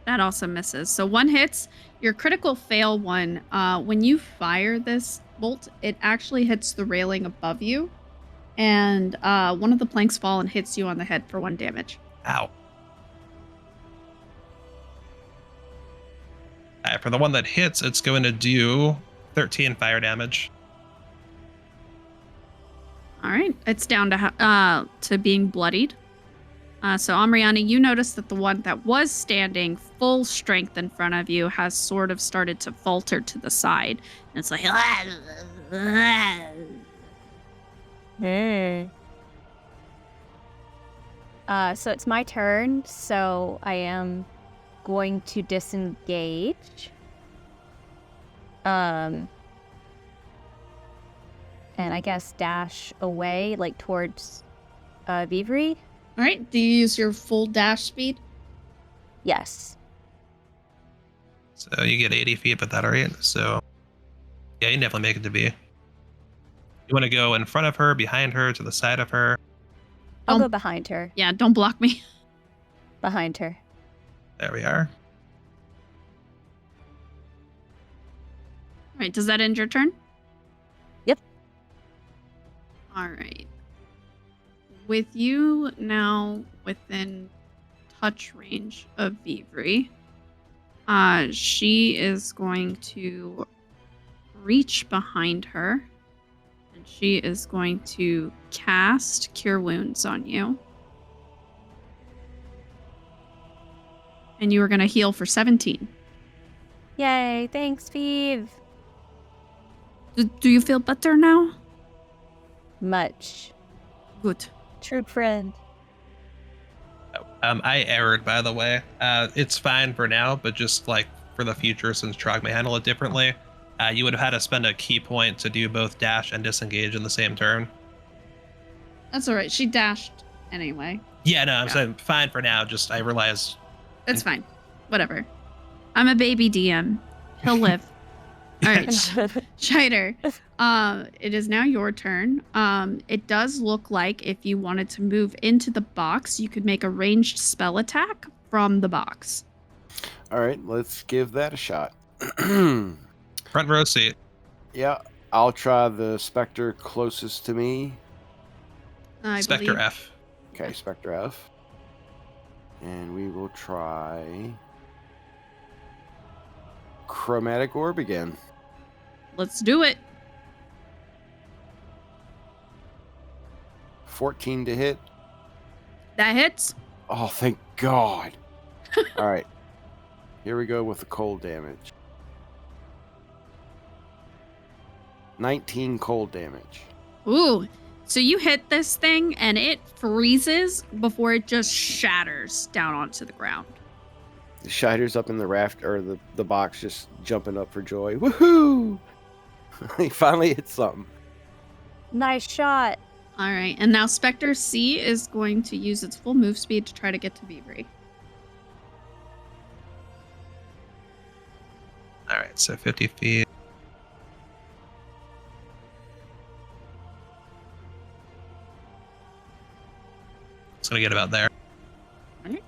That also misses. So 1 hits. Your critical fail one, when you fire this bolt, it actually hits the railing above you. And one of the planks fall and hits you on the head for 1 damage. Ow. For the one that hits, it's going to do 13 fire damage. All right. It's down to being bloodied. So Amriani, you notice that the one that was standing full strength in front of you has sort of started to falter to the side. And it's like... So it's my turn, so I am going to disengage. And I guess dash away, like towards Viviri. All right. Do you use your full dash speed? Yes. So you get 80 feet with that, alright? So yeah, you can definitely make it to B. You want to go in front of her, behind her, to the side of her? I'll go behind her. Yeah, don't block me. Behind her. There we are. All right. Does that end your turn? Yep. All right. With you now within touch range of Viviri, she is going to reach behind her, and she is going to cast Cure Wounds on you. And you are going to heal for 17. Yay, thanks, Viv. Do you feel better now? Much. Good. True friend. I erred, by the way. It's fine for now, but just like for the future, since Trog may handle it differently, you would have had to spend a key point to do both dash and disengage in the same turn. That's all right. She dashed anyway. Yeah, no, I'm Yeah. saying fine for now. Just I realized. That's fine. Whatever. I'm a baby DM. He'll live. All right, Scheider. It is now your turn. It does look like if you wanted to move into the box, you could make a ranged spell attack from the box. All right, let's give that a shot. Front row seat. Yeah, I'll try the Spectre closest to me. I Spectre believe. F. Okay, Spectre F. And we will try Chromatic Orb again. Let's do it. 14 to hit. That hits. Oh, thank God. All right. Here we go with the cold damage. 19 cold damage. Ooh. So you hit this thing and it freezes before it just shatters down onto the ground. The Shider's up in the raft, or the box, just jumping up for joy. Woohoo! He finally hit something. Nice shot. All right. And now Spectre C is going to use its full move speed to try to get to Viviri. All right, so 50 feet. It's gonna get about there. All right.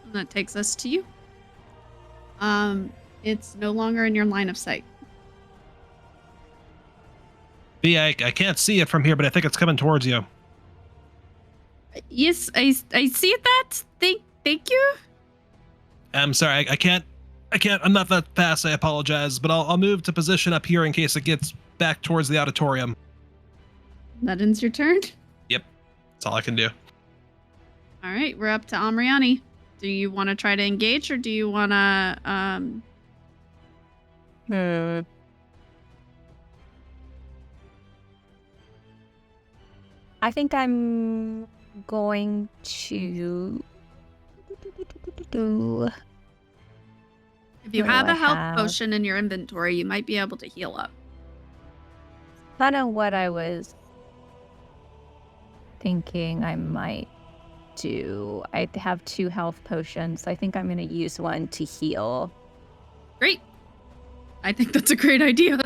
And that takes us to you. It's no longer in your line of sight. B, I can't see it from here, but I think it's coming towards you. Yes, I see that. Thank you. I'm sorry, I can't. I'm not that fast. I apologize, but I'll move to position up here in case it gets back towards the auditorium. That ends your turn. That's all I can do. All right, we're up to Amriani. Do you want to try to engage, or do you want to I think I'm going to do. If you What do have I a health have? potion in your inventory, you might be able to heal up. Kind of what I was thinking I might do. I have 2 health potions. I think I'm going to use one to heal. Great. I think that's a great idea.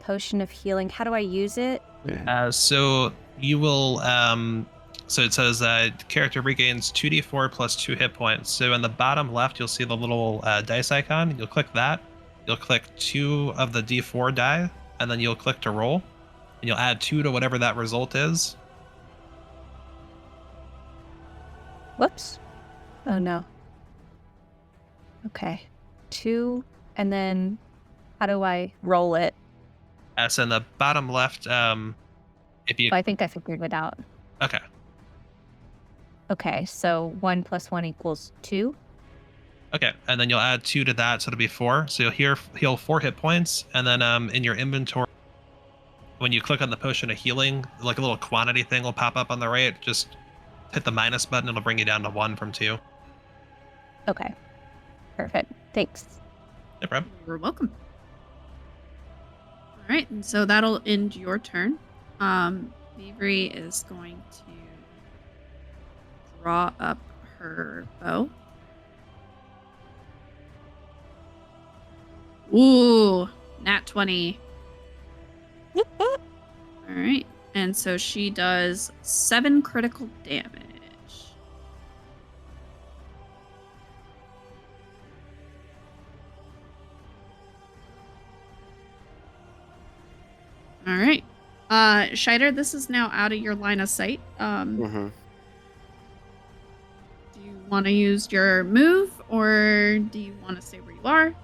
Potion of healing. How do I use it? So you will. So it says character regains 2d4 plus 2 hit points. So in the bottom left, you'll see the little dice icon. You'll click that. You'll click 2 of the d4 die, and then you'll click to roll, and you'll add 2 to whatever that result is. Whoops. Oh no. Okay. 2, and then how do I roll it? So in the bottom left, if you I think I figured it out. okay. Okay, so 1 plus 1 equals 2. Okay, and then you'll add 2 to that, so it'll be 4. So you'll heal 4 hit points, and then in your inventory, when you click on the potion of healing, like a little quantity thing will pop up on the right. Just hit the minus button; it'll bring you down to 1 from 2. Okay. Perfect. Thanks. No problem. You're welcome. All right, and so that'll end your turn. Viviri is going to draw up her bow. Ooh, nat 20. All right, and so she does 7 critical damage. All right. Scheider, this is now out of your line of sight. Mm-hmm. Do you want to use your move, or do you want to stay where you are? Do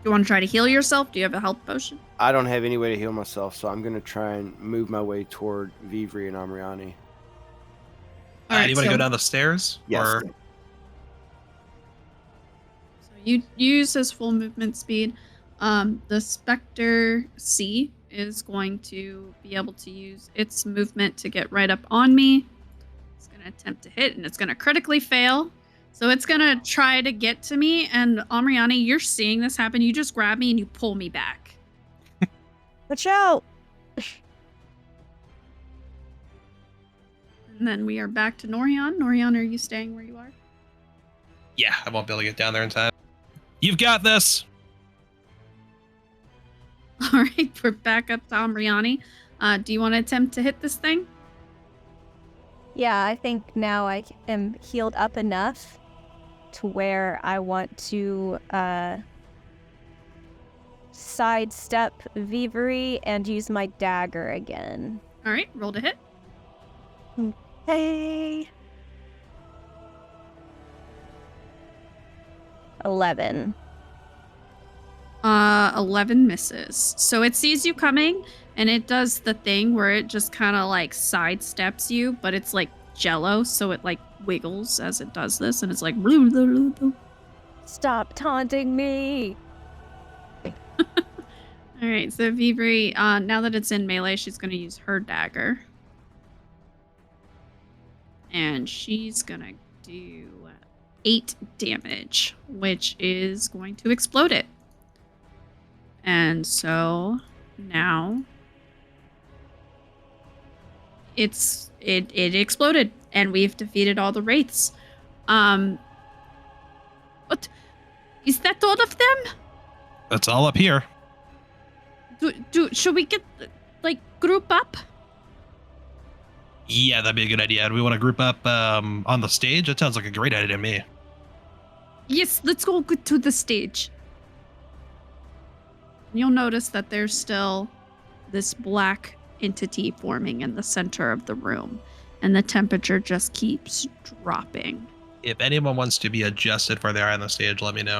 you want to try to heal yourself? Do you have a health potion? I don't have any way to heal myself, so I'm going to try and move my way toward Viviri and Amriani. All right, Do you want to so- go down the stairs? Yes. Or... So You use his full movement speed. The Spectre C is going to be able to use its movement to get right up on me. It's going to attempt to hit, and it's going to critically fail. So it's going to try to get to me, and Amriani, you're seeing this happen. You just grab me and you pull me back. Watch out! And then we are back to Norion. Norion, are you staying where you are? Yeah, I won't be able to get down there in time. You've got this. All right, we're back up to Amriani. Do you want to attempt to hit this thing? Yeah, I think now I am healed up enough to where I want to sidestep Viviri and use my dagger again. All right, roll to hit. Hey. 11. 11 misses. So it sees you coming, and it does the thing where it just kind of like sidesteps you, but it's like jello, so it like wiggles as it does this, and it's like blue, blue, blue, blue. Stop taunting me! All right, so Vivri, now that it's in melee, she's going to use her dagger. And she's going to do 8 damage, which is going to explode it. And so now it exploded, and we've defeated all the wraiths. What? Is that all of them? That's all up here. Should we get, like, group up? Yeah, that'd be a good idea. Do we want to group up on the stage? That sounds like a great idea to me. Yes, let's go to the stage. You'll notice that there's still this black entity forming in the center of the room, and the temperature just keeps dropping. If anyone wants to be adjusted for their eye on the stage, let me know.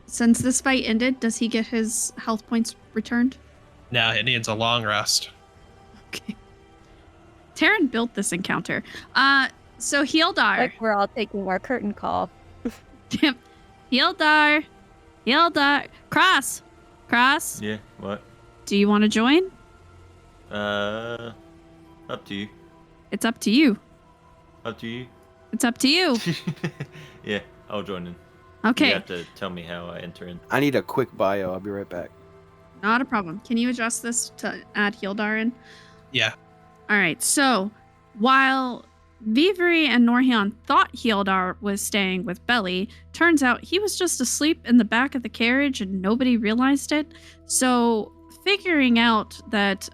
Since this fight ended, does he get his health points returned? No, it needs a long rest. Okay. Taryn built this encounter. So Hildar. Like we're all taking our curtain call. Yep. Hildar. Cross. Yeah, what? Do you want to join? Up to you. It's up to you. Up to you. It's up to you. Yeah, I'll join in. Okay. You have to tell me how I enter in. I need a quick bio. I'll be right back. Not a problem. Can you adjust this to add Hildar in? Yeah. All right. So while Viviri and Norhion thought Hildar was staying with Belly, turns out he was just asleep in the back of the carriage and nobody realized it. So figuring out that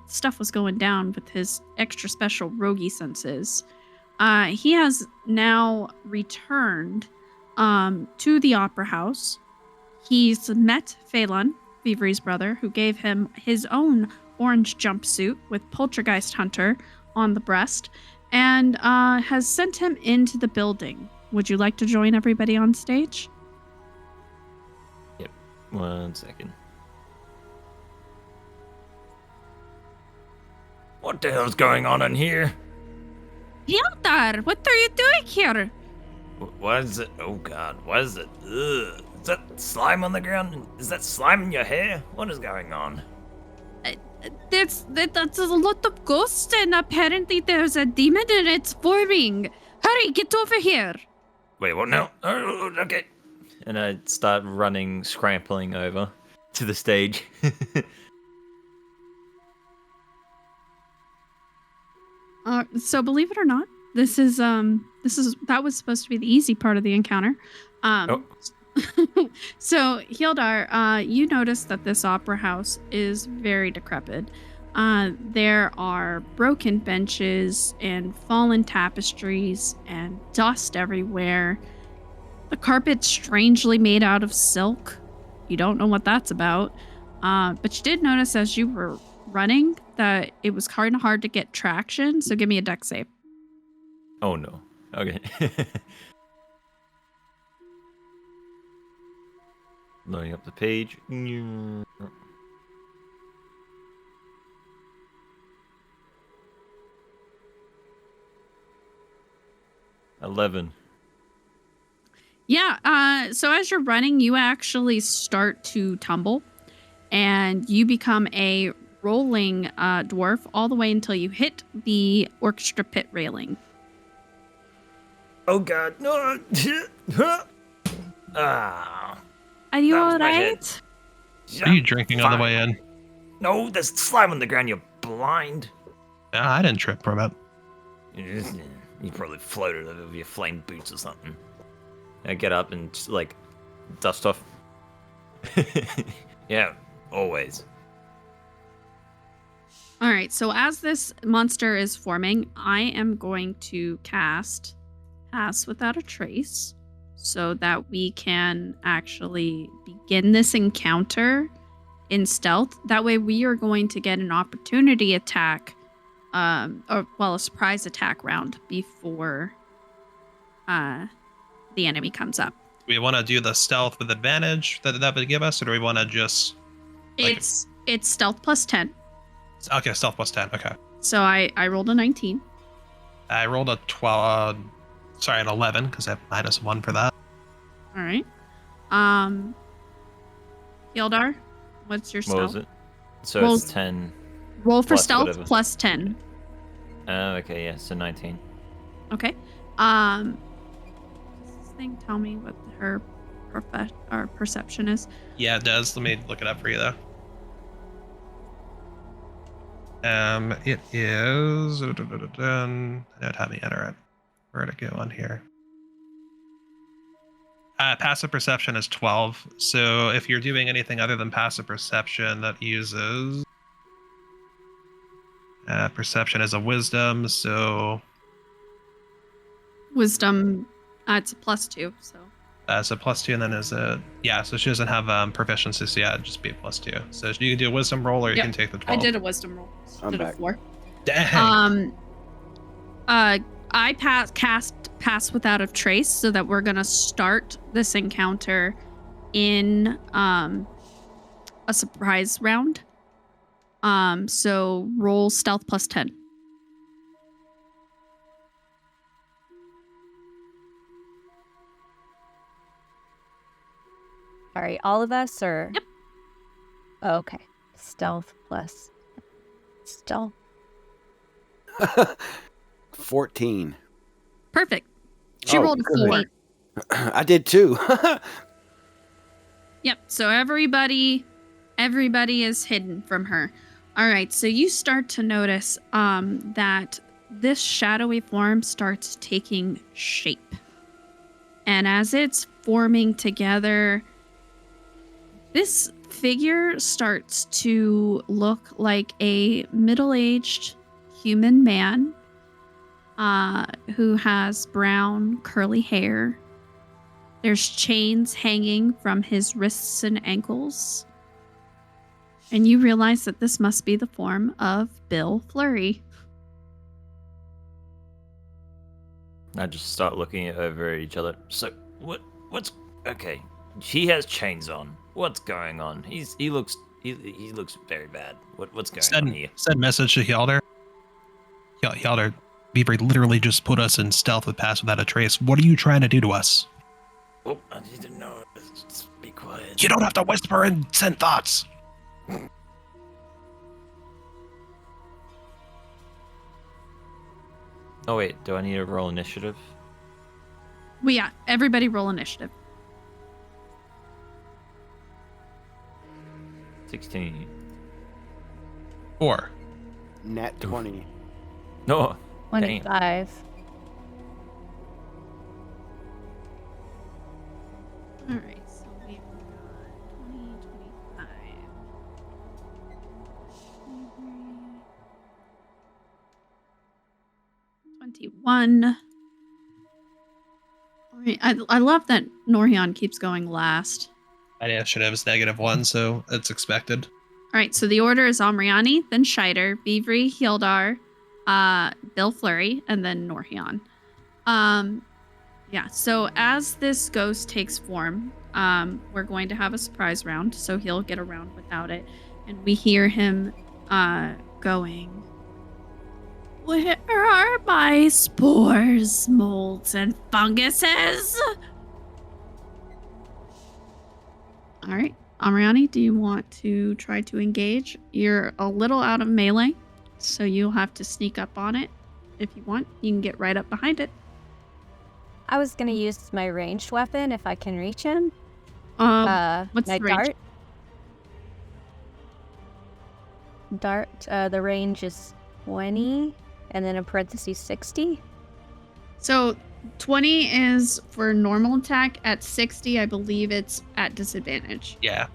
stuff was going down with his extra special roguey senses, he has now returned to the opera house. He's met Phelan, Viviri's brother, who gave him his own orange jumpsuit with Poltergeist Hunter on the breast, and has sent him into the building. Would you like to join everybody on stage? Yep. 1 second. What the hell's going on in here? Hildar, what are you doing here? What is it? Oh god, what is it? Ugh. Is that slime on the ground? Is that slime in your hair? What is going on? That's a lot of ghosts, and apparently there's a demon and it's forming. Hurry, get over here. Wait, what now? Oh, okay. And I start running, scrambling over to the stage. So believe it or not, this is that was supposed to be the easy part of the encounter. So Hildar, you notice that this opera house is very decrepit. There are broken benches and fallen tapestries and dust everywhere. The carpet's strangely made out of silk. You don't know what that's about. But you did notice as you were running that it was kind of hard to get traction, so give me a dex save. Oh no. Okay. Loading up the page. 11. Yeah, so as you're running, you actually start to tumble, and you become a rolling dwarf all the way until you hit the orchestra pit railing. Oh god, no! Ah, Are you that was my head. alright? What are you drinking on the way in? No, there's slime on the ground, you're blind. I didn't trip from it. You probably floated over your flame boots or something. I get up and just, like, dust off. Yeah, always. Alright, so as this monster is forming, I am going to cast Pass Without a Trace so that we can actually begin this encounter in stealth. That way we are going to get an opportunity attack, a surprise attack round before the enemy comes up. Do we want to do the stealth with advantage that would give us, or do we want to just... Like, It's stealth plus 10. okay, stealth plus 10, okay. So I rolled a 19. I rolled a 12, an 11, because I have -1 for that. All right. Hildar, what's your stealth? What was it? So Roll- it's 10. Roll for Plus stealth whatever. plus 10. Oh, okay, yeah, so 19. Okay. Does this thing tell me what her perception is? Yeah, it does. Let me look it up for you, though. It is... I don't have me enter it. Where'd it go on here? Passive perception is 12. So if you're doing anything other than passive perception, that uses... perception is a wisdom, so... Wisdom, it's a plus 2, so. So +2, and then is a... Yeah, so she doesn't have proficiency, so yeah, it'd just be a +2. So you can do a wisdom roll, or you Yep, can take the 12. I did a wisdom roll. I'm Did a back. 4. Dang! I cast Pass Without a Trace so that we're gonna start this encounter in a surprise round. So roll stealth plus 10. All right, all of us, or? Yep. Okay. Stealth plus stealth. 14. Perfect. She Oh, rolled a good. 4. I did too. Yep. So everybody is hidden from her. All right. So you start to notice that this shadowy form starts taking shape. And as it's forming together, this figure starts to look like a middle-aged human man who has brown curly hair. There's chains hanging from his wrists and ankles. And you realize that this must be the form of Bill Flurry. I just start looking over at each other. So, what's... Okay, he has chains on. What's going on? He looks very bad. What's going on here? Send message to Hjalder. Hjalder, Viviri literally just put us in stealth with Pass Without a Trace. What are you trying to do to us? Oh, I didn't know. Just be quiet. You don't have to whisper and send thoughts. Oh wait, do I need to roll initiative? Well, yeah, everybody roll initiative. 16. 4. Nat 20. No. Dang. 25. All right, so we've got 20, 25. 21. All right, I love that Norhion keeps going last. Initiative is -1, so it's expected. All right, so the order is Omriani, then Scheider, Viviri, Hildar, Bill Flurry, and then Norhion. Yeah, so as this ghost takes form, we're going to have a surprise round, so he'll get a round without it. And we hear him going, "Where are my spores, molds, and funguses? All right. Amriani, do you want to try to engage? You're a little out of melee, so you'll have to sneak up on it. If you want, you can get right up behind it. I was gonna use my ranged weapon if I can reach him. What's My the range? Dart. The range is 20, and then in parentheses 60. So 20 is for normal attack. At 60, I believe it's at disadvantage. Yeah.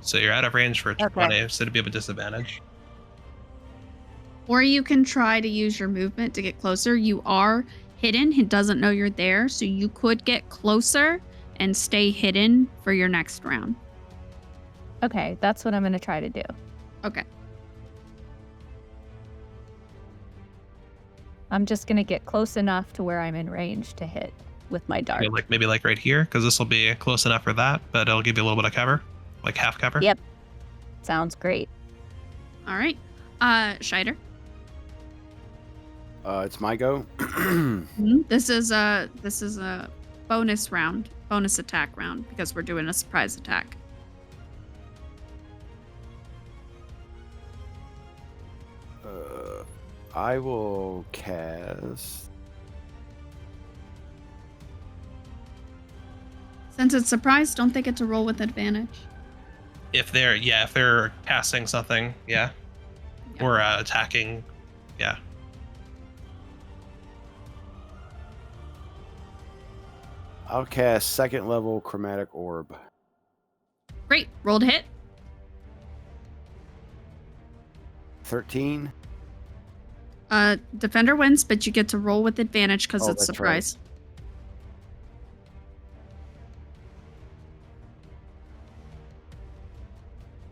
So you're out of range for Okay. 20, so it'd be a disadvantage. Or you can try to use your movement to get closer. You are hidden. He doesn't know you're there, so you could get closer and stay hidden for your next round. Okay, that's what I'm gonna try to do. Okay. I'm just gonna get close enough to where I'm in range to hit with my dart. Maybe like right here, because this will be close enough for that, but it'll give you a little bit of cover, like half cover. Yep. Sounds great. All right. Scheider. It's my go. This is a bonus attack round because we're doing a surprise attack. I will cast. Since it's surprise, don't they get to roll with advantage? If they're casting something, yeah. Yeah. Or attacking, yeah. I'll cast second level chromatic orb. Great. Rolled hit. 13. Defender wins, but you get to roll with advantage because Oh, it's that's surprise.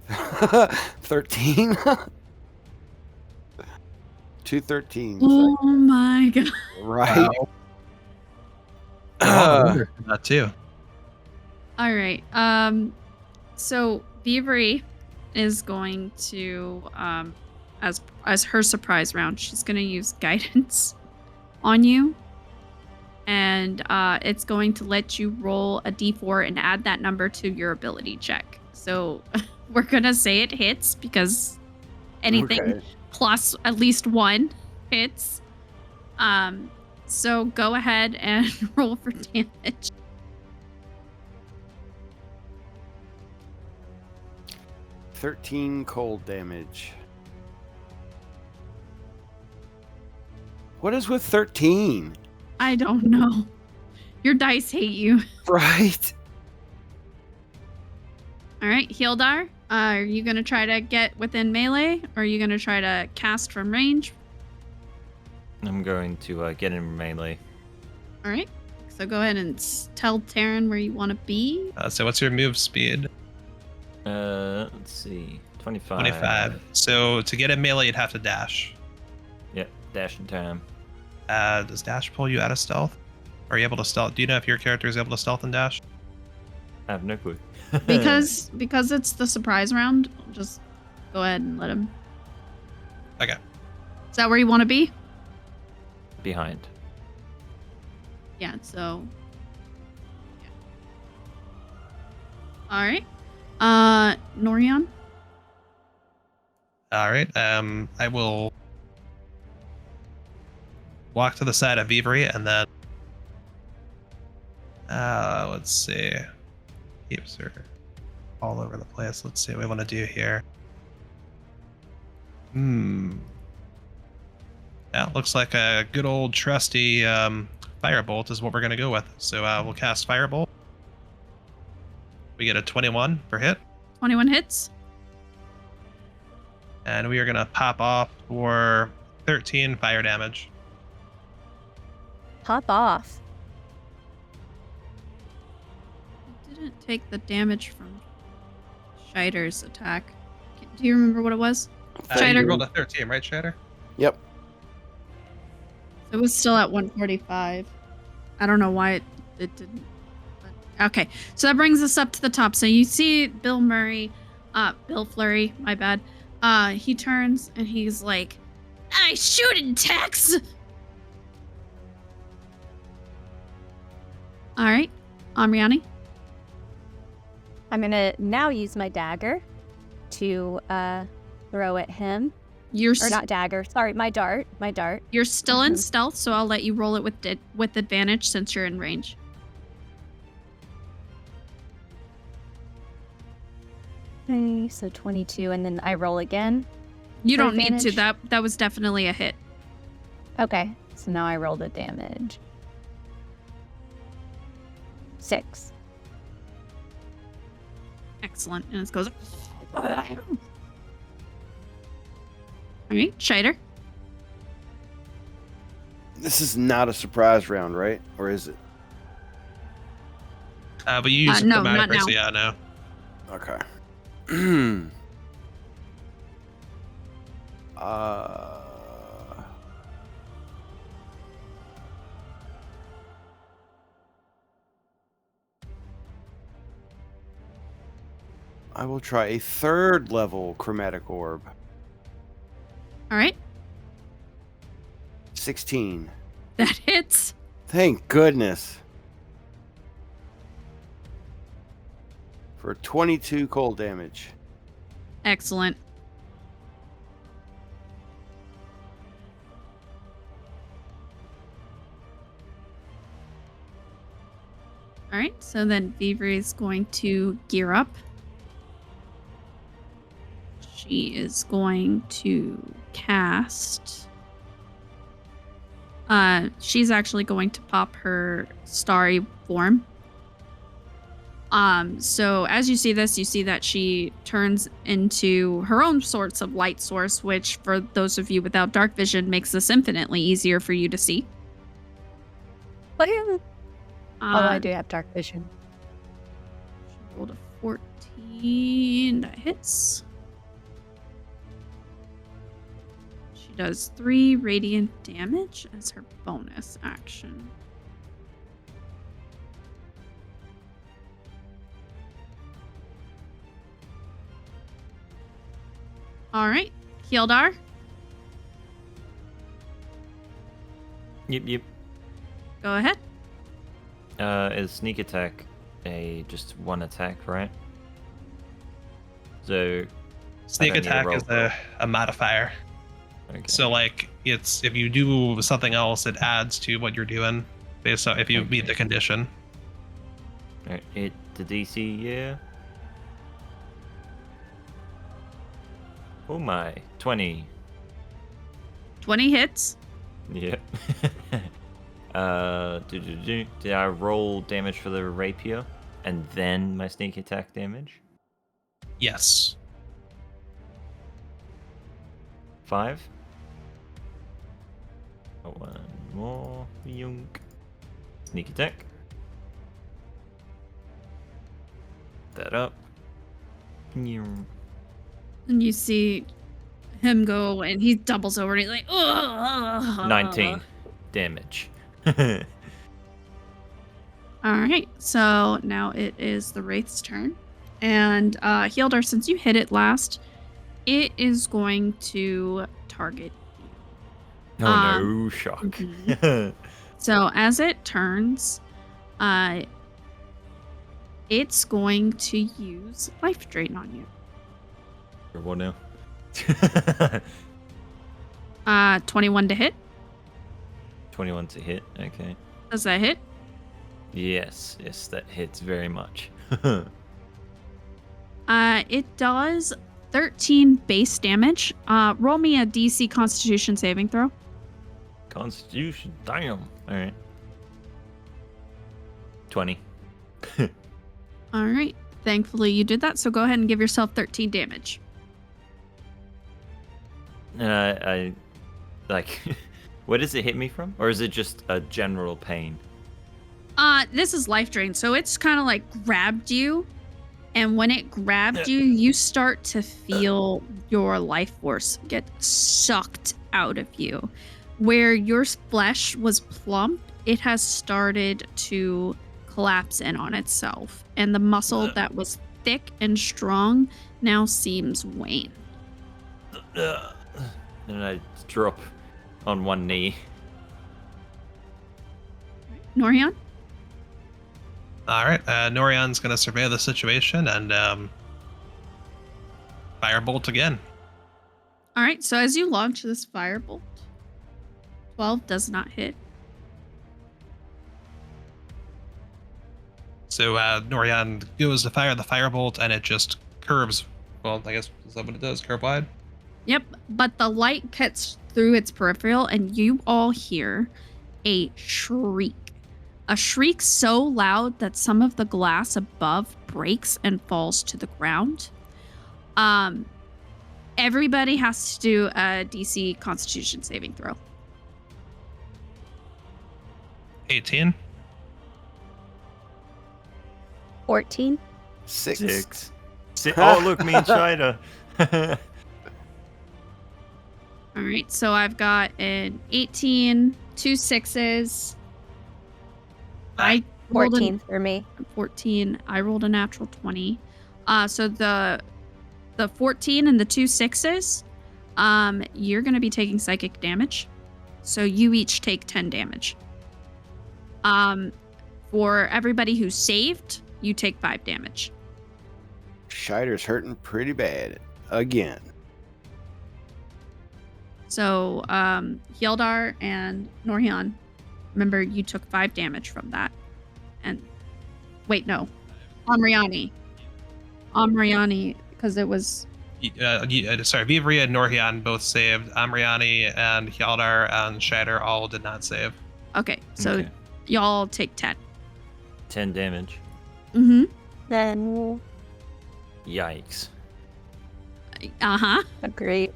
Right. 13. 2 13s. Oh my god. Right. That too. All right. So Viviri is going to as her surprise round, she's going to use guidance on you. And it's going to let you roll a d4 and add that number to your ability check. So we're going to say it hits because anything Okay. plus at least 1 hits. So go ahead and roll for damage. 13 cold damage. What is with 13? I don't know. Your dice hate you. Right. All right, Hildar, are you going to try to get within melee or are you going to try to cast from range? I'm going to get in melee. All right. So go ahead and tell Taryn where you want to be. So what's your move speed? Let's see. 25. 25. So to get in melee, you'd have to dash. Yep, dash in time. Does dash pull you out of stealth? Are you able to stealth? Do you know if your character is able to stealth and dash? I have no clue. Because it's the surprise round, just go ahead and let him. Okay. Is that where you want to be? Behind. Yeah, so. Yeah. All right. Norion? All right. I will walk to the side of Viviri and then let's see. Keeps her all over the place. Let's see what we want to do here. Yeah, looks like a good old trusty firebolt is what we're gonna go with. So we'll cast firebolt. We get a 21 for hit. 21 hits. And we are gonna pop off for 13 fire damage. Pop off. I didn't take the damage from Scheider's attack. Do you remember what it was? You Scheider. rolled a 13, right, Shader? Yep. It was still at 145. I don't know why it didn't. But, okay, so that brings us up to the top. So you see Bill Flurry, my bad. He turns and he's like, "I shoot Tex." All right, Amriani. I'm gonna now use my dagger to throw at him. You're Or not dagger. Sorry, my dart. My dart. You're still in Mhm. stealth, so I'll let you roll it with advantage since you're in range. Okay, so 22, and then I roll again. You For don't need to. advantage? That was definitely a hit. Okay, so now I roll the damage. 6. Excellent. And it goes. All right, Shider. This is not a surprise round, right? Or is it? But you use no, chromatic not now. so yeah, no. Okay. I will try a 3rd level chromatic orb. All right, 16. that hits. Thank goodness. For 22 cold damage. Excellent. All right, so then Viviri is going to gear up. She is going to cast. She's actually going to pop her starry form. So as you see this, you see that she turns into her own sorts of light source, which for those of you without dark vision makes this infinitely easier for you to see. Oh, I do have dark vision. She rolled a 14. That hits. She does 3 radiant damage as her bonus action. All right, Hildar. Yep. Go ahead. Is sneak attack just one attack, right? So Sneak don't need to attack roll is for it. a modifier. okay. So like it's if you do something else, it adds to what you're doing based on if you meet the condition. Alright, hit the DC, yeah. Oh my, 20. 20 hits. Yep. Did I roll damage for the rapier and then my sneak attack damage? Yes. 5. Oh, one more. Yunk. Sneak attack. That up. And you see him go and he doubles over and he's like, ugh. 19 damage. All right, so now it is the Wraith's turn. And Hildar, since you hit it last, it is going to target you. Oh no, shock. mhm. So as it turns, it's going to use Life Drain on you. For what now? 21 to hit. 21 to hit, okay. Does that hit? Yes, that hits very much. It does 13 base damage. Roll me a DC Constitution saving throw. Constitution, damn. Alright. 20. All right. Thankfully, you did that. So go ahead and give yourself 13 damage. I like, where does it hit me from? Or is it just a general pain? This is Life Drain. So it's kind of like grabbed you. And when it grabbed you, you start to feel your life force get sucked out of you. Where your flesh was plump, it has started to collapse in on itself. And the muscle that was thick and strong now seems wane. And I drop on one knee. Norian? All right. Norion's going to survey the situation and firebolt again. All right, so as you launch this firebolt, 12 does not hit. So Norion goes to fire the firebolt, and it just curves. Well, I guess is that what it does? Curve wide. Yep, but the light cuts through its peripheral, and you all hear a shriek. A shriek so loud that some of the glass above breaks and falls to the ground. Everybody has to do a DC Constitution saving throw. 18. 14. 6. Oh, look, me and Shida. All right, so I've got an 18, 2 6s. I rolled 14 for me. 14. I rolled a natural 20. So the 14 and the 2 6s, you're going to be taking psychic damage. So you each take 10 damage. For everybody who saved, you take 5 damage. Scheider's hurting pretty bad again. So Hieldar and Norhian, remember you took 5 damage from that. And wait, no, Amriani, because it was Sorry, Viviri and Norhian both saved. Amriani and Hieldar and Shatter all did not save. okay. So Okay. y'all take 10. 10 damage. Mm-hmm. Then Yikes. agreed.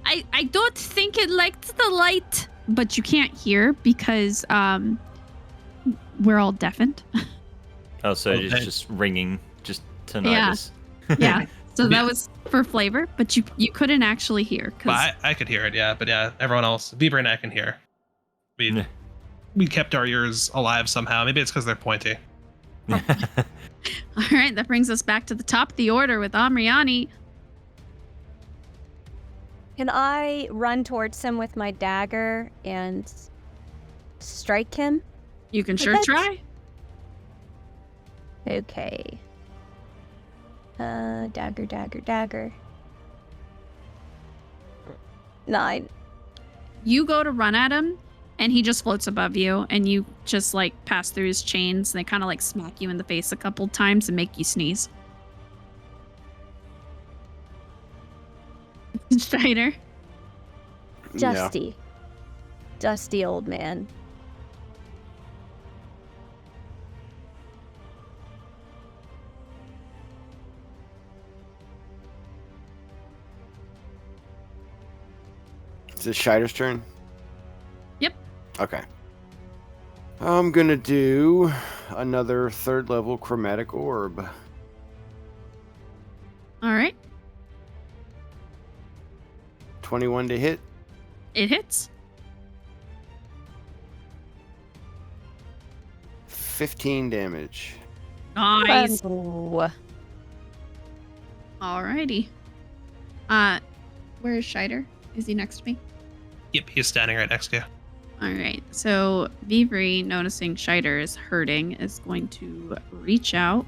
I don't think it liked the light, but you can't hear because we're all deafened. Oh, so Okay. it's just ringing, just tinnitus. Yeah. Yeah. So that was for flavor, but you couldn't actually hear But because I could hear it, yeah. But yeah, everyone else, Viviri and I can hear. We kept our ears alive somehow. Maybe it's because they're pointy. all right, that brings us back to the top of the order with Amriani. Can I run towards him with my dagger and strike him? You can sure Okay. try. Okay. Dagger. 9. You go to run at him, and he just floats above you, and you just like pass through his chains. And they kind of like smack you in the face a couple times and make you sneeze. Steiner. Yeah. Dusty old man. Is it Scheider's turn? Yep. Okay. I'm gonna do another 3rd level chromatic orb. All right. 21 to hit. It hits. 15 damage. Nice. Oh. Alrighty. Where is Scheider? Is he next to me? Yep, he's standing right next to you. All right. So Vivri, noticing Scheider is hurting, is going to reach out.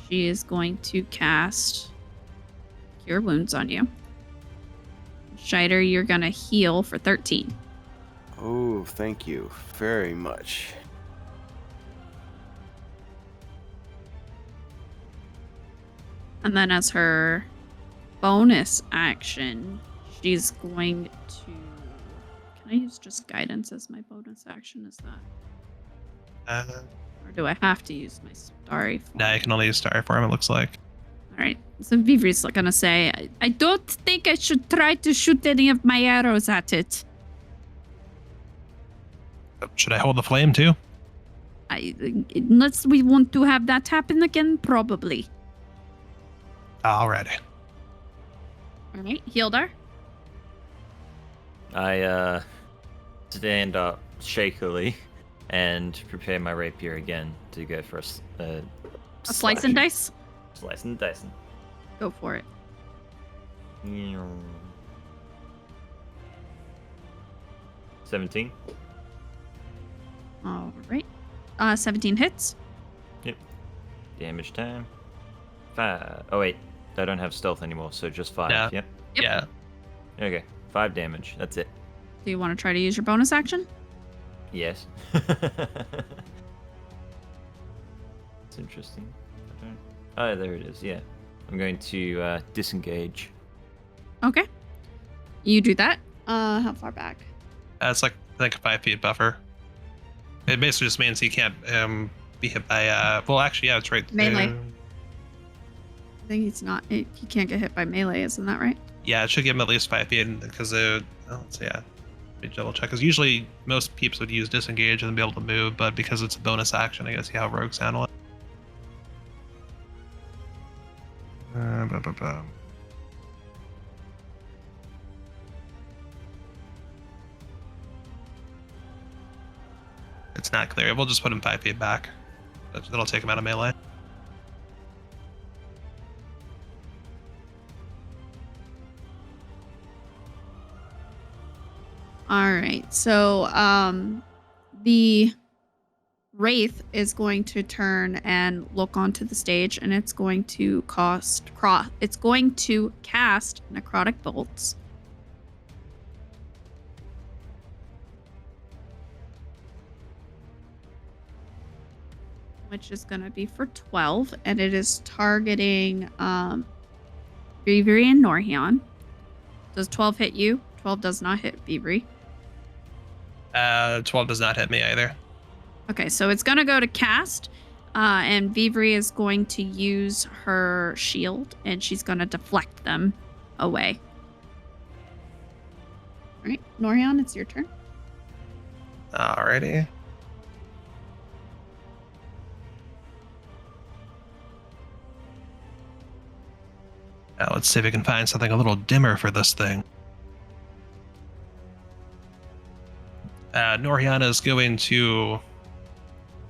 She is going to cast Cure Wounds on you. Scheider, you're going to heal for 13. Oh, thank you very much. And then as her bonus action, she's going to... Can I use just guidance as my bonus action? Is that... Or do I have to use my starry form? Now you can only use Starry Form, it looks like. All right. So Vivri's going to say, I don't think I should try to shoot any of my arrows at it. Should I hold the flame too? Unless we want to have that happen again, probably. Alrighty. All right. Hildar? I stand up shakily and prepare my rapier again to go for a A slice and dice? Slice and dicing. Go for it. 17. All right. 17 hits. damage time. 5. Oh wait, I don't have stealth anymore, so just 5. Yeah. Yep. Yeah. Okay, 5 damage. That's it. Do you want to try to use your bonus action? Yes. It's interesting. I don't... Oh, there it is. Yeah. I'm going to disengage. Okay. You do that. How far back? It's like I think a 5 feet buffer. It basically just means he can't be hit by well actually yeah, it's right Melee. there. I think he's not. He can't get hit by melee, isn't that right? Yeah, it should give him at least 5 feet because let's see, yeah. Let me double check. Because usually most peeps would use disengage and be able to move, but because it's a bonus action, I gotta see how rogues handle it. Ba, ba, ba. It's not clear. We'll just put him 5 feet back. That'll take him out of melee. All right. So the Wraith is going to turn and look onto the stage, and it's going to cast necrotic bolts. Which is going to be for 12, and it is targeting Viviri and Northerra. Does 12 hit you? 12 does not hit Viviri. 12 does not hit me either. Okay, so it's going to go to cast, and Viviri is going to use her shield, and she's going to deflect them away. All right, Northerra, it's your turn. Alrighty. Now let's see if we can find something a little dimmer for this thing. Northerra is going to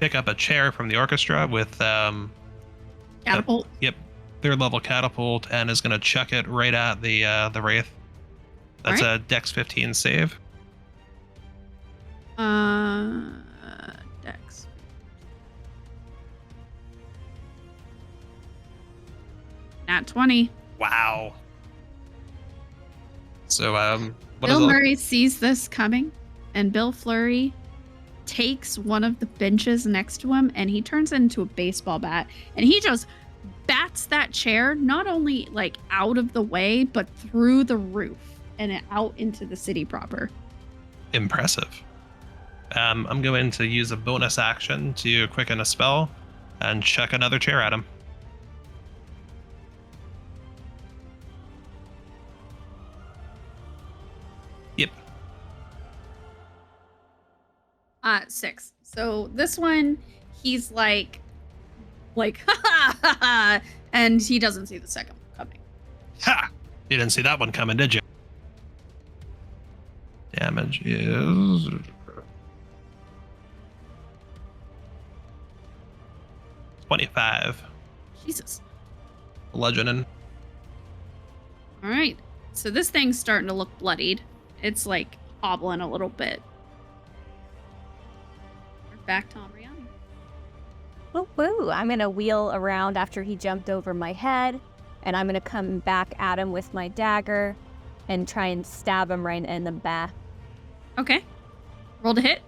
pick up a chair from the orchestra with Catapult. Yep, 3rd level catapult, and is going to chuck it right at the Wraith. That's Alright. a Dex 15 save. Dex. Nat 20. Wow. So what Bill is it? Murray sees this coming, and Bill Flurry takes one of the benches next to him, and he turns it into a baseball bat, and he just bats that chair not only like out of the way, but through the roof and out into the city proper. Impressive. I'm going to use a bonus action to quicken a spell and chuck another chair at him. Yep. 6. So this one, he's like, ha ha ha ha, and he doesn't see the second one coming. Ha! You didn't see that one coming, did you? Damage is 25. Jesus. Bludgeoning. All right. So this thing's starting to look bloodied. It's like hobbling a little bit. We're back to Amriani. Woo woo. I'm going to wheel around after he jumped over my head, and I'm going to come back at him with my dagger and try and stab him right in the back. Okay. Roll to hit.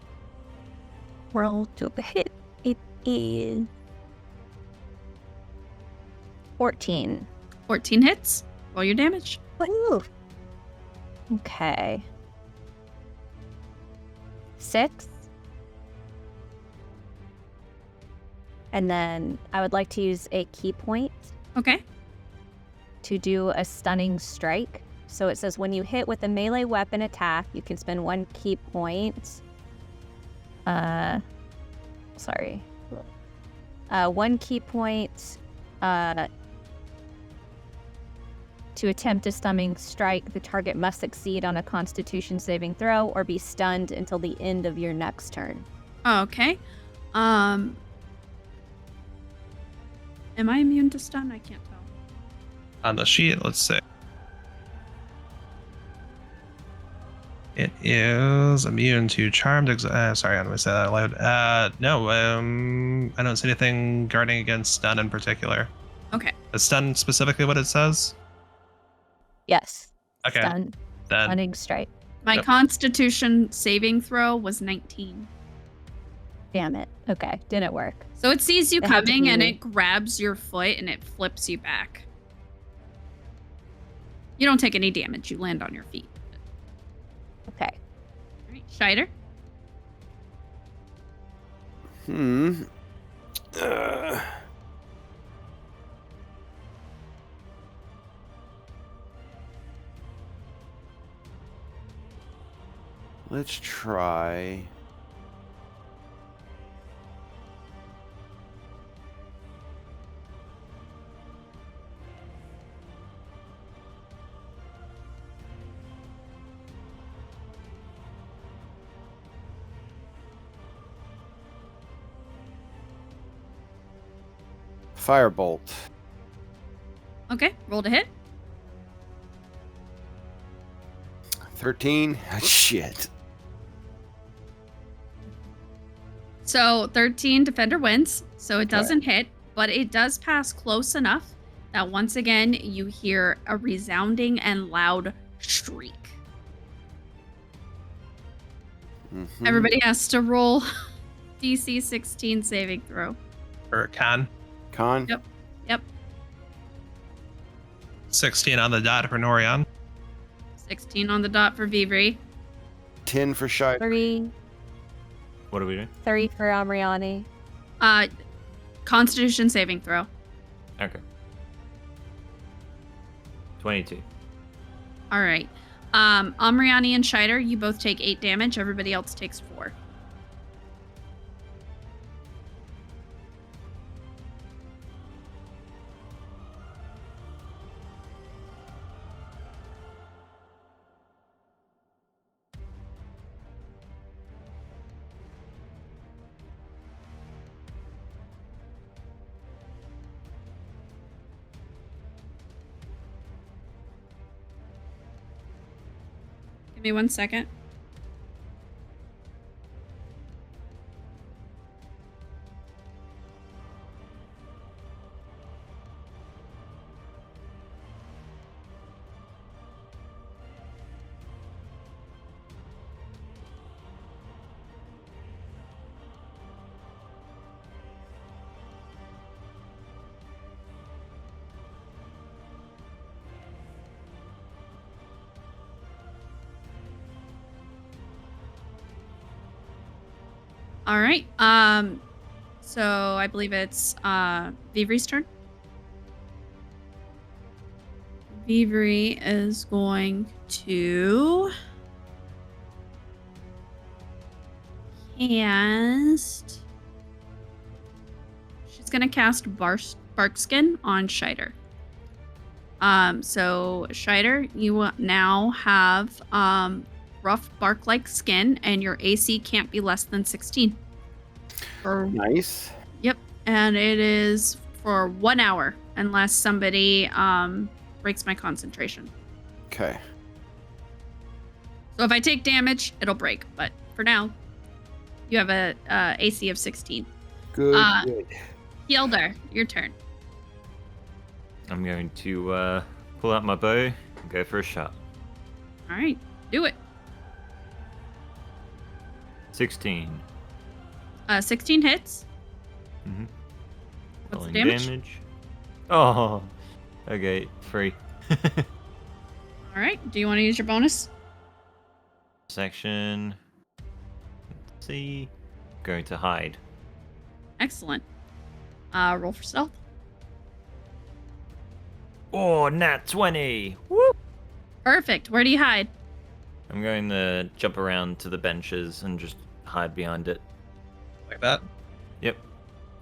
Roll to hit. It is 14. 14 hits. Roll your damage. Woo. Okay. 6. And then I would like to use a key point Okay. to do a stunning strike. So it says when you hit with a melee weapon attack, you can spend 1 key point. 1 key point to attempt a stunning strike. The target must succeed on a Constitution saving throw or be stunned until the end of your next turn. Okay. Am I immune to stun? I can't tell. On the sheet, let's see. It is immune to charmed. Sorry, I'm gonna say that out loud. No, I don't see anything guarding against stun in particular. Okay. Is stun specifically what it says? Yes. Okay. Stun. Then Stunning strike. My Yep. Constitution saving throw was 19. Damn it. Okay. Didn't work. So it sees you It had to coming and be- it grabs your foot and it flips you back. You don't take any damage. You land on your feet. Okay. All right, Scheider. Let's try. Firebolt. Okay, roll to hit. 13. Shit. So 13 defender wins. So it Okay. doesn't hit, but it does pass close enough that once again you hear a resounding and loud shriek. Mhm. Everybody has to roll DC 16 saving throw. for Khan. Con. Yep. Yep. 16 on the dot for Norion. 16 on the dot for Viviri. 10 for Shy. 3. What are we doing? 3 for Amriani. Constitution saving throw. Okay. 22. All right. Amriani and Scheider, you both take 8 damage. Everybody else takes 4. Give me 1 second. All right. So I believe it's Vivri's turn. Viviri is going to cast. She's gonna cast Barkskin on Scheider. So Scheider, you now have rough bark-like skin, and your AC can't be less than 16. Nice. Yep, and it is for 1 hour, unless somebody breaks my concentration. Okay. So if I take damage, it'll break. But for now, you have a AC of 16. Good. Good. Yelder, your turn. I'm going to pull out my bow and go for a shot. All right, do it. 16. 16 hits. Mm-hmm. What's the Rolling damage? Oh, okay, 3. All right. Do you want to use your bonus? Section. Let's see. Going to hide. Excellent. Roll for stealth. Oh, nat 20. Woo! Perfect. Where do you hide? I'm going to jump around to the benches and just hide behind it. Like that. Yep.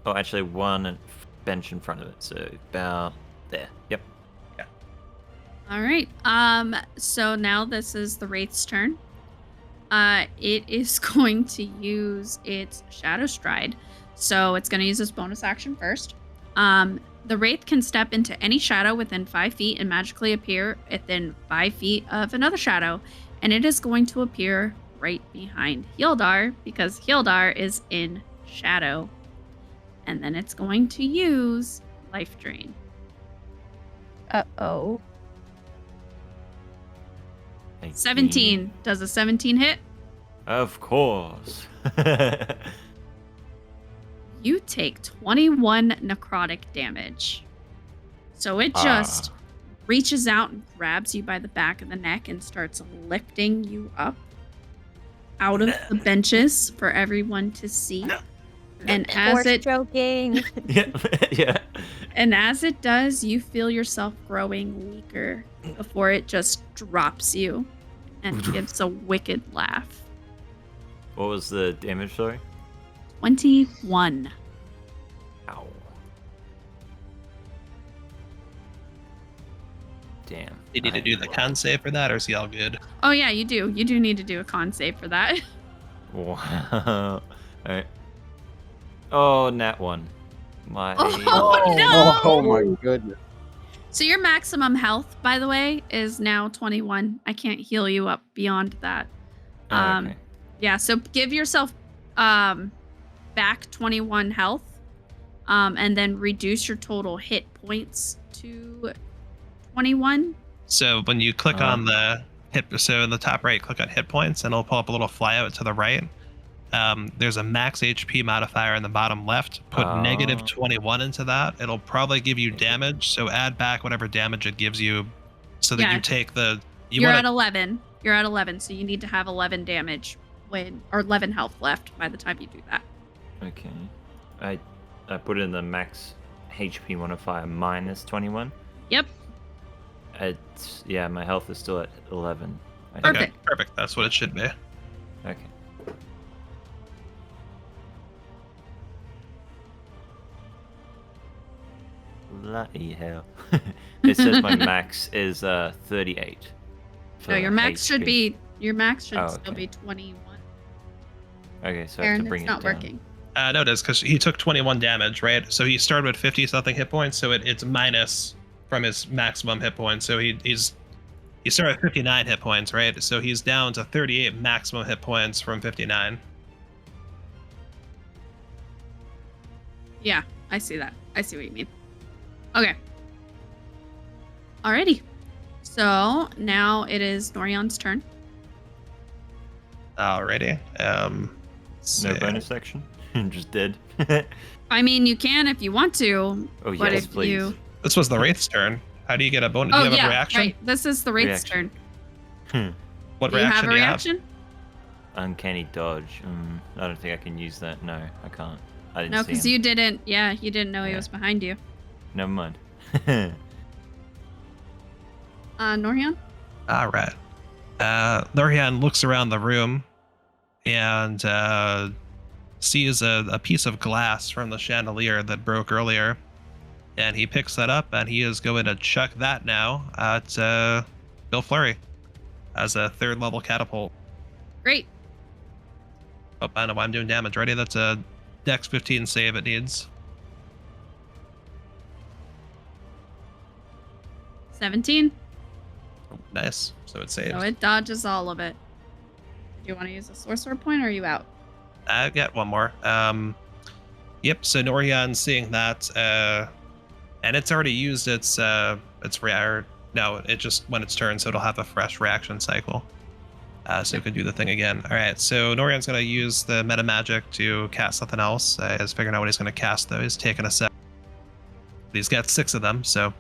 Oh, actually, one bench in front of it, so about there. Yep. All right. So now this is the Wraith's turn. It is going to use its Shadow Stride. So it's going to use its bonus action first. The Wraith can step into any shadow within 5 feet and magically appear within 5 feet of another shadow. and it is going to appear right behind Hildar because Hildar is in shadow. And then it's going to use Life Drain. Uh-oh. 17. Does a 17 hit? Of course. You take 21 necrotic damage. So it just reaches out and grabs you by the back of the neck and starts lifting you up out of the benches for everyone to see. And as it joking. yeah. And as it does, you feel yourself growing weaker before it just drops you and gives a wicked laugh. What was the damage, sorry? 21. Ow. Damn. You need to do the con save for that, or is he all good? Oh yeah, you do. You do need to do a con save for that. Wow. Alright. Oh, nat 1. My. Oh, no! Oh my goodness. So your maximum health, by the way, is now 21. I can't heal you up beyond that. Okay. Yeah, so give yourself back 21 health, and then reduce your total hit points to 21. So when you click on the hit, so in the top right, click on hit points, and it'll pull up a little flyout to the right. There's a max HP modifier in the bottom left. Put negative 21 into that. It'll probably give you damage. So add back whatever damage it gives you, so that you take the. You're at 11. You're at 11, so you need to have 11 damage or 11 health left by the time you do that. Okay. I put in the max HP modifier minus 21. Yep. Yeah, my health is still at 11. Okay, perfect. That's what it should be. Okay. Bloody hell. It says my max is 38. No, your max should HP. be still okay. be 21. Okay, so I have Aaron, to bring it's it not down. working. No, it is, because he took 21 damage, right? So he started with 50 something hit points, so it's minus from his maximum hit points. So he started at 59 hit points, right? So he's down to 38 maximum hit points from 59. Yeah, I see that. I see what you mean. Okay. Alrighty. So now it is Norion's turn. Alrighty. No So- bonus action? Just dead. I mean, you can if you want to. Oh, but yes, if please. you. This was the Wraith's turn. How do you get a bonus? Oh Do you have yeah, a reaction? right. This is the Wraith's Reaction. turn. What Do you have reaction a do you reaction? Uncanny dodge. I don't think I can use that. No, I can't. I didn't No, see because him. you didn't. Yeah, you didn't know he Yeah. was behind you. Never mind. Norian. All right. Lorian looks around the room and sees a piece of glass from the chandelier that broke earlier. And he picks that up, and he is going to chuck that now at Bill Flurry as a 3rd level catapult. Great. Oh, I know why I'm doing damage. Ready? That's a Dex 15 save it needs. 17. Oh, nice. So it saves. So it dodges all of it. Do you want to use a sorcerer point, or are you out? I got one more. Yep. So Norian seeing that, and it's already used its rare. No, it just when it's turn, so it'll have a fresh reaction cycle. So it could do the thing again. All right. So Norian's gonna use the meta magic to cast something else. He's figuring out what he's gonna cast though. He's taking a sec. He's got 6 of them. So.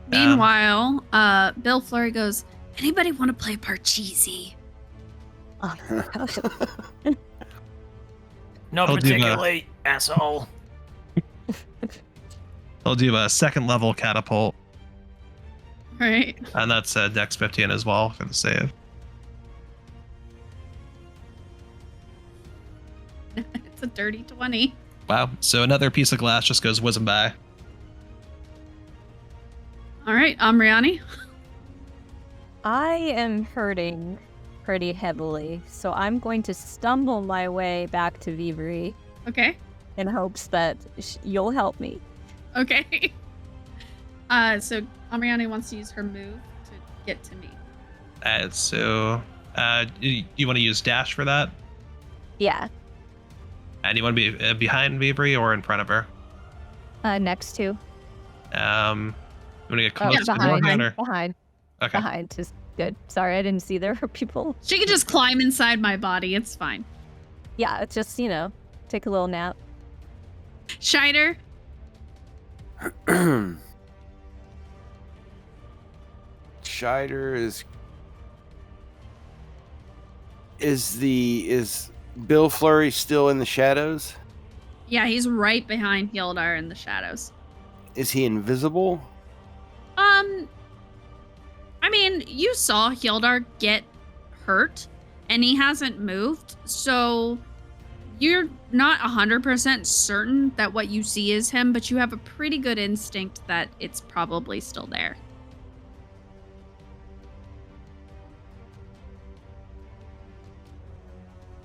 Meanwhile, Bill Flurry goes, anybody want to play Parcheesi? Not I'll do particularly, asshole. He'll do a 2nd level catapult, Right. and that's Dex 15 as well for the save. It's a dirty 20. Wow. So another piece of glass just goes whizzing by. All right, Amriani. I am hurting pretty heavily, so I'm going to stumble my way back to Viviri Okay. in hopes that you'll help me. Okay. So Amriani wants to use her move to get to me. So, you want to use dash for that? Yeah. And you want to be behind Viviri or in front of her? Next to. You want to get Oh, close to behind. Morgan or? Behind. Okay. Behind is good. Sorry, I didn't see there were people. She can just climb inside my body. It's fine. Yeah, it's just, take a little nap. Shider, Shider is Bill Flurry still in the shadows? yeah, he's right behind Hildar in the shadows. Is he invisible? I mean, you saw Hildar get hurt, and he hasn't moved, so you're not 100% certain that what you see is him, but you have a pretty good instinct that it's probably still there.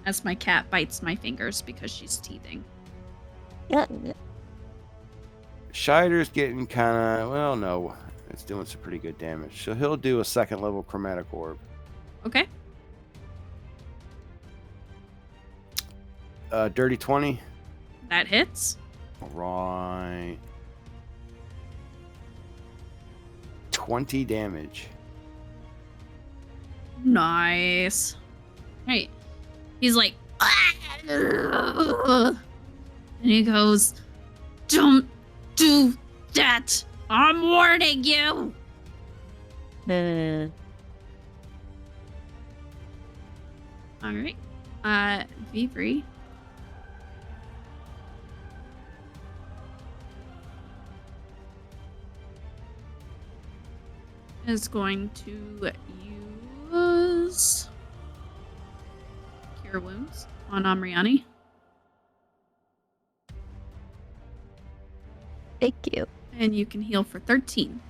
As my cat bites my fingers because she's teething. Yeah. Shider's getting kind of, well, no, it's doing some pretty good damage. So he'll do a second level chromatic orb. Okay. Dirty 20. That hits. Right. 20 damage. Nice. Right. He's like, and he goes, "Don't do that. I'm warning you." All right. Vivri. Is going to use Cure Wounds on Amriani. Thank you. And you can heal for 13.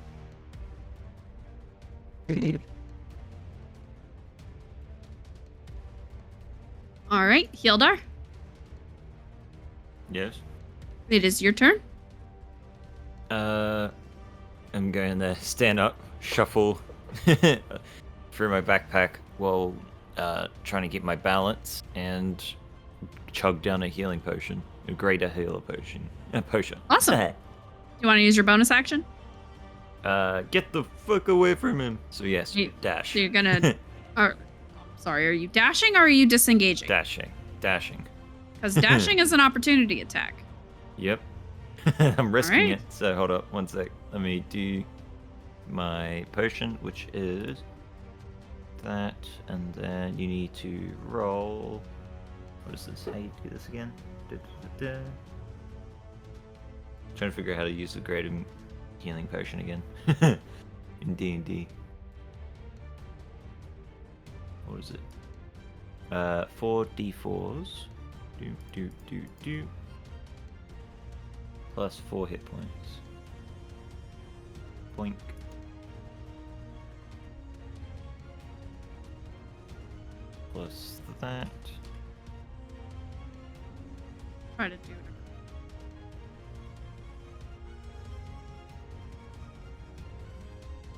All right, Hildar, Yes. it is your turn. I'm going to stand up, shuffle through my backpack while trying to keep my balance and chug down a healing potion, a greater healer potion. Awesome. You want to use your bonus action? Get the fuck away from him. So yes, dash. So you're gonna. Sorry, are you dashing or are you disengaging? Dashing. Because dashing is an opportunity attack. Yep. I'm risking Alright. it. So hold up, one sec. Let me do my potion, which is that, and then you need to roll. What is this? How do you do this again? Trying to figure out how to use the greater healing potion again. In D&D. What is it? 4 d4s. Do. Plus 4 hit points. Boink. Plus that. Try to do it.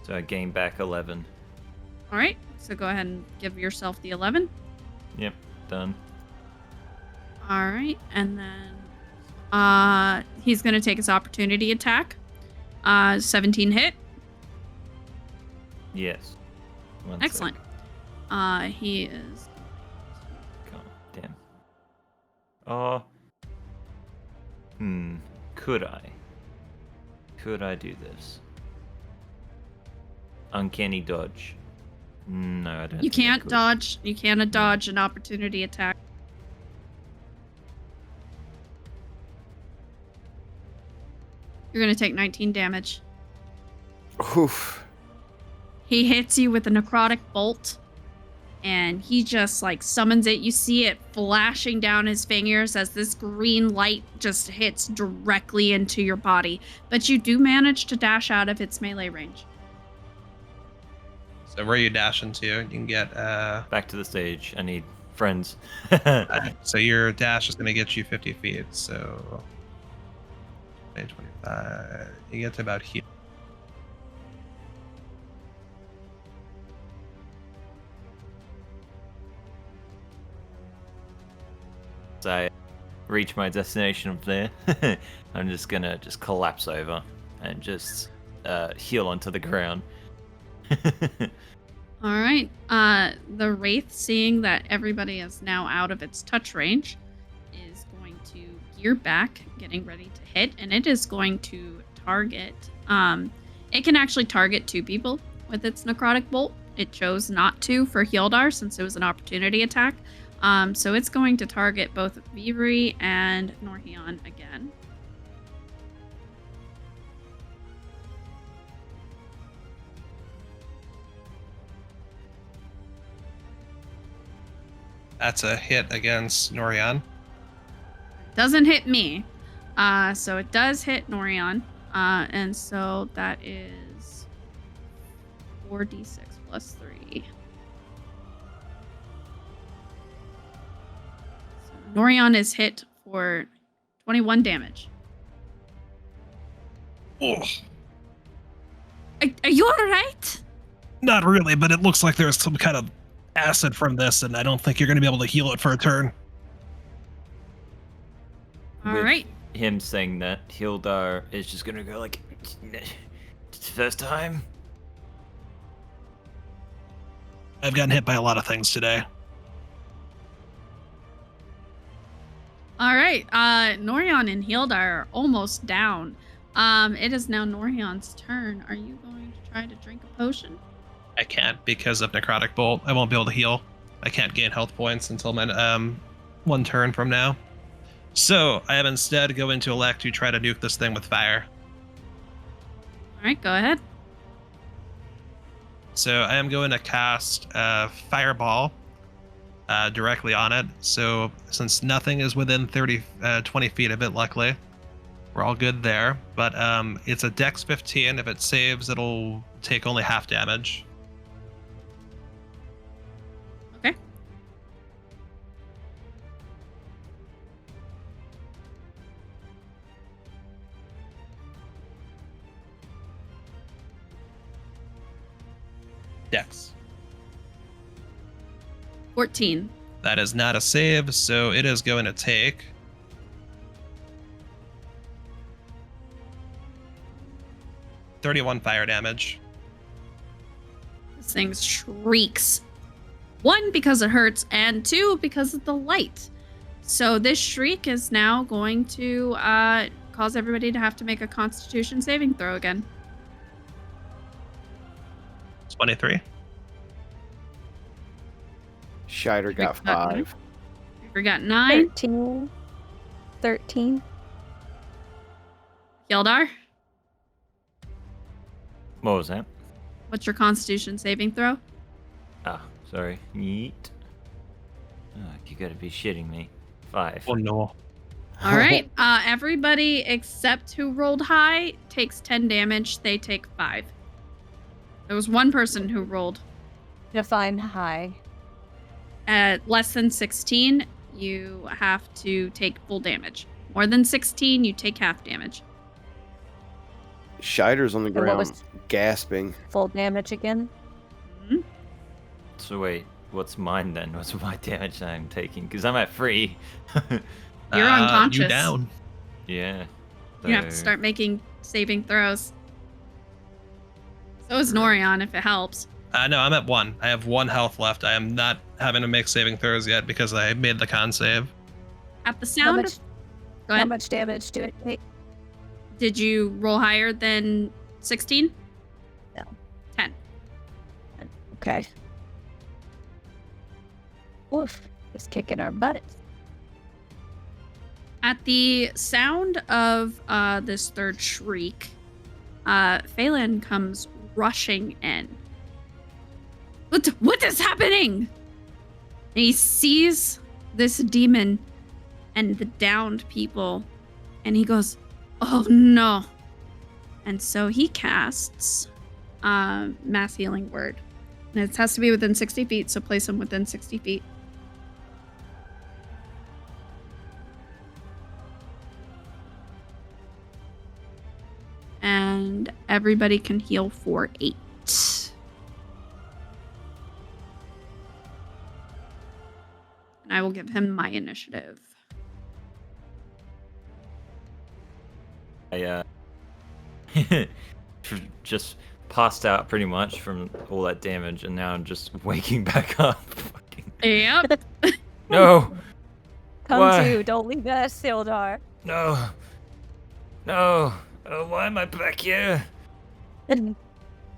So I gain back 11. All right, so go ahead and give yourself the 11. Yep, done. All right, and then he's gonna take his opportunity attack. 17 hit. Yes. One Excellent. sec. He is. God damn. Oh. Could I do this? Uncanny dodge. No, I don't. You think I can't could. dodge. You can't dodge an opportunity attack. You're gonna take 19 damage. Oof. He hits you with a necrotic bolt, and he just like summons it. You see it flashing down his fingers as this green light just hits directly into your body. But you do manage to dash out of its melee range. So where are you dashing to? You can get Back to the stage. I need friends. so your dash is going to get you 50 feet. So 25. You get to about here. As I reach my destination up there, I'm just gonna collapse over and just heal onto the ground. All right. The Wraith, seeing that everybody is now out of its touch range, is going to gear back, getting ready to hit, and it is going to target. It can actually target 2 people with its necrotic bolt. It chose not to for Hildar since it was an opportunity attack. So it's going to target both Viviri and Northerra again. That's a hit against Norian. Doesn't hit me. So it does hit Norian. And so that is 4d6 plus 3. So Norian is hit for 21 damage. Oh, Are you alright? not really, but it looks like there's some kind of acid from this, and I don't think you're going to be able to heal it for a turn. With Alright. him saying that, Hildar is just gonna go like, it's the first time. I've gotten hit by a lot of things today. Alright. Norian and Hildar are almost down. It is now Norian's turn. Are you going to try to drink a potion? I can't because of Necrotic Bolt. I won't be able to heal. I can't gain health points until my 1 turn from now. So I am instead going to elect to try to nuke this thing with fire. Alright, go ahead. So I am going to cast Fireball directly on it. So since nothing is within 20 feet of it, luckily, we're all good there. But it's a Dex 15. If it saves, it'll take only half damage. Okay. Dex. 14. That is not a save, so it is going to take 31 fire damage. This thing shrieks. 1, because it hurts, and 2, because of the light. So this shriek is now going to cause everybody to have to make a Constitution saving throw again. 23. Shider got Forgot 5. We forgot 9. 13. 13. Hildar, What was that? what's your Constitution saving throw? Ah, sorry. Yeet. Oh, you gotta be shitting me. 5. Oh no. All right. Everybody except who rolled high takes 10 damage. They take 5. There was 1 person who rolled Define high. at less than 16. You have to take full damage. More than 16, you take half damage. Shider's on the And what ground, was- gasping. Full damage again. Mhm. So wait, what's mine then? What's my damage I'm taking? Because I'm at 3. You're unconscious. You down. Yeah. You have to so- start making saving throws. So is Norian, if it helps. No, I'm at 1. I have 1 health left. I am not having to make saving throws yet because I made the con save. At the How sound much, of... Go how ahead. much damage do it take? Did you roll higher than 16? No. 10. Okay. Oof. Just kicking our butts. At the sound of this third shriek, Phelan comes rushing in. What is happening? And he sees this demon and the downed people, and he goes, "Oh no!" And so he casts Mass Healing Word, and it has to be within 60 feet. So place him within 60 feet. And everybody can heal for 8. And I will give him my initiative. I just passed out pretty much from all that damage, and now I'm just waking back up. Fucking- Yep. No, Come Why? to, don't leave us, Sildar. no, no. Oh, why am I back here? All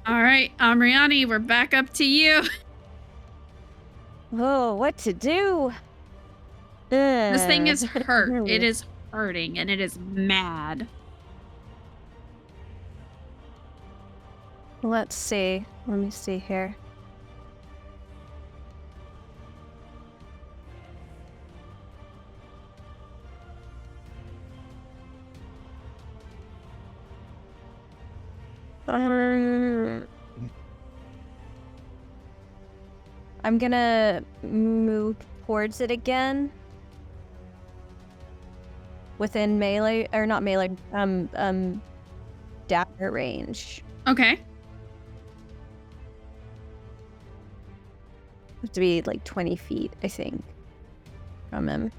right, Amriani, we're back up to you. Oh, what to do? This thing is hurt. It is hurting, and it is mad. Let's see. Let me see here. I'm gonna move towards it again. Within melee, or not melee, dagger range. Okay. Have to be like 20 feet, I think, from him.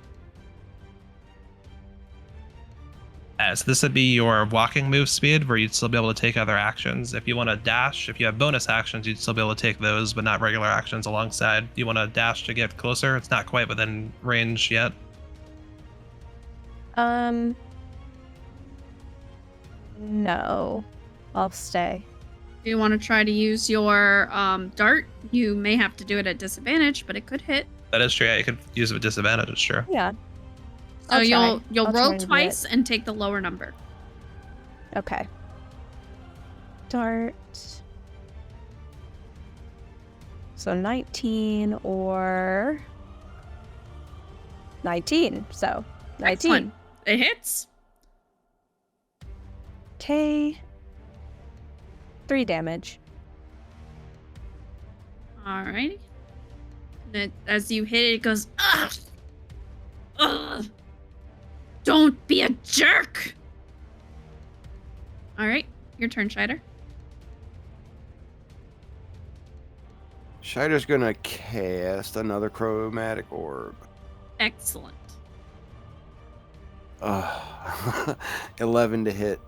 So this would be your walking move speed, where you'd still be able to take other actions. If you want to dash, if you have bonus actions, you'd still be able to take those, but not regular actions alongside. You want to dash to get closer? It's not quite within range yet. No. I'll stay. Do you want to try to use your dart? You may have to do it at disadvantage, but it could hit. That is true. Yeah, you could use it with disadvantage, sure. Yeah. So I'll you'll try. you'll I'll roll try to do twice and take the lower number. Okay. Dart. So 19 or 19. So 19. Excellent. It hits. Okay. 3 damage. All right. As you hit it, it goes, ugh! Ugh! Don't be a jerk! All right, your turn, Scheider. Scheider's gonna cast another chromatic orb. Excellent. 11 to hit.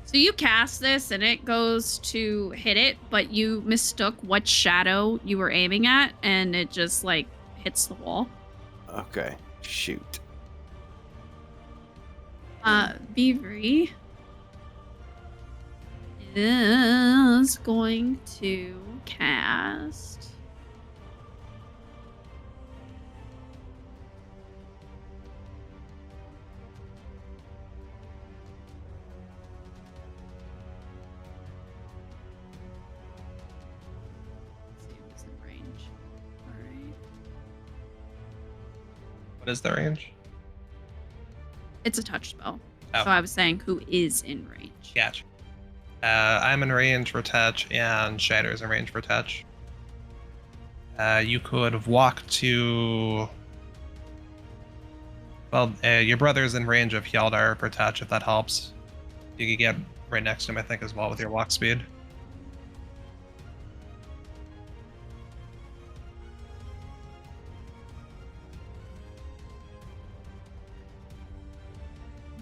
So you cast this and it goes to hit it, but you mistook what shadow you were aiming at, and it just like hits the wall. Okay, shoot. Viviri is going to cast range. All right. What is the range? It's a touch spell. Oh. So I was saying who is in range. Gotcha. I'm in range for touch, and Scheider's in range for touch. You could walk to... Well, your brother's in range of Hjalдар for touch, if that helps. You could get right next to him, I think, as well, with your walk speed.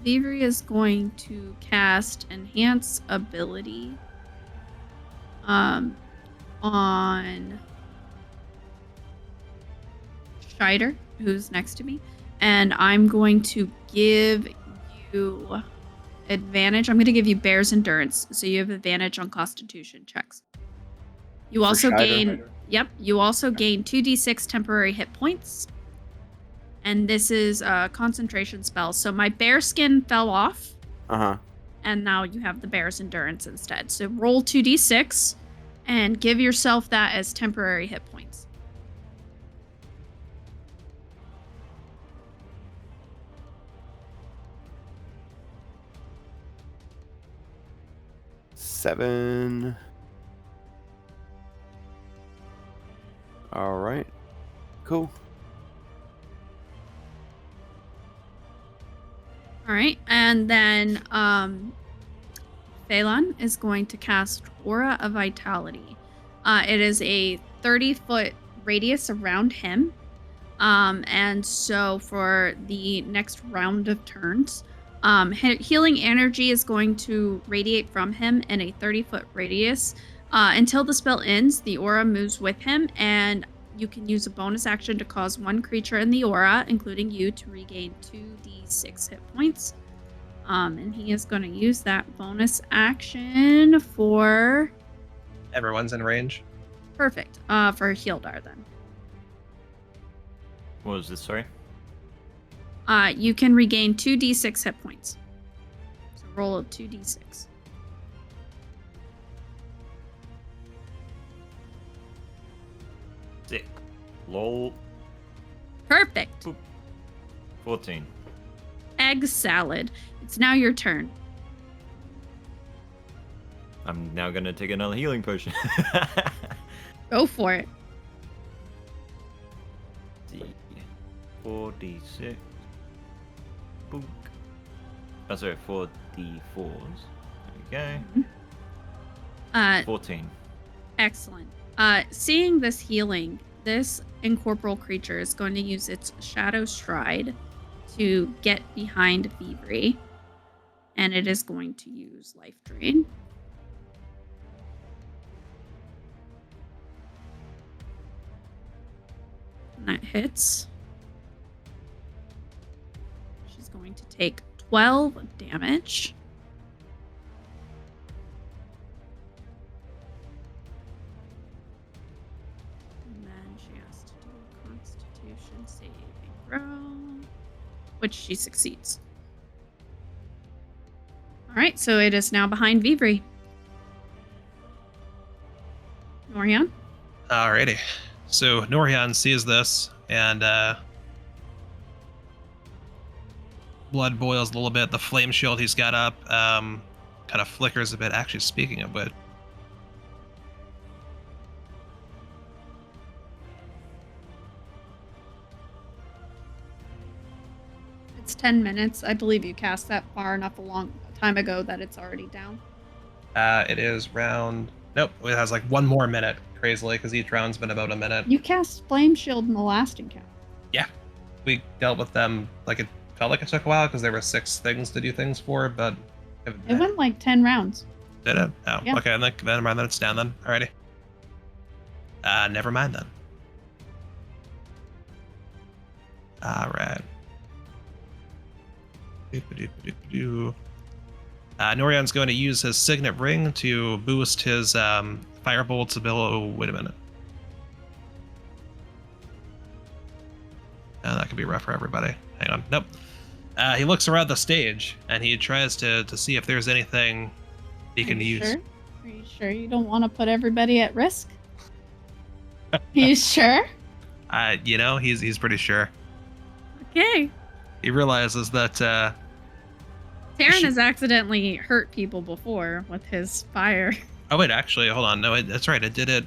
Viviri is going to cast Enhance Ability on Scheider, who's next to me, and I'm going to give you advantage. I'm going to give you Bear's Endurance, so you have advantage on Constitution checks. You also gain, you also gain 2d6 temporary hit points. And this is a concentration spell. So my bear skin fell off. And now you have the Bear's Endurance instead. So roll 2d6 and give yourself that as temporary hit points. Seven. All right. Cool. All right, and then Phelan is going to cast Aura of Vitality. It is a 30-foot radius around him, and so for the next round of turns, Healing energy is going to radiate from him in a 30-foot radius. Until the spell ends, the aura moves with him, and you can use a bonus action to cause one creature in the aura, including you, to regain 2d6 hit points. And he is going to use that bonus action for... Everyone's in range. Perfect. For Hildar, then. What was this? Sorry. You can regain 2d6 hit points. So roll a 2d6. Sick. Lol. Perfect. 14. Egg salad. It's now your turn. I'm now gonna take another healing potion. Go for it. 4d6. Book. Oh, sorry, 4d4s. There we go. 14. Excellent. Seeing this healing, this incorporeal creature is going to use its shadow stride to get behind Viviri, and it is going to use life drain. And that hits. She's going to take 12 damage. And then she has to do a Constitution saving throw, which she succeeds. All right, so it is now behind Viviri. Norian? Alrighty. So Norian sees this, and blood boils a little bit. The flame shield he's got up kind of flickers a bit. Actually, speaking of which, It's 10 minutes. I believe you cast that far enough a long time ago that it's already down. it is round. Nope, it has like one more minute, crazily, because each round's been about a minute. You cast Flame Shield in the last encounter. Yeah, we dealt with them. Like, it felt like it took a while because there were 6 things to do things for, but It went like 10 rounds. did it? Oh, Yeah. okay. Then never mind. Then it's down. Then alrighty. Never mind then. All right. Norian's going to use his signet ring to boost his firebolt's ability. Wait a minute. That could be rough for everybody. Hang on. Nope. He looks around the stage and he tries to see if there's anything he can use. Sure? Are you sure you don't want to put everybody at risk? You sure? He's pretty sure. Okay. He realizes that Taryn has accidentally hurt people before with his fire. oh wait, actually, hold on. No, that's right. It did it.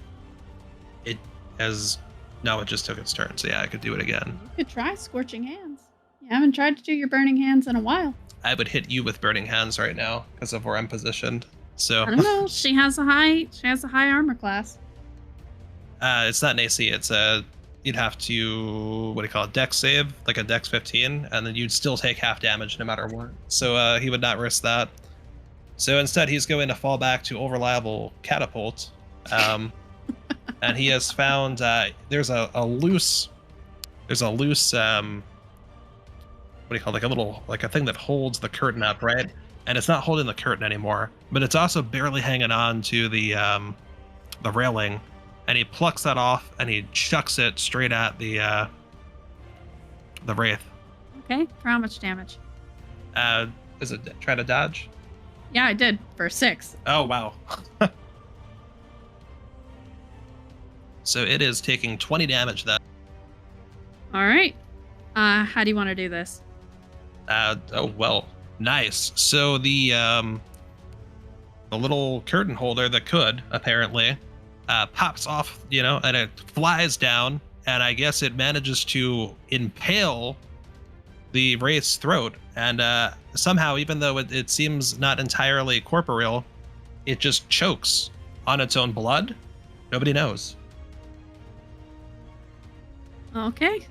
It just took its turn. So yeah, I could do it again. You could try Scorching Hands. You haven't tried to do your Burning Hands in a while. I would hit you with burning hands right now because of where I'm positioned. So I don't know. She has a high armor class. it's not an AC. It's you'd have to, what do you call it, dex save, like a dex 15, and then you'd still take half damage no matter what. So he would not risk that. So instead, he's going to fall back to Overliable Catapult. And he has found there's a loose what do you call it, like a thing that holds the curtain up, right? And it's not holding the curtain anymore, but it's also barely hanging on to the railing. And he plucks that off and he chucks it straight at the wraith. Okay. For how much damage? Is it try to dodge? Yeah, I did for 6. Oh wow. So it is taking 20 damage then. All right. How do you want to do this? Oh well, nice. So the little curtain holder that could apparently pops off, and it flies down, and I guess it manages to impale the wraith's throat, and somehow, even though it seems not entirely corporeal, it just chokes on its own blood. Nobody knows. Okay.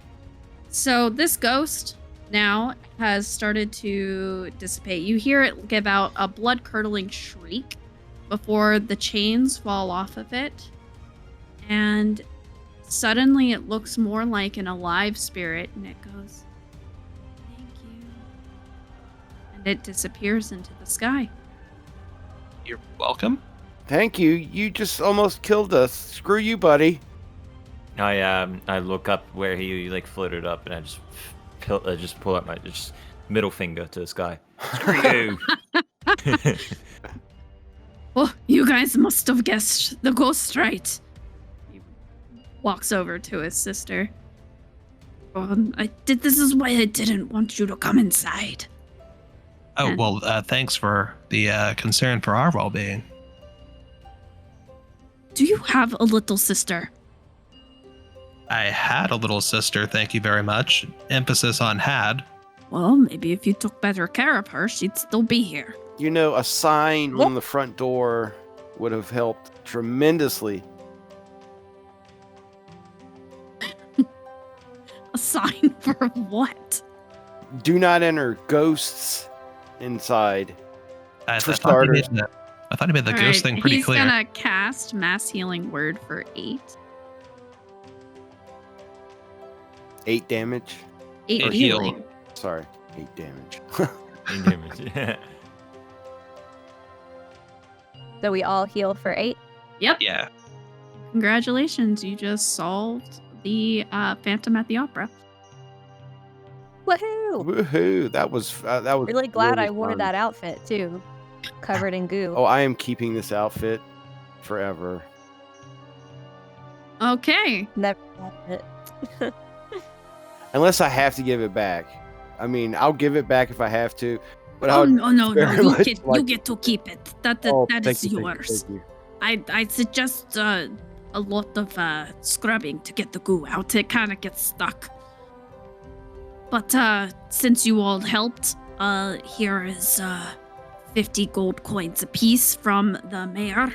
So this ghost now has started to dissipate. You hear it give out a blood-curdling shriek before the chains fall off of it. And suddenly it looks more like an alive spirit, and it goes, "Thank you." And it disappears into the sky. You're welcome. Thank you. You just almost killed us. Screw you, buddy. I look up where he like floated up, and I just pull out my just middle finger to the sky. Screw you. Oh, you guys must have guessed the ghost right. He walks over to his sister. This is why I didn't want you to come inside. Oh, And- well, thanks for the concern for our well-being. Do you have a little sister? I had a little sister, thank you very much. Emphasis on had. Well, maybe if you took better care of her, she'd still be here. You know, a sign on the front door would have helped tremendously. A sign for what? Do not enter ghosts inside. I For thought he starters. made the All ghost right, thing pretty he's clear. gonna cast Mass Healing Word for 8. 8 damage. 8 Eight heal. healing. Sorry, 8 damage. Yeah. So we all heal for 8. Yep. Yeah. Congratulations, you just solved the Phantom at the Opera. Woohoo! Woohoo! That was Really glad really I wore fun. that outfit too. Covered in goo. Oh, I am keeping this outfit forever. Okay. Never had it. Unless I have to give it back. I mean, I'll give it back if I have to. But I Oh would no! very You much get like- you get to keep it. That Oh, that thank is you, thank you, yours. thank you. I suggest a lot of scrubbing to get the goo out. It kind of gets stuck. But since you all helped, here is 50 gold coins apiece from the mayor.